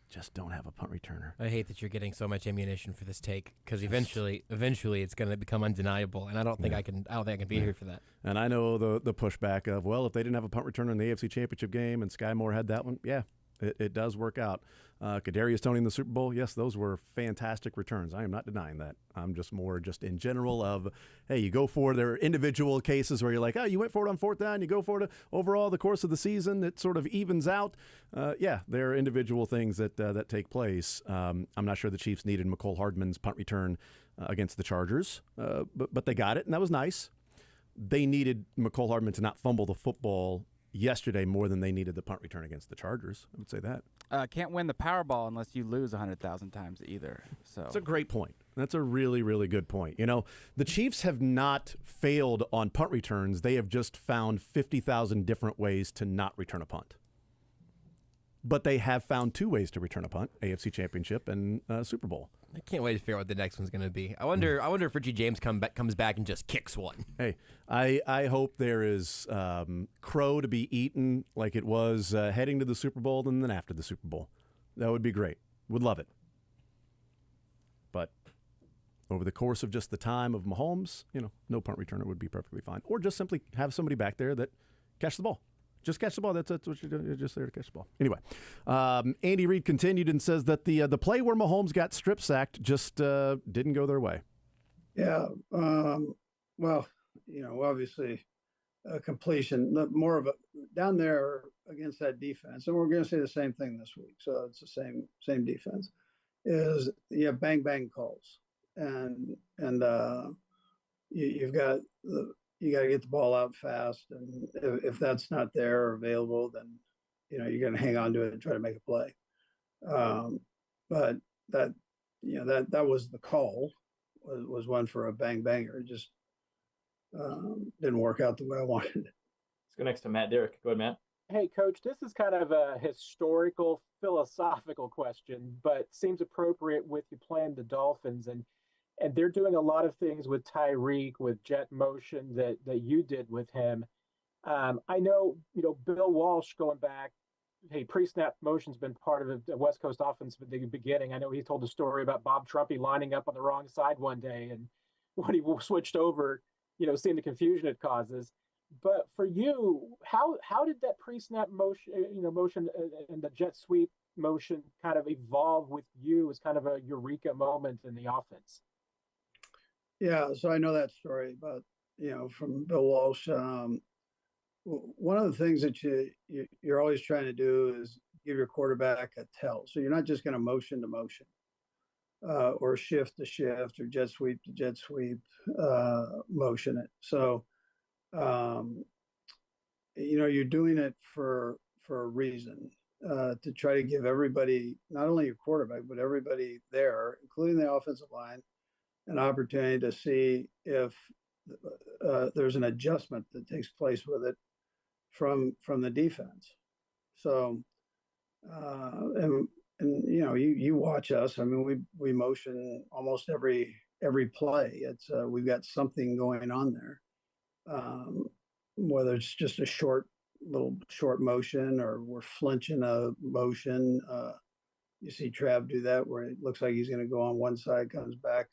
Just don't have a punt returner. I hate that you're getting so much ammunition for this take, because eventually it's going to become undeniable, and I don't think I can be here for that. And I know the pushback of, well, if they didn't have a punt returner in the AFC Championship game and Sky Moore had that one, yeah, it does work out. Kadarius Toney in the Super Bowl, yes, those were fantastic returns. I am not denying that. I'm just more in general of, hey, you go for there are individual cases where you're like, oh, you went for it on 4th down, you go for it overall the course of the season, it sort of evens out. Yeah, there are individual things that take place. I'm not sure the Chiefs needed McCole Hardman's punt return against the Chargers, but they got it, and that was nice. They needed McCole Hardman to not fumble the football yesterday more than they needed the punt return against the Chargers. I would say that. Can't win the Powerball unless you lose 100,000 times either. So that's a great point. That's a really, really good point. The Chiefs have not failed on punt returns. They have just found 50,000 different ways to not return a punt. But they have found 2 ways to return a punt, AFC Championship and Super Bowl. I can't wait to figure out what the next one's going to be. I wonder if Richie James comes back and just kicks one. Hey, I hope there is crow to be eaten like it was heading to the Super Bowl and then after the Super Bowl. That would be great. Would love it. But over the course of just the time of Mahomes, no punt returner would be perfectly fine. Or just simply have somebody back there that catch the ball. Just catch the ball. That's what you're doing. You're just there to catch the ball. Anyway, Andy Reid continued and says that the play where Mahomes got strip sacked just didn't go their way. Yeah. Well, obviously a completion, more of a down there against that defense, and we're going to say the same thing this week. So it's the same defense. Is you have bang bang calls, and you've got you got to get the ball out fast, and if that's not there or available, then you're going to hang on to it and try to make a play. But that was the call, was one for a bang banger. It just didn't work out the way I wanted it. Let's go next to Matt Derrick. Go ahead, Matt. Hey, Coach, this is kind of a historical, philosophical question, but seems appropriate with you playing the Dolphins. And they're doing a lot of things with Tyreek, with jet motion that you did with him. I know, Bill Walsh going back, hey, pre-snap motion's been part of the West Coast offense from the beginning. I know he told a story about Bob Trumpy lining up on the wrong side one day, and when he switched over, seeing the confusion it causes. But for you, how did that pre-snap motion, motion and the jet sweep motion kind of evolve with you as kind of a eureka moment in the offense? Yeah, so I know that story about, from Bill Walsh. One of the things that you're always trying to do is give your quarterback a tell. So you're not just going to motion to motion or shift to shift or jet sweep to jet sweep, motion it. So, you're doing it for a reason, to try to give everybody, not only your quarterback, but everybody there, including the offensive line, an opportunity to see if there's an adjustment that takes place with it from the defense. So, and you watch us. I mean, we motion almost every play. It's we've got something going on there, whether it's just a little short motion or we're flinching a motion. You see Trav do that where it looks like he's going to go on one side, comes back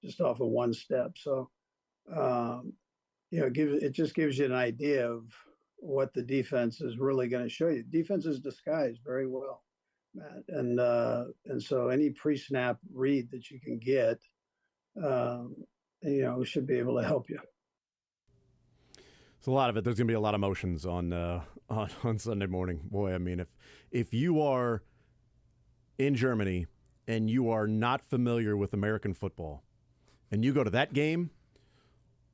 just off of one step. So, it just gives you an idea of what the defense is really going to show you. Defense is disguised very well, Matt, and so any pre-snap read that you can get, should be able to help you. It's a lot of it. There's going to be a lot of motions on Sunday morning. Boy, I mean, if you are in Germany and you are not familiar with American football, and you go to that game,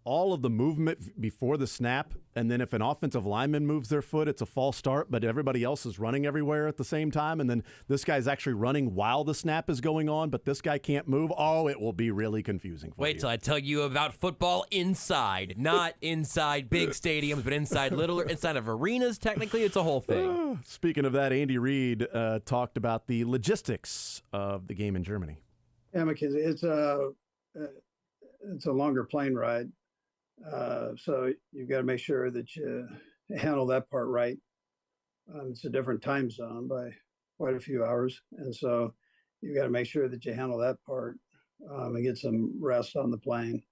all of the movement before the snap, and then if an offensive lineman moves their foot, it's a false start, but everybody else is running everywhere at the same time, and then this guy's actually running while the snap is going on, but this guy can't move. Oh, it will be really confusing for you. Wait till I tell you about football inside. Not inside big stadiums, but inside inside of arenas. Technically, it's a whole thing. Speaking of that, Andy Reid talked about the logistics of the game in Germany. Yeah, McKenzie, it's a longer plane ride. So you've got to make sure that you handle that part right. It's a different time zone by quite a few hours. And so you've got to make sure that you handle that part and get some rest on the plane.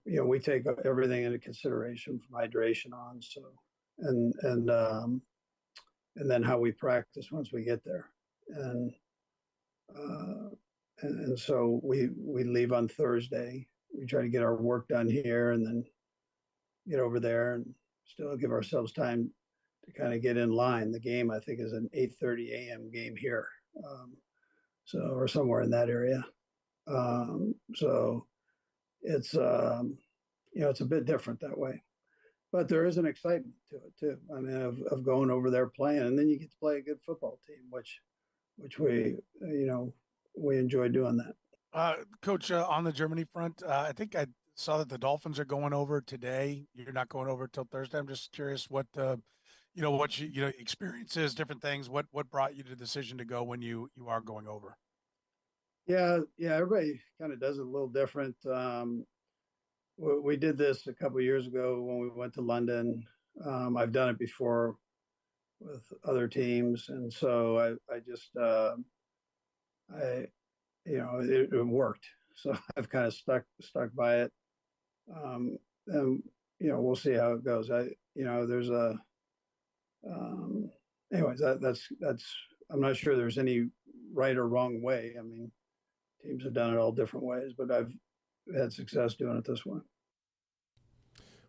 We take everything into consideration from hydration on. So, and then how we practice once we get there. And so we leave on Thursday. We try to get our work done here and then get over there and still give ourselves time to kind of get in line. The game, I think, is an 8:30 a.m. game here, or somewhere in that area. So it's it's a bit different that way, but there is an excitement to it too. I mean, of going over there playing, and then you get to play a good football team, which we we enjoy doing that. Coach, on the Germany front, I think I saw that the Dolphins are going over today. You're not going over till Thursday. I'm just curious what what experiences, different things. What brought you to the decision to go when you are going over? Yeah, everybody kind of does it a little different. We did this a couple of years ago when we went to London. I've done it before with other teams, and so I just it worked. So I've kind of stuck by it. And we'll see how it goes. There's a anyways, that's I'm not sure there's any right or wrong way. I mean, teams have done it all different ways, but I've had success doing it this way.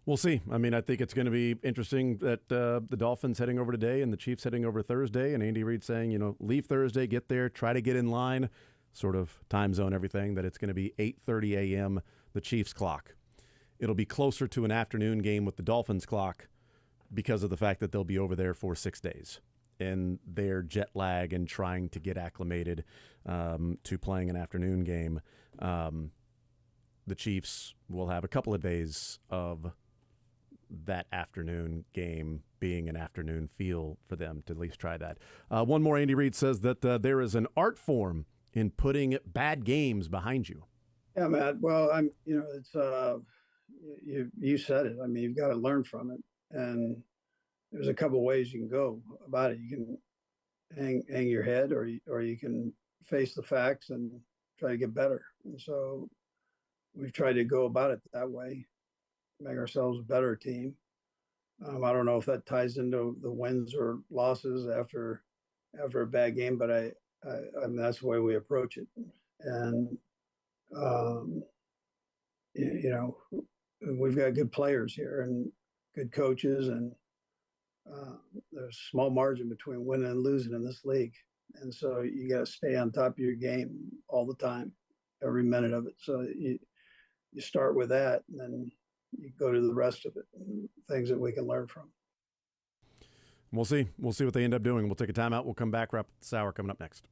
We'll see. I mean, I think it's going to be interesting that the Dolphins heading over today and the Chiefs heading over Thursday, and Andy Reid saying, leave Thursday, get there, try to get in line, sort of time zone everything, that it's going to be 8:30 a.m., the Chiefs clock. It'll be closer to an afternoon game with the Dolphins clock because of the fact that they'll be over there for 6 days and their jet lag and trying to get acclimated to playing an afternoon game. The Chiefs will have a couple of days of that afternoon game being an afternoon feel for them to at least try that. One more, Andy Reid says that there is an art form in putting bad games behind you. Yeah, Matt. Well, it's you said it. I mean, you've got to learn from it, and there's a couple of ways you can go about it. You can hang your head, or you can face the facts and try to get better. And so we've tried to go about it that way, make ourselves a better team. I don't know if that ties into the wins or losses after a bad game, but I mean, that's the way we approach it. And we've got good players here and good coaches, and there's a small margin between winning and losing in this league. And so you got to stay on top of your game all the time, every minute of it. So you start with that, and then you go to the rest of it, things that we can learn from. We'll see. We'll see what they end up doing. We'll take a timeout. We'll come back. Wrap this hour coming up next.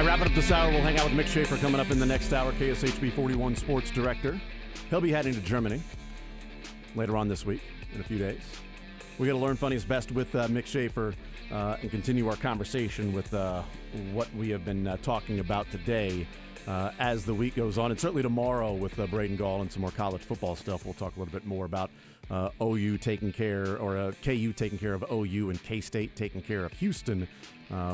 All right, wrapping up this hour, we'll hang out with Mick Schaefer coming up in the next hour, KSHB 41 sports director. He'll be heading to Germany later on this week, in a few days. We got to learn funniest best with Mick Schaefer and continue our conversation with what we have been talking about today as the week goes on. And certainly tomorrow with Braden Gall and some more college football stuff, we'll talk a little bit more about OU taking care, or KU taking care of OU and K-State taking care of Houston.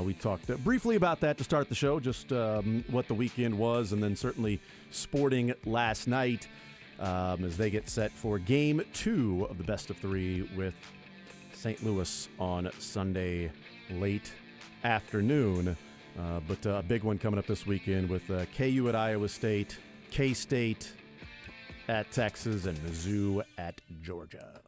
We talked briefly about that to start the show, just what the weekend was, and then certainly sporting last night as they get set for Game 2 of the best of 3 with St. Louis on Sunday late afternoon. But a big one coming up this weekend with KU at Iowa State, K-State at Texas, and Mizzou at Georgia.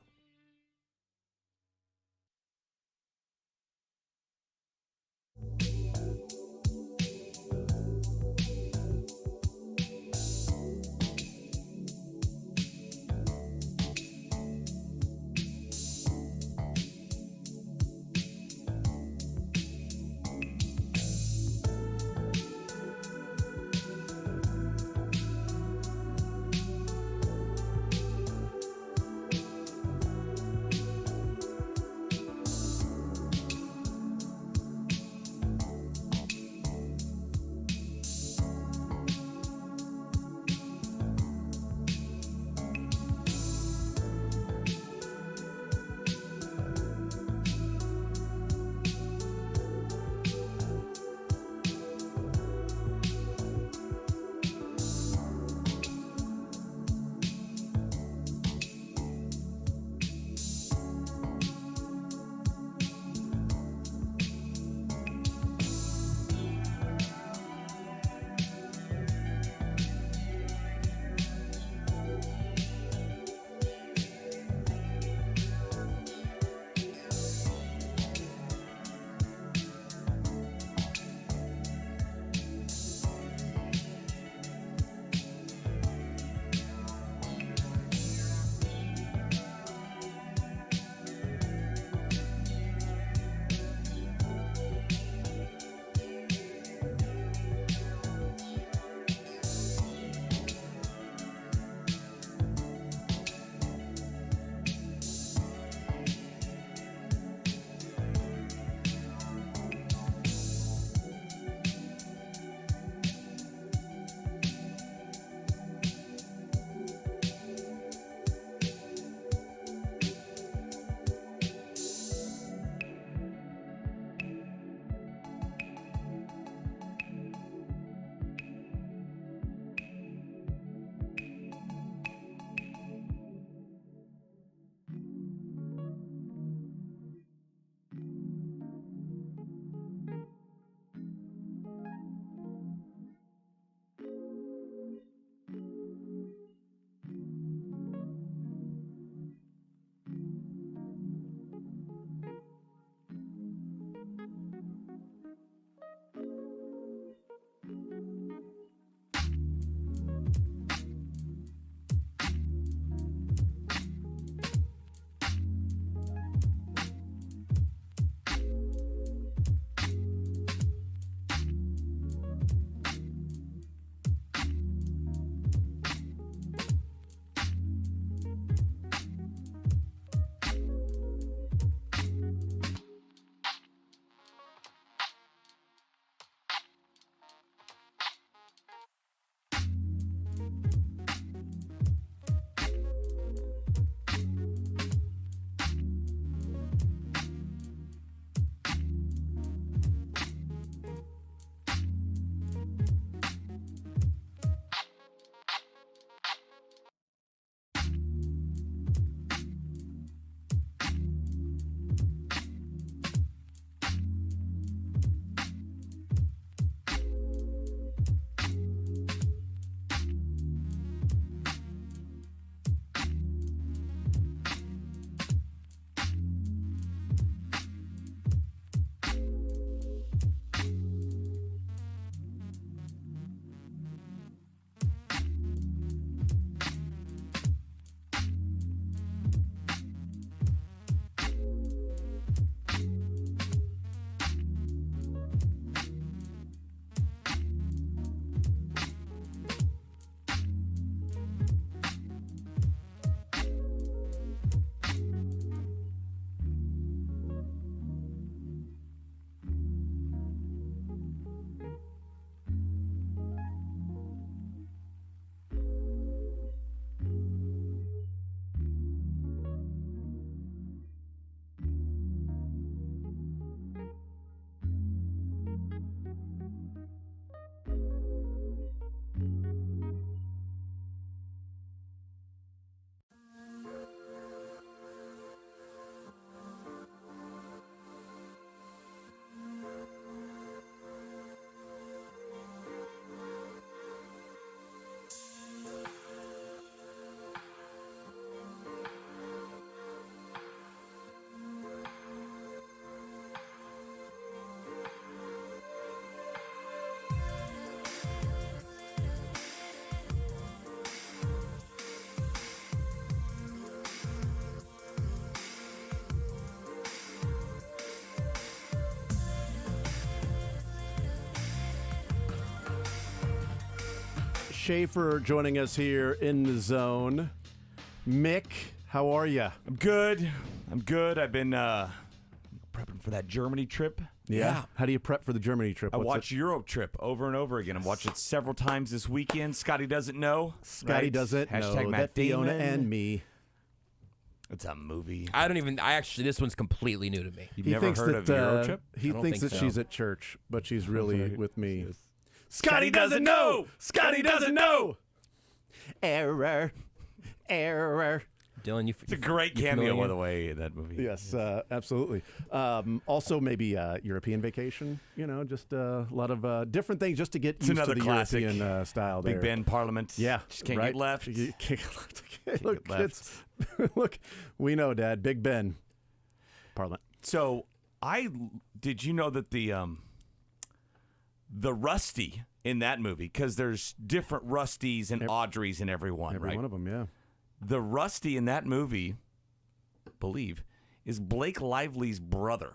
Schaefer joining us here in the zone. Mick, how are you? I'm good. I've been prepping for that Germany trip. Yeah. How do you prep for the Germany trip? I watch Euro Trip over and over again. I've watched it several times this weekend. Scotty doesn't know. Scotty doesn't know. Hashtag Matt that Fiona Damon. and me. It's a movie. This one's completely new to me. You've never heard of Euro Trip? He thinks that so. she's at church, but she's really with me. Scotty doesn't know. Scotty doesn't know. Error. Dylan, it's a great cameo, by the way, in that movie. Yes, absolutely. Also, maybe European vacation. Just a lot of different things just to get used to the classic. European style. Big there. Ben Parliament. Yeah, just can't right? get left. You can't get left. Look, get left. kids. Look, we know, Dad. Big Ben Parliament. So, did you know that the Rusty in that movie, because there's different Rustys and Audreys in everyone, Every right? one of them, yeah. The Rusty in that movie, believe, is Blake Lively's brother.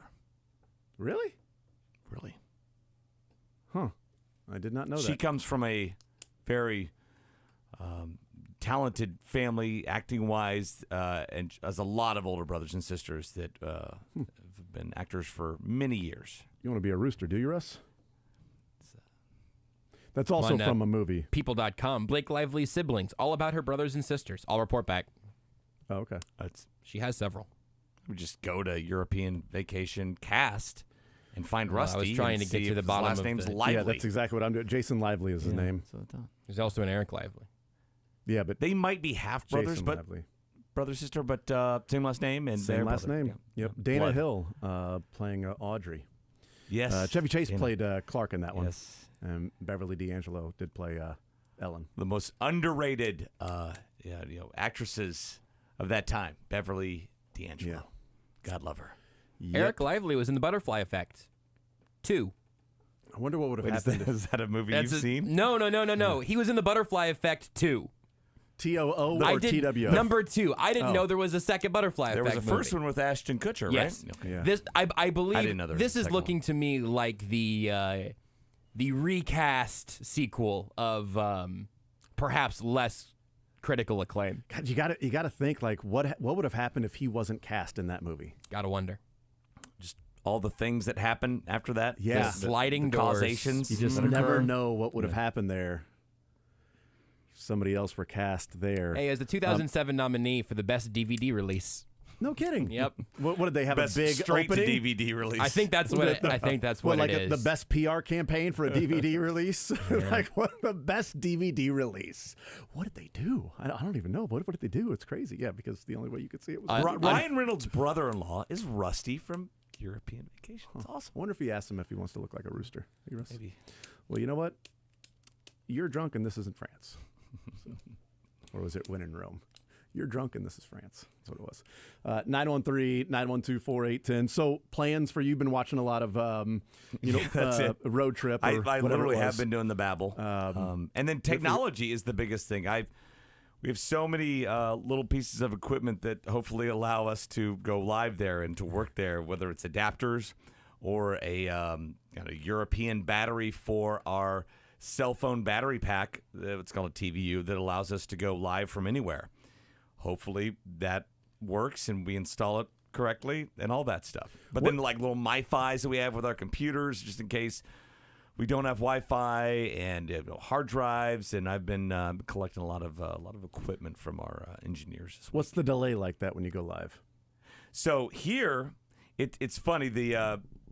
Really? Really. Huh. I did not know that. She comes from a very talented family, acting-wise, and has a lot of older brothers and sisters that have been actors for many years. You want to be a rooster, do you, Russ? That's also from a movie. People.com. Blake Lively's siblings. All about her brothers and sisters. I'll report back. Oh, okay. She has several. We just go to European Vacation Cast and find Rusty. I was trying to get to the bottom last of name's the... Lively. Yeah, that's exactly what I'm doing. Jason Lively is his name. There's also an Eric Lively. Yeah, but they might be half brothers, Jason but Lively. brother sister, but same last name and Same their last brother. name. Yeah. Yep. Dana Hill playing Audrey. Yes. Chevy Chase played Clark in that one. Yes. And Beverly D'Angelo did play Ellen. The most underrated actresses of that time, Beverly D'Angelo. Yeah. God love her. Yep. Eric Lively was in The Butterfly Effect 2. I wonder what would have Wait, happened. is that a movie you've seen? No. He was in The Butterfly Effect 2. TOO I or did TWO? number 2. I didn't know there was a second Butterfly There Effect was a first movie. one with Ashton Kutcher, Yes. right? Yeah. This I believe I didn't know there was this a is second looking to me like the recast sequel of perhaps less critical acclaim. God, you got to think like what would have happened if he wasn't cast in that movie? Gotta wonder. Just all the things that happen after that. Yeah. The sliding doors. causations. You just that never occur. know what would have happened there. Somebody else were cast there. Hey, as the 2007 nominee for the best DVD release. No kidding. Yep. What did they have Best a big straight opening? to DVD release. I think that's what like it is. the best PR campaign for a DVD release? Like what the best DVD release? What did they do? I don't even know. What did they do? It's crazy. Yeah, because the only way you could see it was Ryan Reynolds' brother-in-law is Rusty from European Vacation. It's awesome. I wonder if he asked him if he wants to look like a rooster. Hey, Russ? Maybe. Well, you know what? You're drunk and this isn't France. Or was it when in Rome? You're drunk and this is France. That's what it was. 913-912-4810. So plans for you've been watching a lot of, that's it. road trip. Or I whatever literally it was. have been doing the babble. And then technology is the biggest thing. We have so many little pieces of equipment that hopefully allow us to go live there and to work there, whether it's adapters or a European battery for our cell phone battery pack. It's called a TVU that allows us to go live from anywhere. Hopefully that works and we install it correctly and all that stuff. But then like little MiFis that we have with our computers, just in case we don't have Wi-Fi and hard drives. And I've been collecting a lot of equipment from our engineers. What's the delay like that when you go live? So here, it's funny.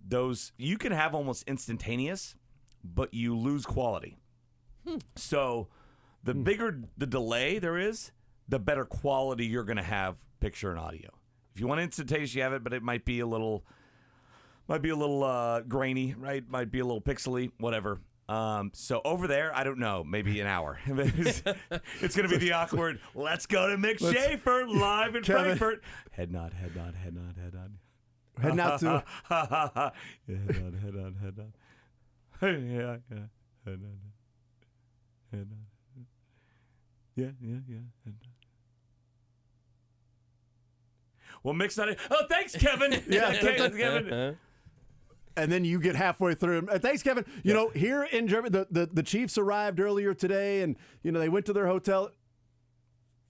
Those you can have almost instantaneous, but you lose quality. So the bigger the delay there is, the better quality you're going to have picture and audio. If you want instantaneous, you have it, but it might be a little grainy, right? Might be a little pixely, whatever. So over there, I don't know, maybe an hour. It's going to be the awkward, let's go to Mick Schaefer live in Frankfurt. Head nod, head nod, head nod, head nod. Head nod to... Head nod, head nod, head nod. Yeah, head nod. Head nod. Yeah. Head nod. Well, Mick's not. Oh, thanks, Kevin. Yeah, Kevin. And then you get halfway through. Thanks, Kevin. You know, here in Germany, the Chiefs arrived earlier today, and they went to their hotel.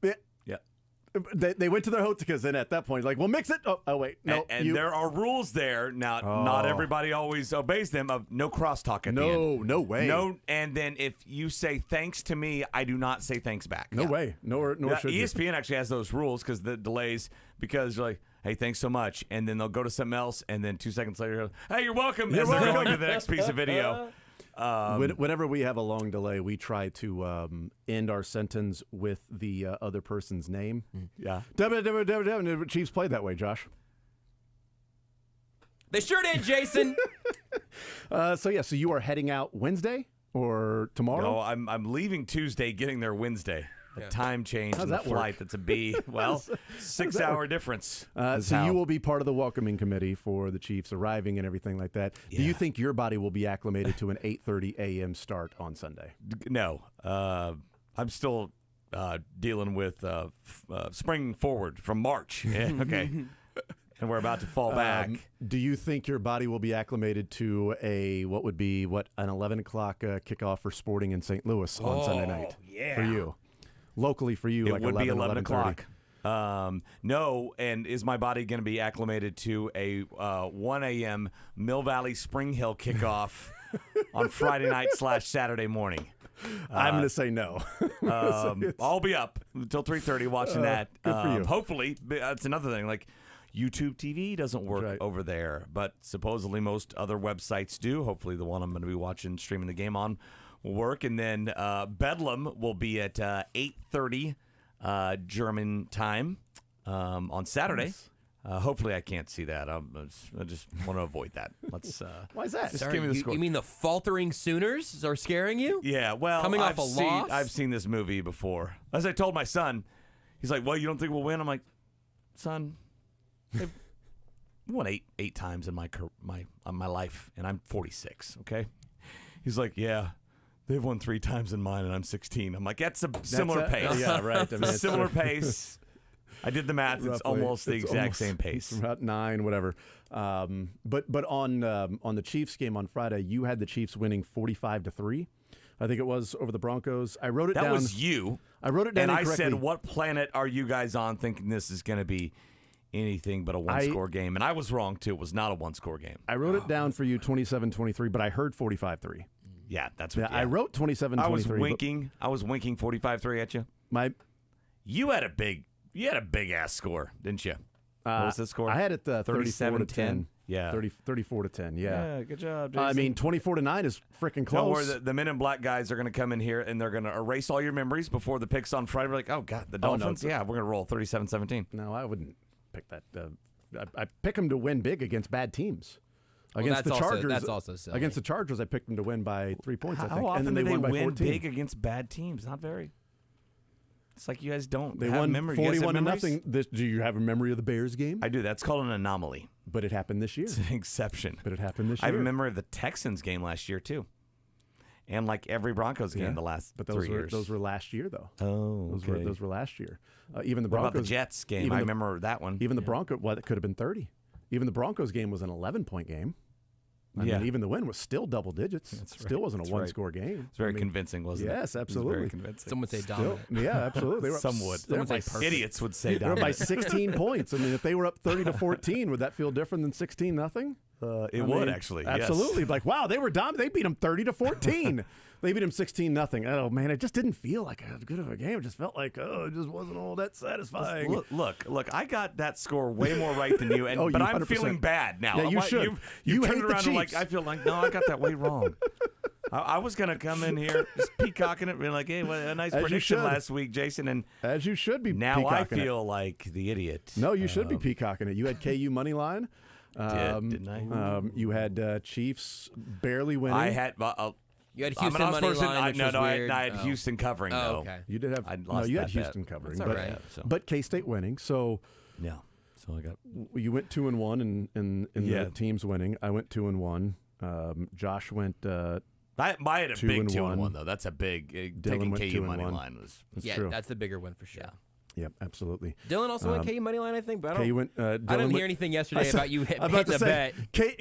Yeah. They went to their hotel because then at that point, like, we'll mix it. Oh wait, no. And there are rules there. Now, not everybody always obeys them. Of no crosstalk at the end. No way. No, and then if you say thanks to me, I do not say thanks back. No way. Nor should you. ESPN actually has those rules because the delays. Because you're like, hey, thanks so much, and then they'll go to something else, and then 2 seconds later, hey, you're welcome. As they're going to the next piece of video. Whenever we have a long delay, we try to end our sentence with the other person's name. Yeah. The Chiefs played that way, Josh. They sure did, Jason. So you are heading out Wednesday or tomorrow? No, I'm leaving Tuesday, getting there Wednesday. A time change in the flight. That's a B. Well, 6-hour difference. So you will be part of the welcoming committee for the Chiefs arriving and everything like that. Yeah. Do you think your body will be acclimated to an 8:30 a.m. start on Sunday? No. I'm still dealing with spring forward from March. Yeah, okay. And we're about to fall back. Do you think your body will be acclimated to an 11 o'clock kickoff for Sporting in St. Louis on Sunday night? Yeah. For you. Locally for you, it like would 11, be 11 o'clock. 11:30. No, and is my body going to be acclimated to a 1 a.m. Mill Valley Spring Hill kickoff on Friday night / Saturday morning? I'm going to say no. I'll be up until 3:30 watching that. Good for you. Hopefully, that's another thing. Like, YouTube TV doesn't work over there, but supposedly most other websites do. Hopefully, the one I'm going to be streaming the game on will work. And then Bedlam will be at 8:30 German time on Saturday. Nice. Hopefully, I can't see that. I just want to avoid that. Let's. Why is that? Just Sorry, give me the score. You mean the faltering Sooners are scaring you? Yeah, well, coming off a loss. I've seen this movie before. As I told my son, he's like, "Well, you don't think we'll win?" I'm like, "Son, they've won eight times in my life, and I'm 46. Okay." He's like, "Yeah, they've won 3 times in mine, and I'm 16. I'm like, that's a similar pace. Yeah, right. I mean, it's a similar pace. I did the math. It's Roughly. almost the exact same pace. It's about 9, whatever. But on the Chiefs game on Friday, you had the Chiefs winning 45-3. I think it was over the Broncos. I wrote it down. That was you. I wrote it down and incorrectly. I said, what planet are you guys on thinking this is going to be anything but a one-score game? And I was wrong, too. It was not a one-score game. I wrote it down for you 27-23, but I heard 45-3. Yeah, that's what I wrote 27-23. I was winking 45-3 at you. You had a big ass score, didn't you? What was the score? I had it 34-10. Yeah. 34-10. Yeah. Good job, Jason. I mean, 24-9 is freaking close. Don't worry, the Men in Black guys are going to come in here and they're going to erase all your memories before the picks on Friday. We're like, oh God, the Dolphins. Yeah, we're going to roll 37-17. No, I wouldn't pick that. I pick them to win big against bad teams. Against the Chargers, that's also silly. Against the Chargers, I picked them to win by 3 points. I think. How often and then do they won by win 14. big against bad teams? Not very. It's like you guys don't. They have won memory. 41-0. Do you have a memory of the Bears game? I do. That's called an anomaly. But it happened this year. It's an exception. But it happened this year. I have a memory of the Texans game last year too, and like every Broncos game the last 3 years. Those were last year though. Oh, okay. Those were last year. Even the What Broncos. about the Jets game? I remember that one. Even the Broncos. Well, it could have been 30. Even the Broncos game was an 11-point game. I mean, even the win was still double digits. That's right. Still wasn't a one-score game. It's very convincing, wasn't it? Yes, It was absolutely. very convincing. Some would say dominant. Yeah, absolutely. Some would. Idiots would say They were dominant. by 16 points. I mean, if they were up 30-14, would that feel different than 16-0? It would actually. Absolutely. Yes. Like, wow, they were dominant. They beat them 30-14. They beat them 16-0. Oh man, it just didn't feel like as good of a game. It just felt like, it just wasn't all that satisfying. Look! I got that score way more right than you, and but I'm 100%. feeling bad now. Yeah, you should. You hate turned the around and like Chiefs. I feel like no, I got that way wrong. I was gonna come in here just peacocking it, being like, hey, well, a nice As you prediction should. last week, Jason, and as you should be. Now I peacocking feel like the idiot. No, you should be peacocking it. You had KU money line. Didn't I? You had Chiefs barely winning. I had. You had I'm Houston an money person. line, which was weird. I had Houston covering though. Okay. You did have. I No, lost you had that Houston bet. covering, That's but all right. but K-State winning. So yeah. So I got. You went 2-1 in the teams winning. I went 2-1. Josh went. I had a big 2-1 2-1 though. That's a big. Dylan Taking went KU 2-1. money line was. That's true. That's the bigger one for sure. Yep, absolutely. Dylan also went KU money line, I think, but I Dylan didn't hear anything yesterday about you hitting the bet.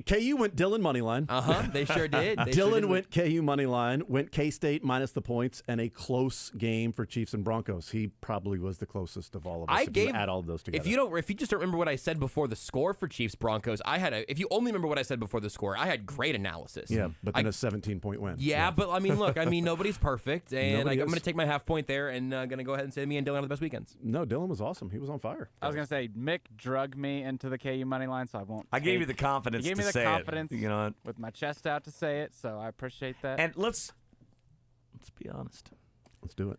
KU went Dylan money line. They sure did. Dylan went KU money line, went K-State minus the points, and a close game for Chiefs and Broncos. He probably was the closest of all of us. If you add all of those together. If you just don't remember what I said before the score for Chiefs Broncos, if you only remember what I said before the score, I had great analysis. Yeah, but then a 17-point win. Yeah, but I mean, look, nobody's perfect, and I'm going to take my half point there, and going to go ahead and say me and Dylan have the best weekends. No, Dylan was awesome. He was on fire. I was going to say, Mick drug me into the KU money line, so I won't. I gave you the confidence to say it. He gave me the confidence you know, with my chest out to say it, so I appreciate that. And let's be honest. Let's do it.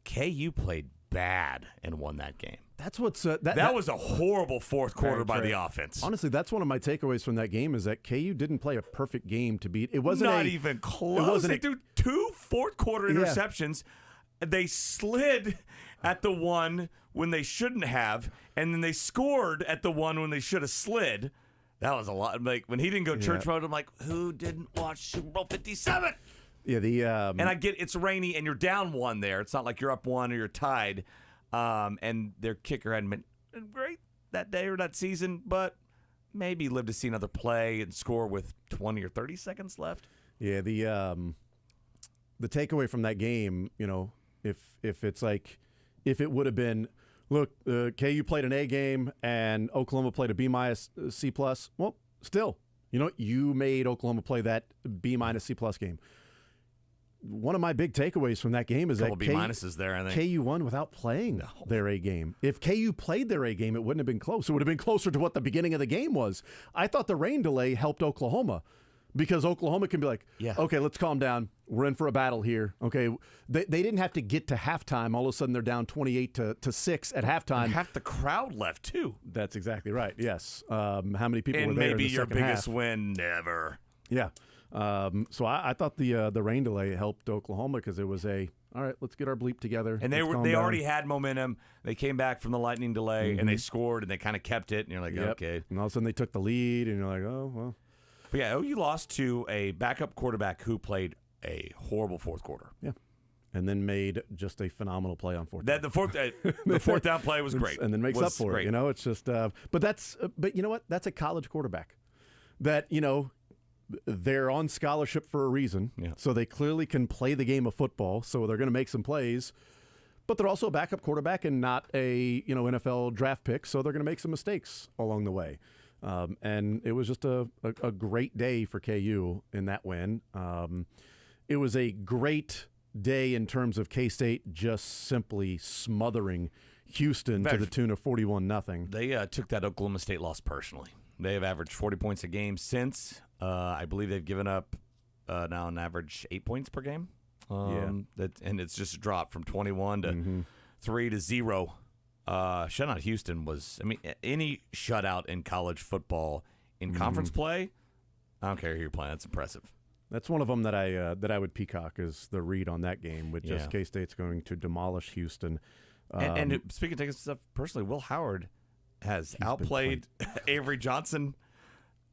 KU played bad and won that game. That's what's that was a horrible fourth quarter by the offense. Honestly, that's one of my takeaways from that game is that KU didn't play a perfect game to beat. It wasn't not even close. They threw 2 fourth quarter interceptions. They slid at the one when they shouldn't have, and then they scored at the one when they should have slid. That was a lot. Like when he didn't go church mode, I'm like, who didn't watch Super Bowl 57? Yeah, and I get it's rainy and you're down 1 there. It's not like you're up 1 or you're tied. And their kicker hadn't been great that day or that season, but maybe lived to see another play and score with 20 or 30 seconds left. Yeah, the takeaway from that game, if it's like if it would have been, look, KU played an A game and Oklahoma played a B minus C plus. Well, still, you made Oklahoma play that B minus C plus game. One of my big takeaways from that game is that B minuses there, I think. KU won without playing their A game. If KU played their A game, it wouldn't have been close. It would have been closer to what the beginning of the game was. I thought the rain delay helped Oklahoma because Oklahoma can be like, okay, let's calm down. We're in for a battle here. Okay, they didn't have to get to halftime. All of a sudden, they're down 28-6 at halftime. And half the crowd left too. That's exactly right. Yes. How many people were there? And maybe in the your second biggest half? win ever. Yeah. So I thought the rain delay helped Oklahoma because it was all right, let's get our bleep together. And they already had momentum. They came back from the lightning delay and they scored and they kind of kept it. And you're like, okay. And all of a sudden they took the lead and you're like, oh well. But yeah, OU lost to a backup quarterback who played a horrible fourth quarter. Yeah. And then made just a phenomenal play on fourth down. The fourth down play was great. And then makes up for it. It's just but you know what? That's a college quarterback. That, they're on scholarship for a reason, so they clearly can play the game of football, so they're going to make some plays. But they're also a backup quarterback and not a NFL draft pick, so they're going to make some mistakes along the way. And it was just a great day for KU in that win. It was a great day in terms of K-State just simply smothering Houston to the tune of 41-0. They took that Oklahoma State loss personally. They have averaged 40 points a game since. I believe they've given up now an average 8 points per game. And it's just dropped from 21 to 3 to 0. Shutout Houston was, any shutout in college football in conference play, I don't care who you're playing. That's impressive. That's one of them that I would peacock is the read on that game with just K-State's going to demolish Houston. And speaking of taking stuff personally, Will Howard has outplayed Avery Johnson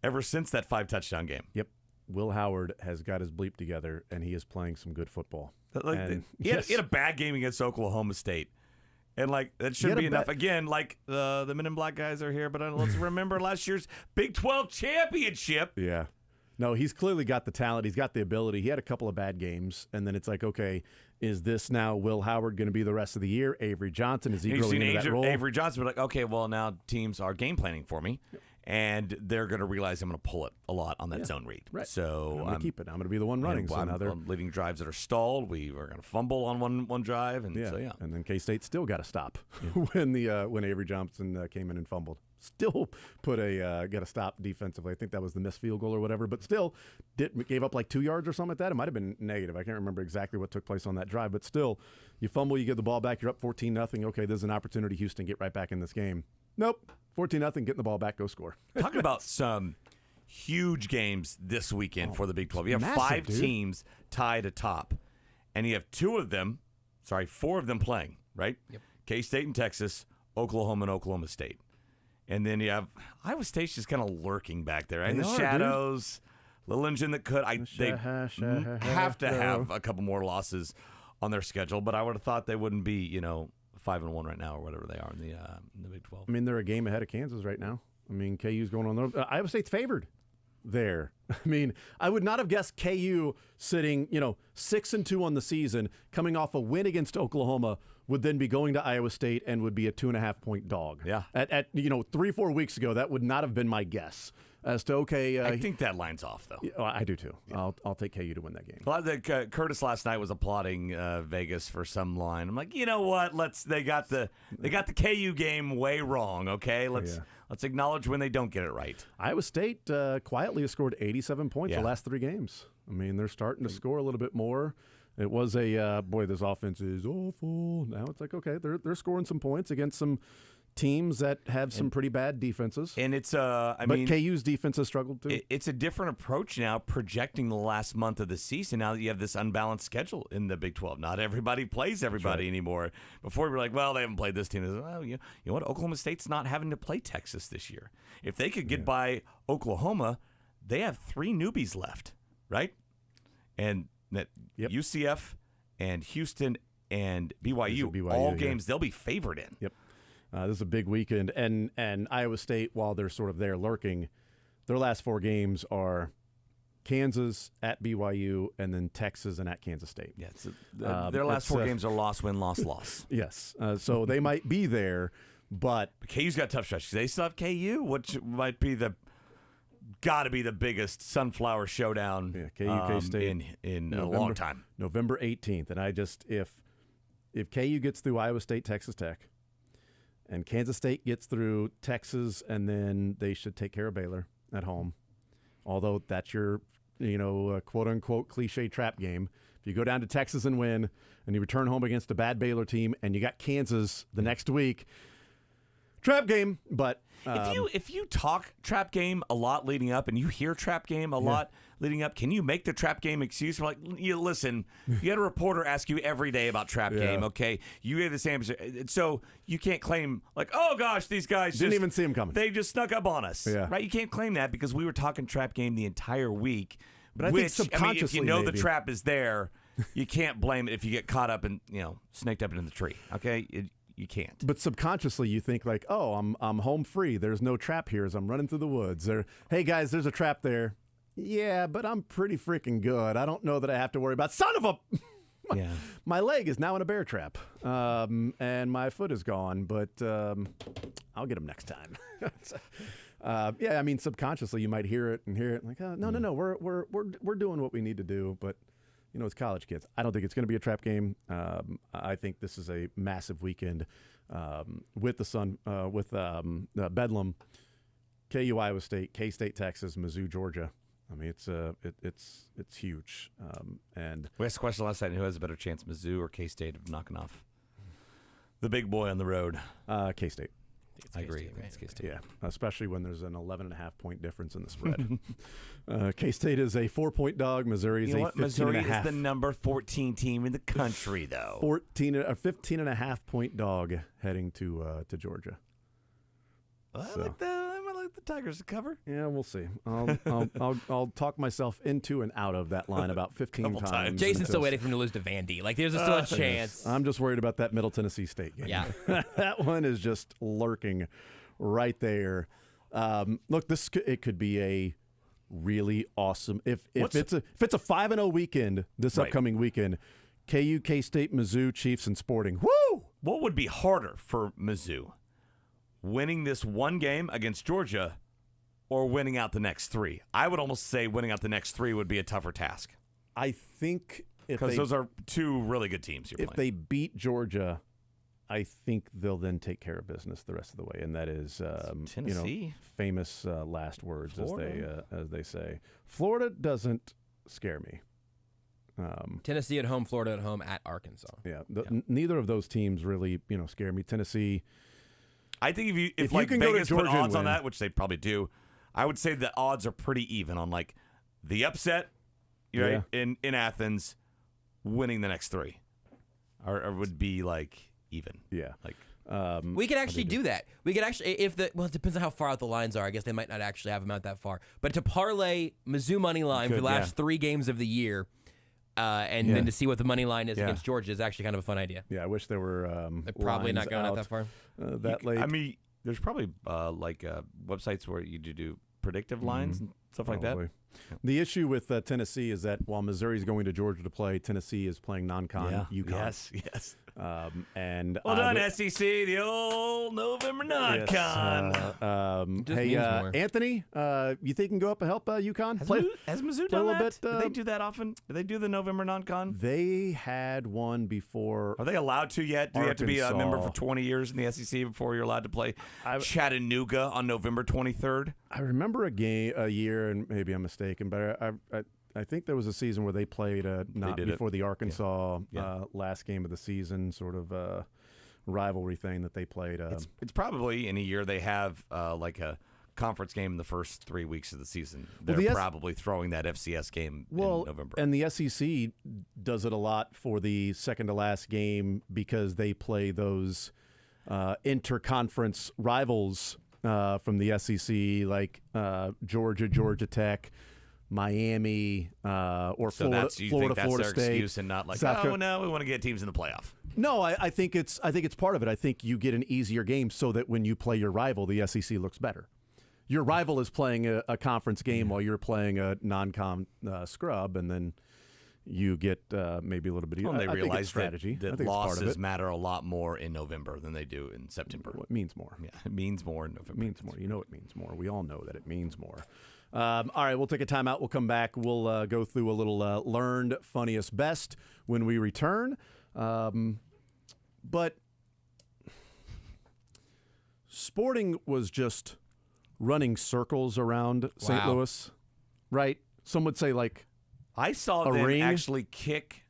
ever since that 5-touchdown game. Yep. Will Howard has got his bleep together, and he is playing some good football. He had a bad game against Oklahoma State. And, that shouldn't be enough. Again, the Men in Black guys are here, but let's remember last year's Big 12 championship. Yeah. No, he's clearly got the talent. He's got the ability. He had a couple of bad games, and then it's like, okay, is this now Will Howard going to be the rest of the year? Avery Johnson, is he growing into that role? Avery Johnson be like, okay, well, now teams are game planning for me, and they're going to realize I'm going to pull it a lot on that zone read. Right. So I'm going to keep it. I'm going to be the one running. So I'm leading drives that are stalled. We are going to fumble on one drive. And And then K-State still got to stop when Avery Johnson came in and fumbled. Still got a stop defensively. I think that was the missed field goal or whatever, but still gave up 2 yards or something like that. It might have been negative. I can't remember exactly what took place on that drive, but still, you fumble, you get the ball back, you're up 14-0. Okay, there's an opportunity, Houston, get right back in this game. Nope, 14-0, getting the ball back, go score. Talking about some huge games this weekend for the Big 12. You have massive, 5 teams tied atop, and you have 4 of them playing, right? Yep. K-State and Texas, Oklahoma and Oklahoma State. And then you have Iowa State's just kind of lurking back there, right? In the shadows. Little engine that could. They have to have a couple more losses on their schedule, but I would have thought they wouldn't be, 5-1 right now, or whatever they are in the Big 12. I mean, they're a game ahead of Kansas right now. I mean, KU's going on the road. Iowa State's favored there. I mean, I would not have guessed KU sitting, 6-2 on the season, coming off a win against Oklahoma, would then be going to Iowa State and would be a 2.5-point dog. Yeah. At 3-4 weeks ago, that would not have been my guess as to, okay. I think that line's off, though. Yeah, I do, too. Yeah. I'll take KU to win that game. Well, Curtis last night was applauding Vegas for some line. I'm like, you know what? They got the KU game way wrong, okay? Let's acknowledge when they don't get it right. Iowa State quietly has scored 87 points the last 3 games. I mean, they're starting to score a little bit more. It was this offense is awful. Now it's like, okay, they're scoring some points against some teams that have some pretty bad defenses. And it's but KU's defense has struggled too. It's a different approach now, projecting the last month of the season. Now that you have this unbalanced schedule in the Big 12, not everybody plays everybody anymore. Before we were like, well, they haven't played this team. Well, you know what? Oklahoma State's not having to play Texas this year. If they could get by Oklahoma, they have 3 newbies left, right? And UCF and Houston and BYU, all games they'll be favored in. Yep. This is a big weekend. And Iowa State, while they're sort of there lurking, their last 4 games are Kansas, at BYU, and then Texas and at Kansas State. Yeah, their last 4 games are loss, win, loss, loss. Yes. So they might be there, but KU's got a tough stretch. They still have KU, which might be got to be the biggest sunflower showdown K-State in a long time. November 18th. And if KU gets through Iowa State, Texas Tech, and Kansas State gets through Texas, and then they should take care of Baylor at home. Although that's your, quote-unquote cliche trap game. If you go down to Texas and win, and you return home against a bad Baylor team, and you got Kansas the next week, trap game. But if you talk trap game a lot leading up, and you hear trap game a lot leading up, can you make the trap game excuse? Like, listen, you had a reporter ask you every day about trap game, okay? You gave the same answer. So you can't claim, like, oh, gosh, these guys didn't even see him coming. They just snuck up on us, right? You can't claim that because we were talking trap game the entire week. But I think subconsciously, if you know the trap is there, you can't blame it if you get caught up and, snaked up in the tree, okay? You can't. But subconsciously, you think like, oh, I'm home free. There's no trap here as I'm running through the woods. Or, hey, guys, there's a trap there. Yeah, but I'm pretty freaking good. I don't know that I have to worry about. Son of a... My leg is now in a bear trap, and my foot is gone, but I'll get him next time. I mean, subconsciously, you might hear it like, oh, no, we're doing what we need to do, but it's college kids. I don't think it's going to be a trap game. I think this is a massive weekend with Bedlam, KU, Iowa State, K-State, Texas, Mizzou, Georgia. I mean, it's huge. And we asked the question last night: who has a better chance, Mizzou or K-State, of knocking off the big boy on the road? K-State. I agree. It's K-State. Yeah, especially when there's an 11.5-point difference in the spread. K-State is a 4-point dog. Missouri is a 15.5. Missouri is the number 14 team in the country, though. 15.5-point dog heading to Georgia. Well, I might like the Tigers to cover. Yeah, we'll see. I'll talk myself into and out of that line about 15 times. Jason's still waiting for him to lose to Vandy. Like, there's still a chance. I'm just worried about that Middle Tennessee State game. Yeah. That one is just lurking right there. Look, it could be a really awesome if it's a 5-0 weekend this upcoming weekend. KU, K-State, Mizzou, Chiefs, and Sporting. Woo! What would be harder for Mizzou? Winning this one game against Georgia or winning out the next 3? I would almost say winning out the next 3 would be a tougher task. I think because those are 2 really good teams if they beat Georgia, I think they'll then take care of business the rest of the way, and that is Tennessee. Famous last words as they say. Florida doesn't scare me. Tennessee at home, Florida at home, at Arkansas. Yeah, neither of those teams really scare me. Tennessee. I think if like Vegas put odds on that, which they probably do, I would say the odds are pretty even on like the upset, right, in Athens, winning the next 3, or would be like even. Yeah, like we could actually do that. We could actually it depends on how far out the lines are. I guess they might not actually have them out that far. But to parlay Mizzou money line for the last 3 games of the year, and then to see what the money line is against Georgia is actually kind of a fun idea. Yeah, I wish there were. They're probably not going out that far. That late. I mean, there's probably websites where you do predictive lines and stuff like that. The issue with Tennessee is that while Missouri's going to Georgia to play, Tennessee is playing non-con UConn. Yes. And well done, SEC, the old November non-con. Hey, Anthony, you think you can go up and help UConn? Has Mizzou done that? Do they do that often? Do they do the November non-con? They had one before. Are they allowed to yet? Do you have to be a Arkansas. member for 20 years in the SEC before you're allowed to play Chattanooga on November 23rd? I remember a year, and maybe I'm mistaken, but I think there was a season where they played not before the Arkansas last game of the season, sort of rivalry thing that they played. It's probably in a year they have like a conference game in the first 3 weeks of the season. They're probably throwing that FCS game in November. And the SEC does it a lot for the second to last game because they play those interconference rivals from the SEC, like Georgia Tech, Miami, or Florida their State. Excuse and not like, no, we want to get teams in the playoff. No, I think it's part of it. I think you get an easier game so that when you play your rival, the SEC looks better. Your rival is playing a conference game while you're playing a non-con scrub, and then you get maybe a little bit. Well, they realize strategy. that losses matter a lot more in November than they do in September. Well, it means more. Yeah, it means more in November. It means more. You know it means more. We all know that it means more. All right, we'll take a timeout. We'll come back. We'll go through a little learned funniest best when we return. But Sporting was just running circles around St. Louis, right? Some would say like I saw a them ring. actually kick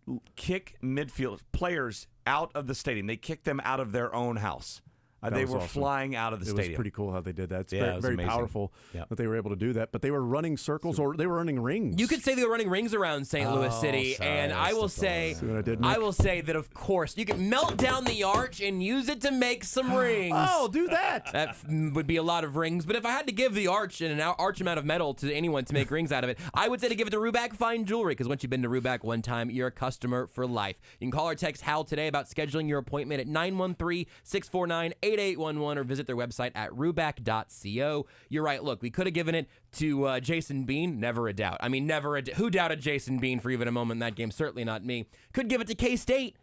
midfield players out of the stadium. They kicked them out of their own house. They were awesome. Flying out of the stadium. It was pretty cool how they did that. It's it was very amazing. powerful that they were able to do that. But they were running circles or they were running rings. You could say they were running rings around St. Louis City, and I will say, that of course you can melt down the arch and use it to make some rings. Oh, do that. That would be a lot of rings. But if I had to give the arch and an arch amount of metal to anyone to make rings out of it, I would say to give it to Ruback Fine Jewelry, because once you've been to Ruback one time, you're a customer for life. You can call or text Hal today about scheduling your appointment at 913-649-8811 or visit their website at ruback.co. You're right. Look, we could have given it to Jason Bean. Never a doubt. I mean, never a doubt. Who doubted Jason Bean for even a moment in that game? Certainly not me. Could give it to K-State.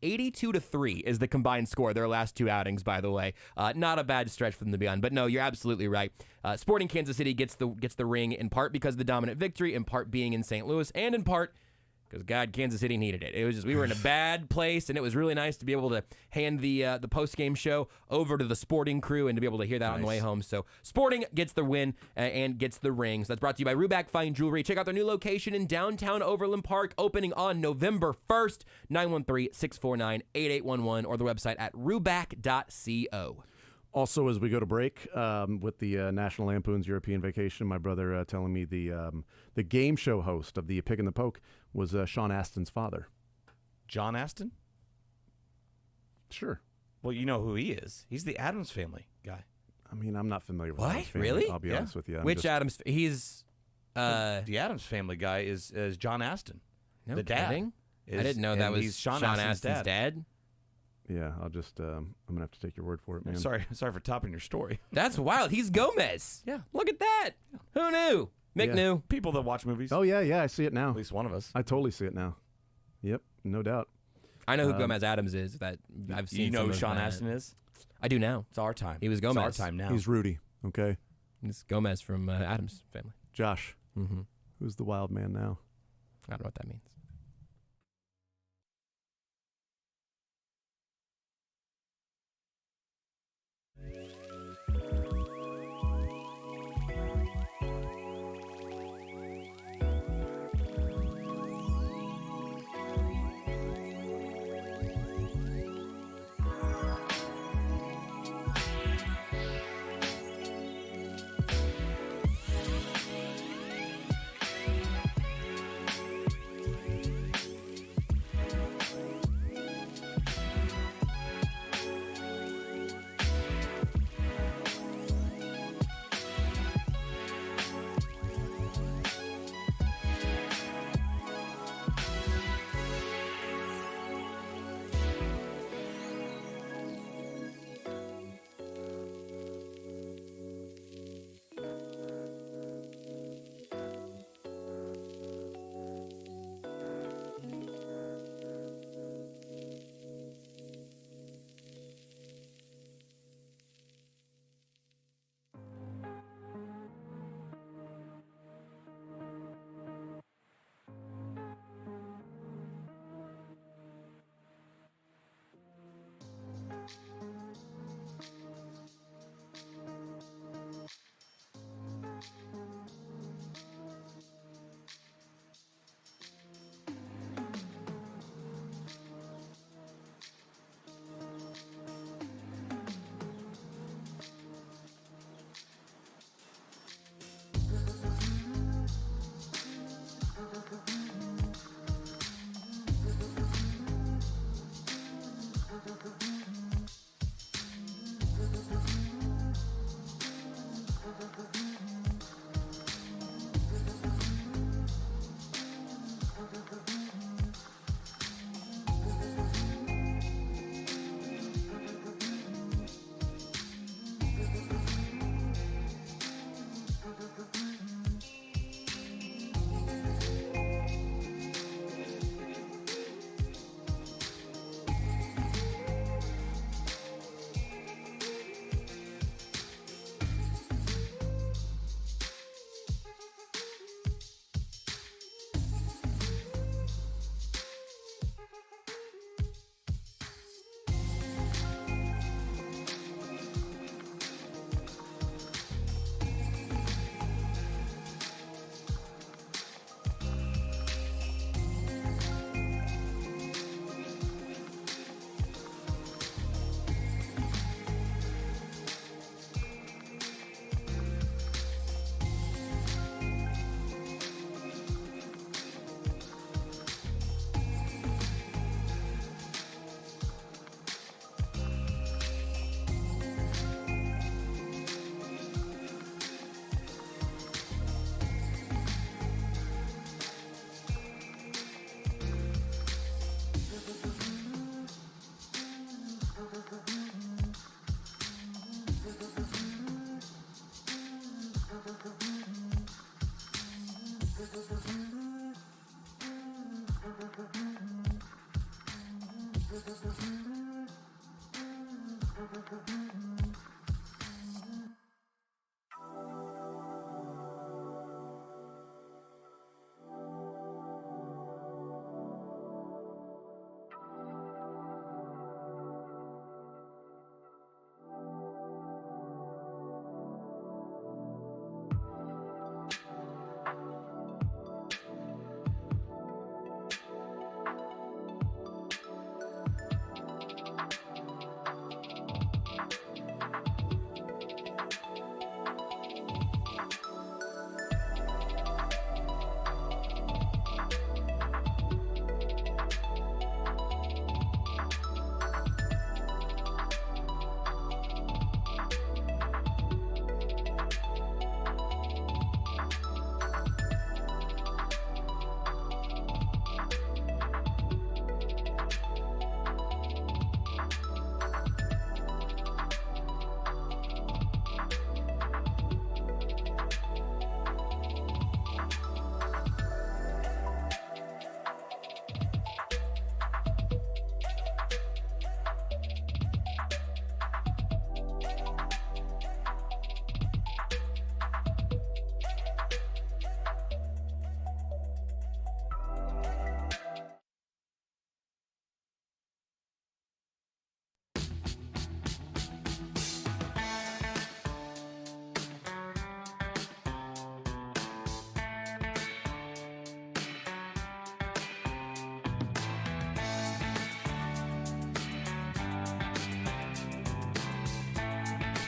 82-3 is the combined score. Their last two outings, by the way. Not a bad stretch for them to be on. But no, you're absolutely right. Sporting Kansas City gets the ring in part because of the dominant victory, in part being in St. Louis, and in part because, God, Kansas City needed it. It was just, we were in a bad place, and it was really nice to be able to hand the post-game show over to the Sporting crew and to be able to hear that on the way home. So Sporting gets the win and gets the ring. So that's brought to you by Ruback Fine Jewelry. Check out their new location in downtown Overland Park, opening on November 1st, 913-649-8811, or the website at ruback.co. Also, as we go to break with the National Lampoon's European Vacation, my brother telling me the game show host of the Pick and the Poke was Sean Astin's father. John Astin? Sure. Well, you know who he is. He's the Addams Family guy. I mean, I'm not familiar with What? Addams Family. Really? I'll be honest with you. Which Addams? He's the Addams Family guy is John Astin. No the dad. kidding. I didn't know that was Sean Astin's dad. Yeah, I'll just I'm gonna have to take your word for it, man. Sorry for topping your story. That's wild. He's Gomez. Yeah. Look at that. Who knew? Mick knew. People that watch movies. Oh yeah, I see it now. At least one of us. I totally see it now. Yep, no doubt. I know who Gomez Adams is. That I've seen. You know some who of Sean that. Astin is? I do now. It's our time. He was Gomez. It's our time now. He's Rudy. Okay. It's Gomez from Adams Family. Josh. Mm-hmm. Who's the wild man now? I don't know what that means.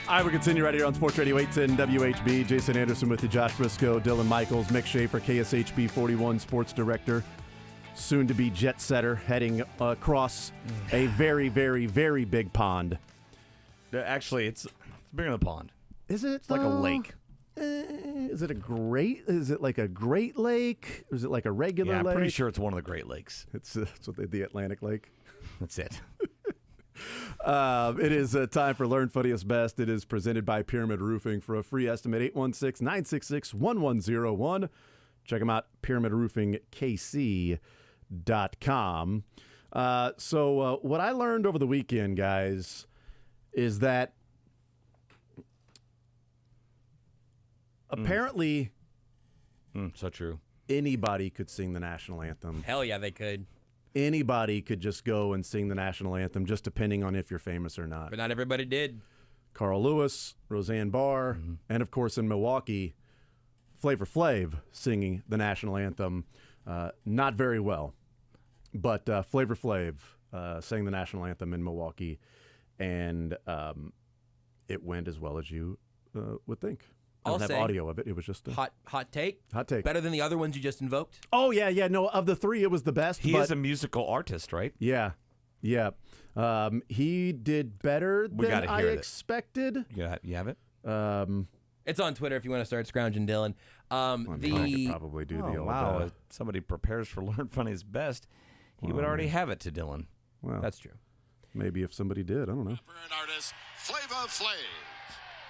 All right, we continue right here on Sports Radio 810 WHB. Jason Anderson with you, Josh Brisco, Dylan Michaels, Mick Schaefer, KSHB 41 sports director, soon to be jet setter, heading across a very, very, very big pond. Actually, it's bigger than a pond. Is it? It's like a lake. Is it like a Great Lake? Or is it like a regular Yeah, I'm lake? pretty sure it's one of the Great Lakes. It's the Atlantic Lake. That's it. It is time for Learn Funniest Best. It is presented by Pyramid Roofing. For a free estimate, 816-966-1101. Check them out, pyramidroofingkc.com. So what I learned over the weekend, guys, is that apparently so true. Anybody could sing the national anthem. Hell yeah, they could. Anybody could just go and sing the national anthem, just depending on if you're famous or not. But not everybody did. Carl Lewis, Roseanne Barr, and of course in Milwaukee, Flavor Flav singing the national anthem. Not very well, but Flavor Flav sang the national anthem in Milwaukee, and it went as well as you would think. I don't have audio of it. It was just a hot take. Hot take. Better than the other ones you just invoked. Oh yeah. No, of the three, it was the best. He is a musical artist, right? Yeah. He did better than I expected. You have it? It's on Twitter if you want to start scrounging, Dylan. I could probably do the old. Wow, if somebody prepares for Learn Funny's Best, he would already have it to Dylan. Well, that's true. Maybe if somebody did, I don't know. Artist Flavor Flav.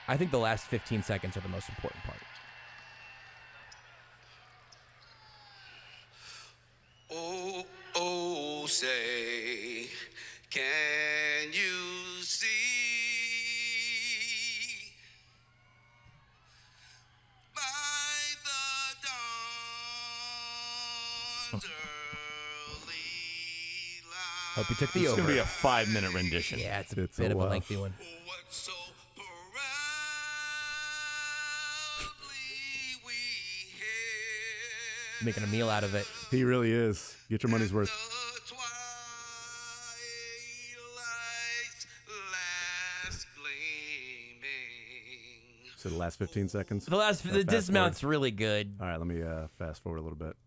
I think the last 15 seconds are the most important part. Oh, say, can you see by the dawn's early light? Hope you took the It's over. going to be a 5-minute rendition. Yeah, it's a bit of a lengthy one. Making a meal out of it. He really is. Get your money's worth. So the last 15 seconds? The dismount's really good. All right, let me fast forward a little bit.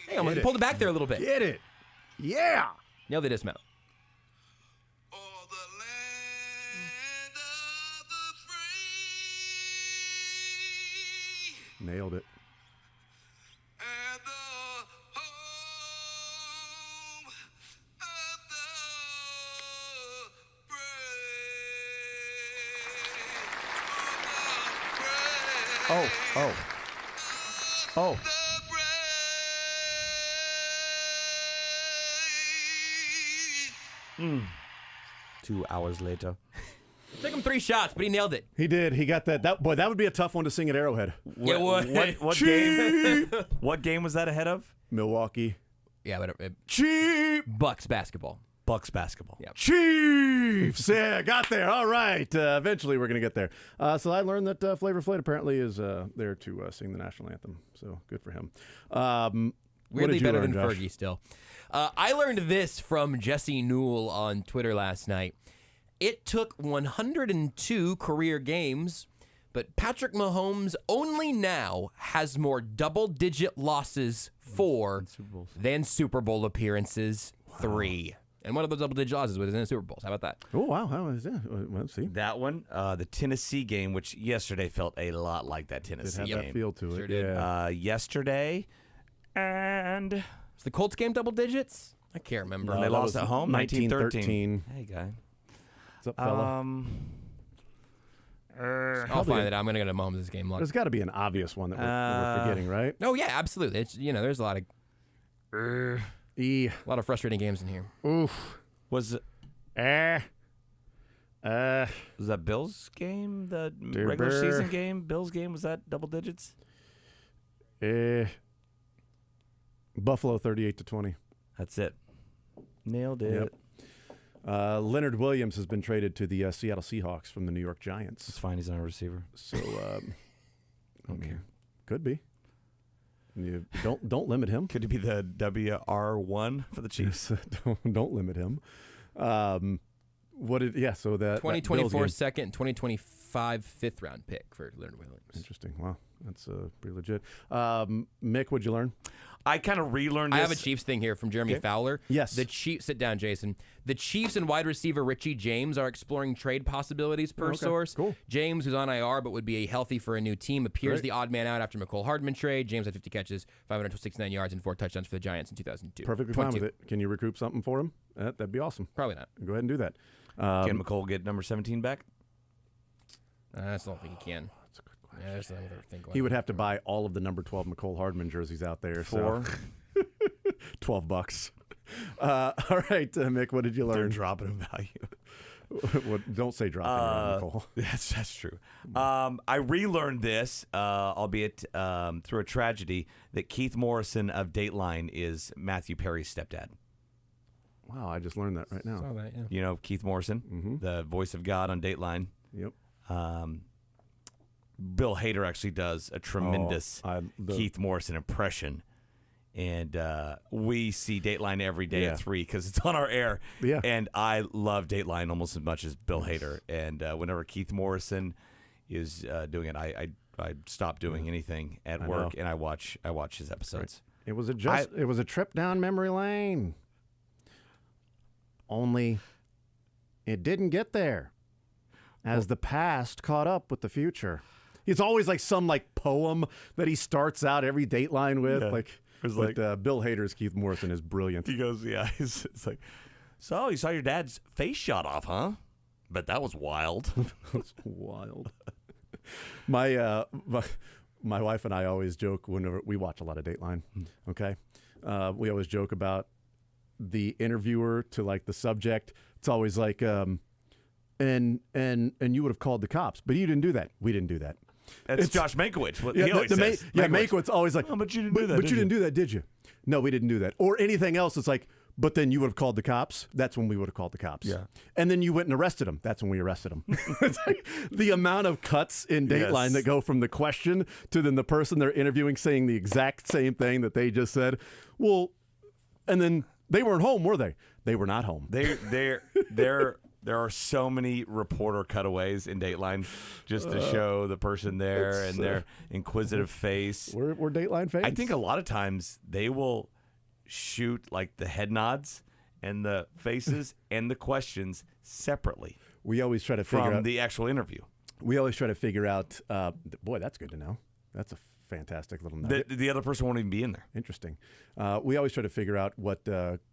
Hey, I'm going to pull it back there a little bit. Get it. Yeah. Nail the dismount. Nailed it. Oh. 2 hours later. Took him 3 shots, but he nailed it. He did. He got that. That would be a tough one to sing at Arrowhead. Yeah, What game? What game was that ahead of? Milwaukee. Yeah, but Chiefs. Bucks basketball. Bucks basketball. Yep. Chiefs. Yeah, got there. All right. Eventually, we're going to get there. So I learned that Flavor Flav apparently is there to sing the national anthem. So good for him. Weirdly better than Josh? Fergie still. I learned this from Jesse Newell on Twitter last night. It took 102 career games, but Patrick Mahomes only now has more double-digit losses than Super Bowl appearances 3. And one of those double-digit losses was in the Super Bowls. How about that? Oh, wow. How is that? Let's see. That one, the Tennessee game, which yesterday felt a lot like that Tennessee It had game. that feel to it. Sure did. Yeah. Yesterday, and Was the Colts game double digits? I can't remember. they that lost was at home, 1913. 1913. Hey, guy. What's up, fella? I'll find it. I'm going to go to Mahomes' game. Look. There's got to be an obvious one that we're forgetting, right? Oh, yeah, absolutely. It's, there's a lot of frustrating games in here. Oof. Was it? Was that Bills game? The regular season game? Bills game? Was that double digits? Buffalo 38-20. That's it. Nailed it. Yep. Leonard Williams has been traded to the Seattle Seahawks from the New York Giants. It's fine. He's not a receiver. So, I mean, could be. You don't limit him. Could it be the WR1 for the Chiefs? don't limit him. So that 2024 second, 2025 fifth round pick for Leonard Williams. Interesting. Wow, that's pretty legit. Mick, what'd you learn? I kind of relearned this. I have a Chiefs thing here from Jeremy Fowler. Yes. The Chiefs, sit down, Jason. The Chiefs and wide receiver Richie James are exploring trade possibilities per source. Cool. James, who's on IR but would be healthy for a new team, appears the odd man out after McCole Hardman trade. James had 50 catches, 569 yards, and 4 touchdowns for the Giants in 2002. Perfectly fine with it. Can you recoup something for him? That'd be awesome. Probably not. Go ahead and do that. Can McCole get number 17 back? I don't think he can. That's a good question. Yeah, that's another thing going He would on. have to buy all of the number 12 McCole Hardman jerseys out there. $4. So. $12. All right, Mick, what did you learn? They're dropping in value. Don't say dropping, Nicole. That's true. I relearned this, albeit through a tragedy, that Keith Morrison of Dateline is Matthew Perry's stepdad. Wow, I just learned that right now. Saw that, yeah. You know Keith Morrison, the voice of God on Dateline. Yep. Bill Hader actually does a tremendous Keith Morrison impression. And we see Dateline every day at 3 because it's on our air. Yeah. And I love Dateline almost as much as Bill Hader. And whenever Keith Morrison is doing it, I stop doing anything at work and I watch his episodes. It was a trip down memory lane. Only it didn't get there as the past caught up with the future. It's always like some poem that he starts out every Dateline with. Bill Hader's Keith Morrison is brilliant. He goes, it's like, so you saw your dad's face shot off, huh? But that was wild. That's wild. My wife and I always joke whenever we watch a lot of Dateline. Okay, we always joke about the interviewer to the subject. It's always like, and you would have called the cops, but you didn't do that. We didn't do that. It's Josh Mankiewicz. He always says. Mankiewicz always like, but you didn't do that. But you didn't do that, did you? No, we didn't do that. Or anything else. It's like, but then you would have called the cops. That's when we would have called the cops. Yeah. And then you went and arrested him. That's when we arrested him. It's like the amount of cuts in Dateline that go from the question to then the person they're interviewing saying the exact same thing that they just said. Well, and then they weren't home, were they? They were not home. There are so many reporter cutaways in Dateline just to show the person there and their inquisitive face. We're Dateline fans. I think a lot of times they will shoot the head nods and the faces and the questions separately. We always try to figure out from the actual interview. We always try to figure out. Boy, that's good to know. That's a fantastic little nugget. The other person won't even be in there. Interesting. We always try to figure out what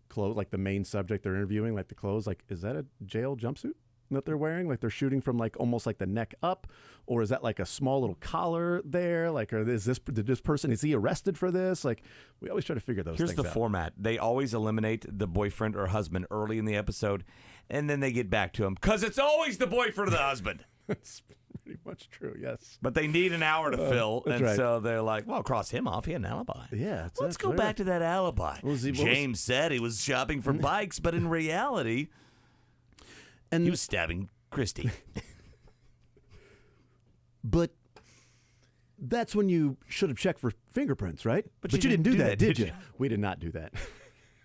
clothes, the main subject they're interviewing, the clothes, is that a jail jumpsuit that they're wearing? They're shooting from almost the neck up, or is that a small little collar there? Is this person, is he arrested for this? We always try to figure those things out. Here's the format. They always eliminate the boyfriend or husband early in the episode, and then they get back to him because it's always the boyfriend or the husband. That's pretty much true, yes. But they need an hour to fill, and right. so they're like, well, cross him off. He had an alibi. Yeah. Let's go back to that alibi. James said he was shopping for bikes, but in reality, he was stabbing Christy. But that's when you should have checked for fingerprints, right? But you didn't do that, did you? We did not do that.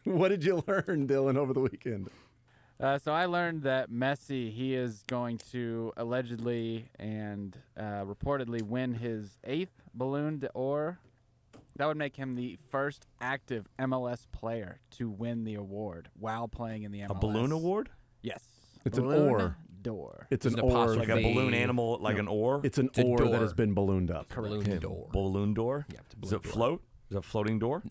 What did you learn, Dylan, over the weekend? So I learned that Messi, he is going to allegedly and reportedly win his 8th Ballon d'Or. That would make him the first active MLS player to win the award while playing in the MLS. A balloon award? Yes. It's balloon an oar. D'Or. It's an oar. Like a balloon animal, an oar? It's an oar that has been ballooned up. Balloon door. Balloon door? Yeah, Does it float? Is it a floating door?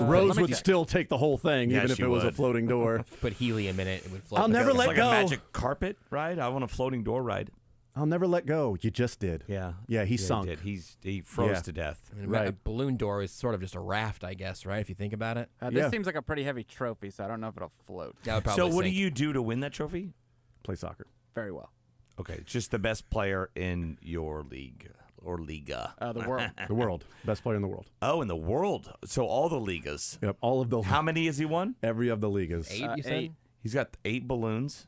Rose would still take the whole thing, even if it was a floating door. Put helium in it, it would float. I'll never let go. Like a magic carpet ride? I want a floating door ride. I'll never let go. You just did. Yeah. Yeah, he sunk. He did. He froze to death. I mean, a balloon door is sort of just a raft, I guess, right? If you think about it. This seems like a pretty heavy trophy, so I don't know if it'll float. So what do you do to win that trophy? Play soccer. Very well. Okay, just the best player in your league or liga. The world. The world. Best player in the world. Oh, in the world. So all the ligas. Yep, all of the. How many has he won? Every of the ligas. 8, you said? 8. He's got 8 balloons.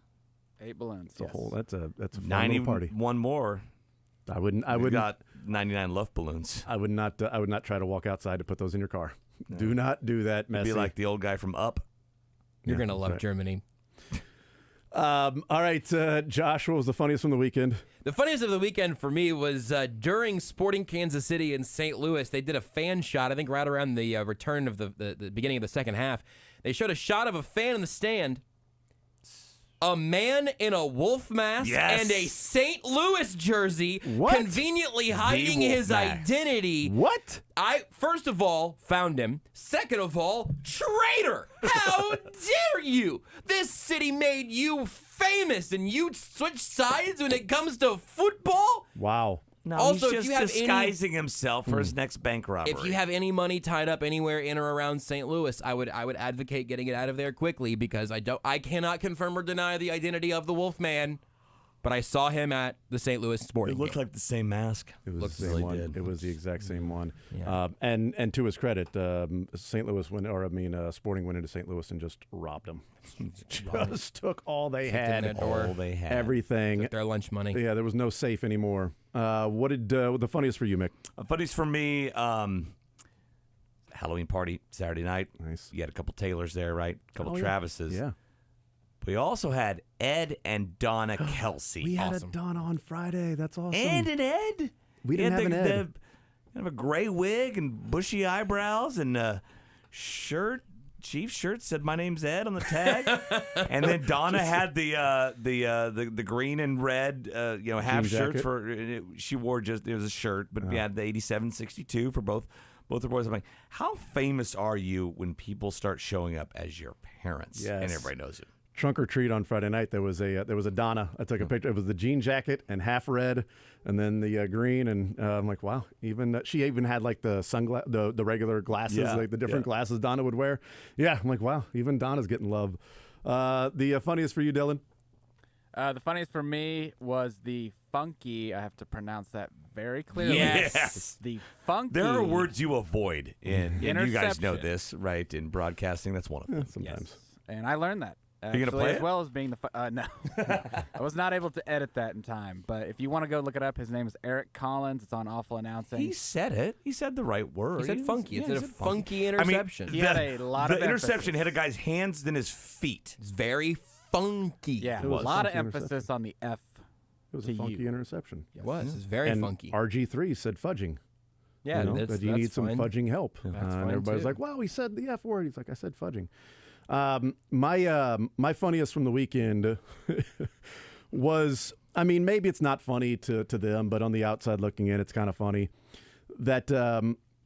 8 balloons. That's a fun 91 little party. One more. I wouldn't. I We would got 99 Luft balloons. I would not. I would not try to walk outside to put those in your car. No. Do not do that, Messi. It'd be like the old guy from Up. You're gonna love Germany. All right, Josh, what was the funniest from the weekend? The funniest of the weekend for me was during Sporting Kansas City in St. Louis. They did a fan shot, I think right around the return of the beginning of the second half. They showed a shot of a fan in the stand, a man in a wolf mask and a St. Louis jersey, conveniently hiding his identity. What? I, first of all, found him. Second of all, traitor! How dare you? This city made you famous, and you switch sides when it comes to football? Wow. No, Also, he's if just you have disguising himself for his next bank robbery. If you have any money tied up anywhere in or around St. Louis, I would advocate getting it out of there quickly, because I cannot confirm or deny the identity of the Wolfman, but I saw him at the St. Louis Sporting. It looked like the same mask. It was the same one. It was the exact same one. Yeah. And to his credit, St. Louis Sporting went into St. Louis and just robbed them. Just took all they had. All they had. Everything. Took their lunch money. Yeah, there was no safe anymore. What did the funniest for you, Mick? Funniest for me, Halloween party Saturday night. Nice. You had a couple Taylors there, right? A couple Oh, yeah. Travises. Yeah. We also had Ed and Donna Kelsey. We had a Donna on Friday. That's awesome. And an Ed. We didn't have an Ed. Kind of a gray wig and bushy eyebrows and shirt. Chief shirt said my name's Ed on the tag, and then Donna had the green and red half shirt she wore it was a shirt, but we had the 87-62 for both the boys. I'm like, how famous are you when people start showing up as your parents and everybody knows you? Trunk or treat on Friday night. There was a Donna. I took a picture. It was the jean jacket and half red, and then the green. And I'm like, wow. Even she even had like the the regular glasses, like the different glasses Donna would wear. Yeah, I'm like, wow. Even Donna's getting love. The funniest for you, Dylan? The funniest for me was the funky. I have to pronounce that very clearly. Yes. The funky. There are words you avoid, and you guys know interception. this, right? In broadcasting, that's one of them. Sometimes. And I learned that. Are you gonna play as it? well as being the no, I was not able to edit that in time. But if you want to go look it up, his name is Eric Collins. It's on Awful Announcing. He said it. He said the right word. He said funky. Yeah, It's a he said funky interception. I mean, He had a lot of the interception emphasis. hit a guy's hands, then his feet. It's very funky. Yeah, It a was lot of funky emphasis on the F. It was to a funky you. interception. It was. It's very and funky. RG3 said fudging. Yeah, that you need some fine. fudging help. That's and fine, everybody's too. like, wow, he said the F word. He's like, I said fudging. My funniest from the weekend was, I mean, maybe it's not funny to them, but on the outside looking in, it's kind of funny that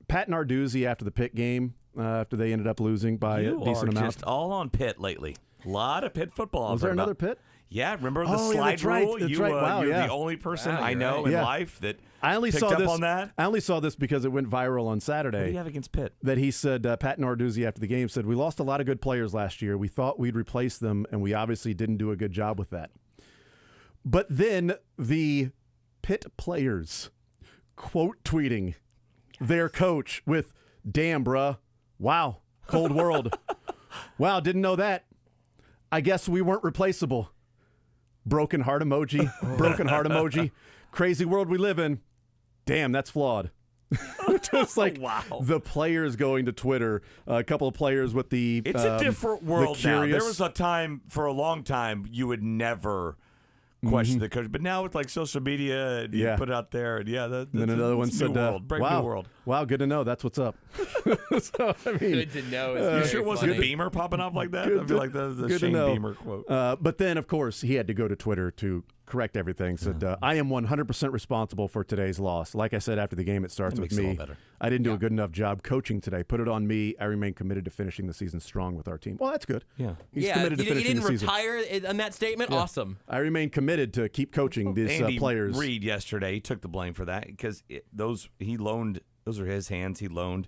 Pat Narduzzi after the Pitt game, after they ended up losing by You a decent are amount. just all on Pitt lately. A lot of Pitt football. Was there another Pitt? Yeah, remember the Oh, yeah, slide that's right. rule? That's you, right. Wow, you're yeah. the only person Wow, I you're know right. in Yeah. life that I only picked saw up this on that. I only saw this because it went viral on Saturday. What do you have against Pitt? That he said, Pat Narduzzi after the game said, we lost a lot of good players last year. We thought we'd replace them, and we obviously didn't do a good job with that. But then the Pitt players quote tweeting their coach with, damn, bruh, wow, cold world. Wow, didn't know that. I guess we weren't replaceable. Broken heart emoji, broken heart emoji. Crazy world we live in. Damn, that's flawed. Just like the players going to Twitter, a couple of players with the It's a different world now. curious- There was a time, for a long time, you would never question the coach. But now with like social media, and you put it out there, and And then another one said, brave wow, new world. wow, good to know. That's what's up. So, I mean, Good to know. You It's sure very wasn't funny. Beamer popping off like that? Good I feel to- like the good to Shane know. Beamer quote. But then, of course, he had to go to Twitter to correct everything. Said, I am 100% responsible for today's loss. Like I said after the game, it starts That with makes it all me. better. I didn't do a good enough job coaching today. Put it on me. I remain committed to finishing the season strong with our team. Well, that's good. Yeah. He's Yeah, committed to you finishing didn't the season. retire on that statement? Yeah. Awesome. I remain committed to keep coaching these Andy players. Reid yesterday, he took the blame for that because those are his hands. He loaned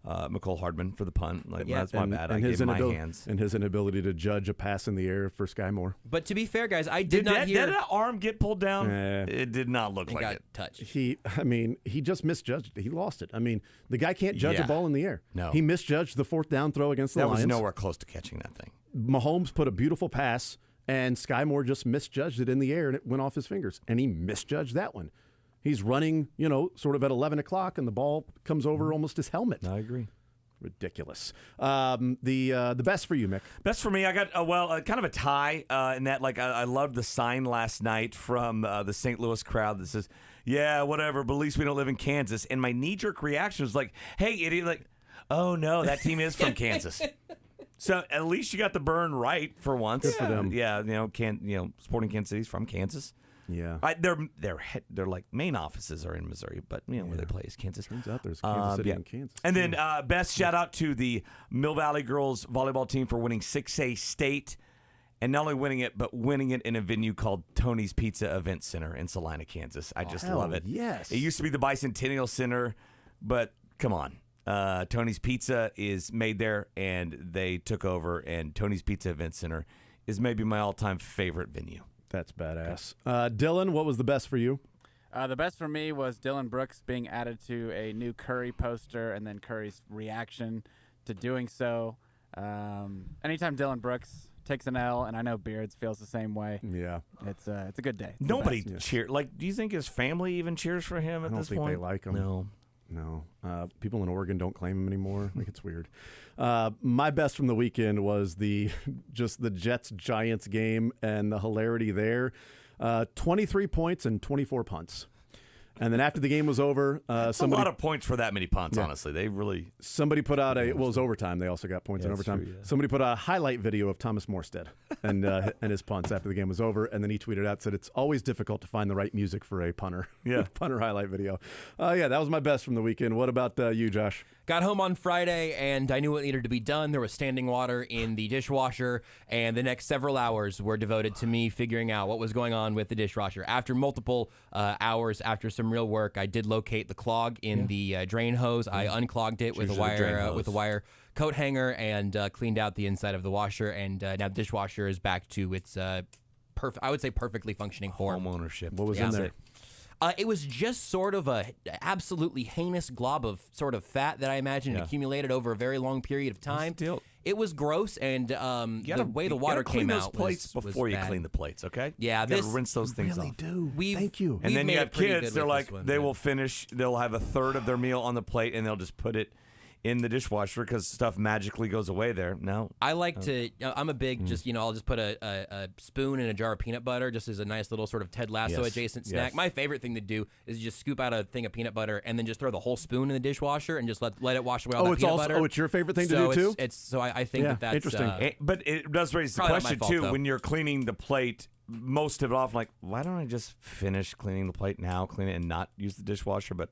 McCole Hardman for the punt. Like, that's my bad. I gave him my hands. And his inability to judge a pass in the air for Sky Moore. But to be fair, guys, I did not hear. Did that arm get pulled down? Eh. It did not look It like got it. touched. He just misjudged it. He lost it. I mean, the guy can't judge a ball in the air. No. He misjudged the fourth down throw against the That Lions. was nowhere close to catching that thing. Mahomes put a beautiful pass, and Sky Moore just misjudged it in the air, and it went off his fingers. And he misjudged that one. He's running, sort of at 11 o'clock, and the ball comes over almost his helmet. I agree. Ridiculous. The best for you, Mick. Best for me, I got kind of a tie in that. Like I loved the sign last night from the St. Louis crowd that says, "Yeah, whatever, but at least we don't live in Kansas." And my knee-jerk reaction was like, "Hey, idiot!" Like, "Oh no, that team is from Kansas." So at least you got the burn right for once. Good for them. Yeah, Sporting Kansas City's from Kansas. Yeah, their like main offices are in Missouri, but where they play is Kansas. Turns out there's Kansas City and Kansas. And then best shout out to the Mill Valley girls volleyball team for winning 6A state, and not only winning it, but winning it in a venue called Tony's Pizza Event Center in Salina, Kansas. I just love it. Yes, it used to be the Bicentennial Center, but come on. Tony's Pizza is made there, and they took over, and Tony's Pizza Event Center is maybe my all-time favorite venue. That's badass. Dylan, what was the best for you? The best for me was Dylan Brooks being added to a new Curry poster, and then Curry's reaction to doing so. Anytime Dylan Brooks takes an L, and I know Beards feels the same way. Yeah, it's a good day. Nobody cheer. Like, do you think his family even cheers for him at this point? I don't think they like him. No. People in Oregon don't claim him anymore. Like, it's weird. My best from the weekend was just the Jets-Giants game and the hilarity there. 23 points and 24 punts. And then after the game was over, That's a lot of points for that many punts, honestly. They really... Somebody put out it was overtime. They also got points in overtime. True, yeah. Somebody put out a highlight video of Thomas Morstead and his punts after the game was over. And then he tweeted out, said, "It's always difficult to find the right music for a punter." Yeah. Punter highlight video. That was my best from the weekend. What about you, Josh? Got home on Friday, and I knew what needed to be done. There was standing water in the dishwasher, and the next several hours were devoted to me figuring out what was going on with the dishwasher. After multiple hours, after some real work, I did locate the clog in the drain hose. I unclogged it with a wire coat hanger and cleaned out the inside of the washer, and now the dishwasher is back to its I would say perfectly functioning form. Home ownership. What was in there? It was just sort of a absolutely heinous glob of sort of fat that I imagine accumulated over a very long period of time. It was gross, and the way the water came out plates before you clean the plates, okay? Yeah, you gotta rinse those things off. Thank you. And then you have kids. They're like will finish. They'll have a third of their meal on the plate, and they'll just put it in the dishwasher because stuff magically goes away there. No, I like to. I'm a big I'll just put a spoon in a jar of peanut butter just as a nice little sort of Ted Lasso adjacent snack. Yes. My favorite thing to do is just scoop out a thing of peanut butter and then just throw the whole spoon in the dishwasher and just let it wash away all that peanut butter. Oh, it's your favorite thing to do too. I think that's interesting. But it does raise the question too when you're cleaning the plate. Most of it off, like, why don't I just finish cleaning the plate now, clean it, and not use the dishwasher? But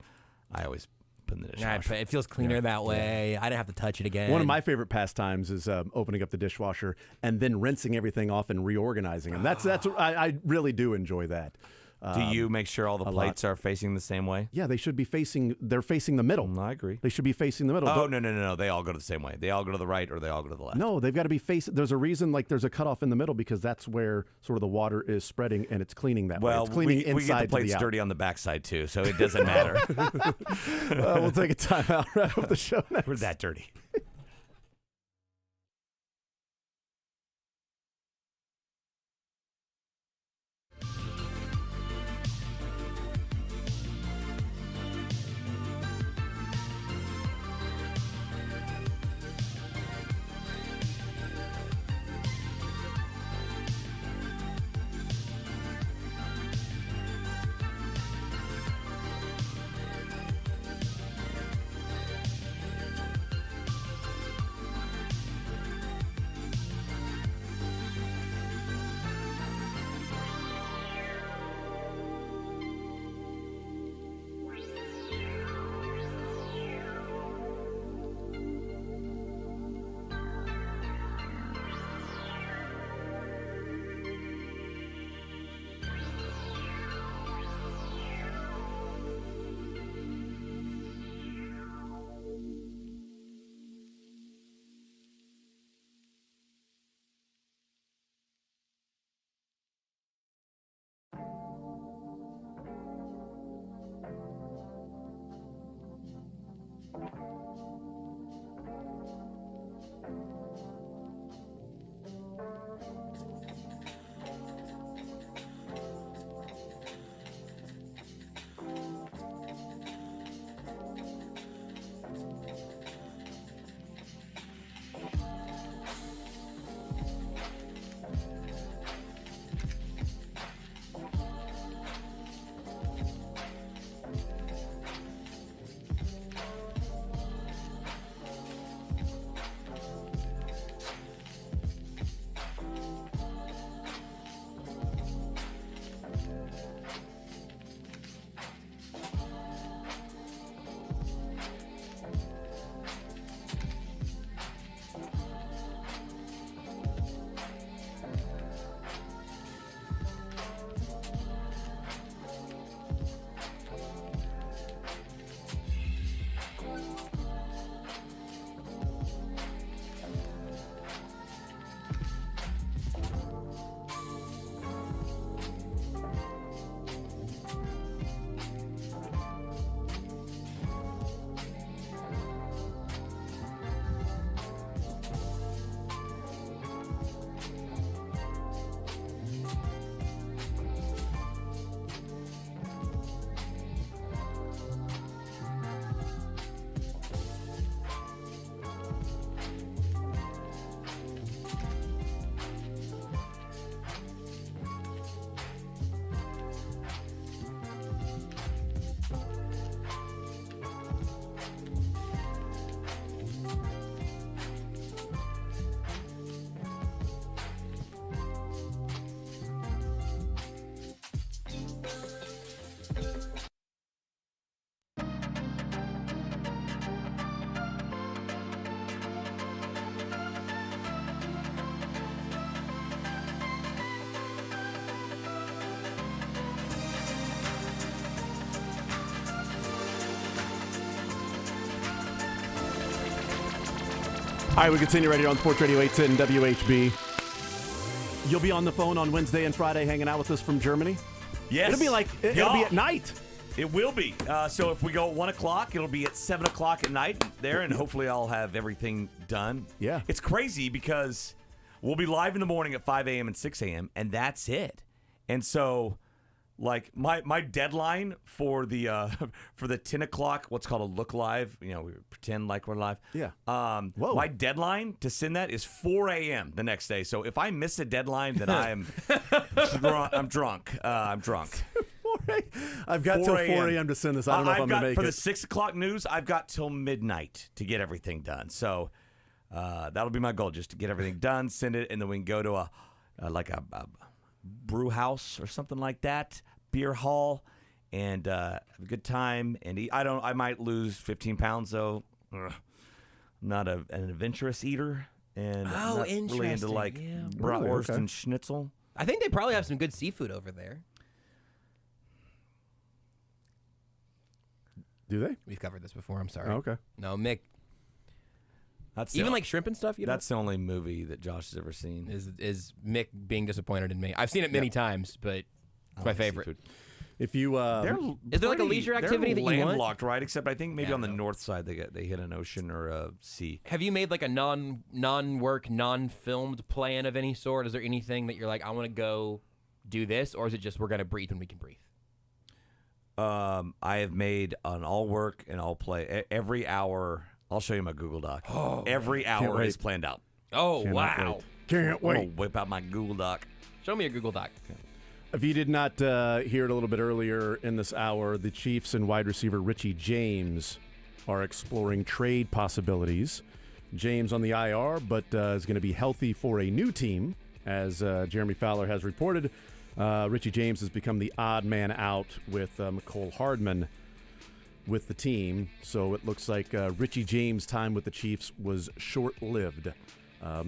I always put in the dishwasher. It feels cleaner that way. I didn't have to touch it again. One of my favorite pastimes is opening up the dishwasher and then rinsing everything off and reorganizing them. I really do enjoy that. Do you make sure all the plates are facing the same way? Yeah, they should be facing. They're facing the middle. I agree. They should be facing the middle. Oh no! They all go to the same way. They all go to the right or they all go to the left. No, they've got to be facing. There's a reason. Like there's a cutoff in the middle because that's where sort of the water is spreading and it's cleaning that way. It's cleaning inside we get the plates to the dirty on the backside too, so it doesn't matter. We'll take a time out. Wrap up the show next. We're that dirty. All right, we continue right here on Sports Radio 810 WHB. You'll be on the phone on Wednesday and Friday hanging out with us from Germany? Yes. It'll be at night. It will be. So if we go at 1 o'clock, it'll be at 7 o'clock at night there, and hopefully I'll have everything done. Yeah. It's crazy because we'll be live in the morning at 5 a.m. and 6 a.m., and that's it. And so, like, my deadline for the 10 o'clock, what's called a look live, we pretend like we're live. Yeah. Whoa. My deadline to send that is 4 a.m. the next day. So if I miss a deadline, then I'm drunk. I'm drunk. I've got till 4 a.m. to send this. I don't know if I'm going to make it. For the 6 o'clock news, I've got till midnight to get everything done. So that'll be my goal, just to get everything done, send it, and then we can go to a brew house or something like that, beer hall, and have a good time and eat. I might lose 15 pounds though. I'm not an adventurous eater, and I'm not really into bratwurst and schnitzel. I think they probably have some good seafood over there. Do they? We've covered this before. I'm sorry. Oh, okay. No, Mick. That's Even like shrimp and stuff. That's the only movie that Josh has ever seen. Is Mick being disappointed in me? I've seen it many times, but it's my favorite. Seafood. If you is there like a leisure activity that you want? They're landlocked, right? Except I think maybe on the north side they hit an ocean or a sea. Have you made like a non-work, non-filmed plan of any sort? Is there anything that you're like, I want to go do this, or is it just we're gonna breathe when we can breathe? I have made an all work and all play every hour. I'll show you my Google Doc. Every hour is planned out. Oh, wow. Can't wait. I'm gonna whip out my Google Doc. Show me a Google Doc. If you did not hear it a little bit earlier in this hour, the Chiefs and wide receiver Richie James are exploring trade possibilities. James on the IR, but is going to be healthy for a new team, as Jeremy Fowler has reported. Richie James has become the odd man out with McCole Hardman with the team. So it looks like Richie James' time with the Chiefs was short-lived.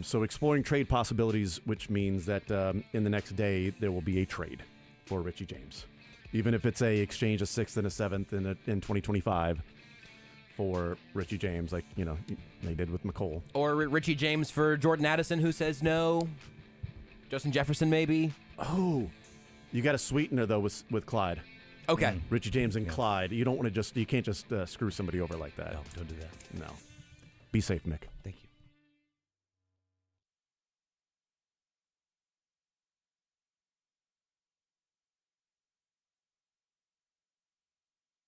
So exploring trade possibilities, which means that in the next day there will be a trade for Richie James. Even if it's a exchange a 6th and a 7th in 2025 for Richie James, like, they did with McCole. Or Richie James for Jordan Addison, who says no. Justin Jefferson, maybe. Oh, you got a sweetener though with Clyde. Okay. Richie James and Clyde. You don't want to you can't just screw somebody over like that. No, don't do that. No. Be safe, Mick. Thank you.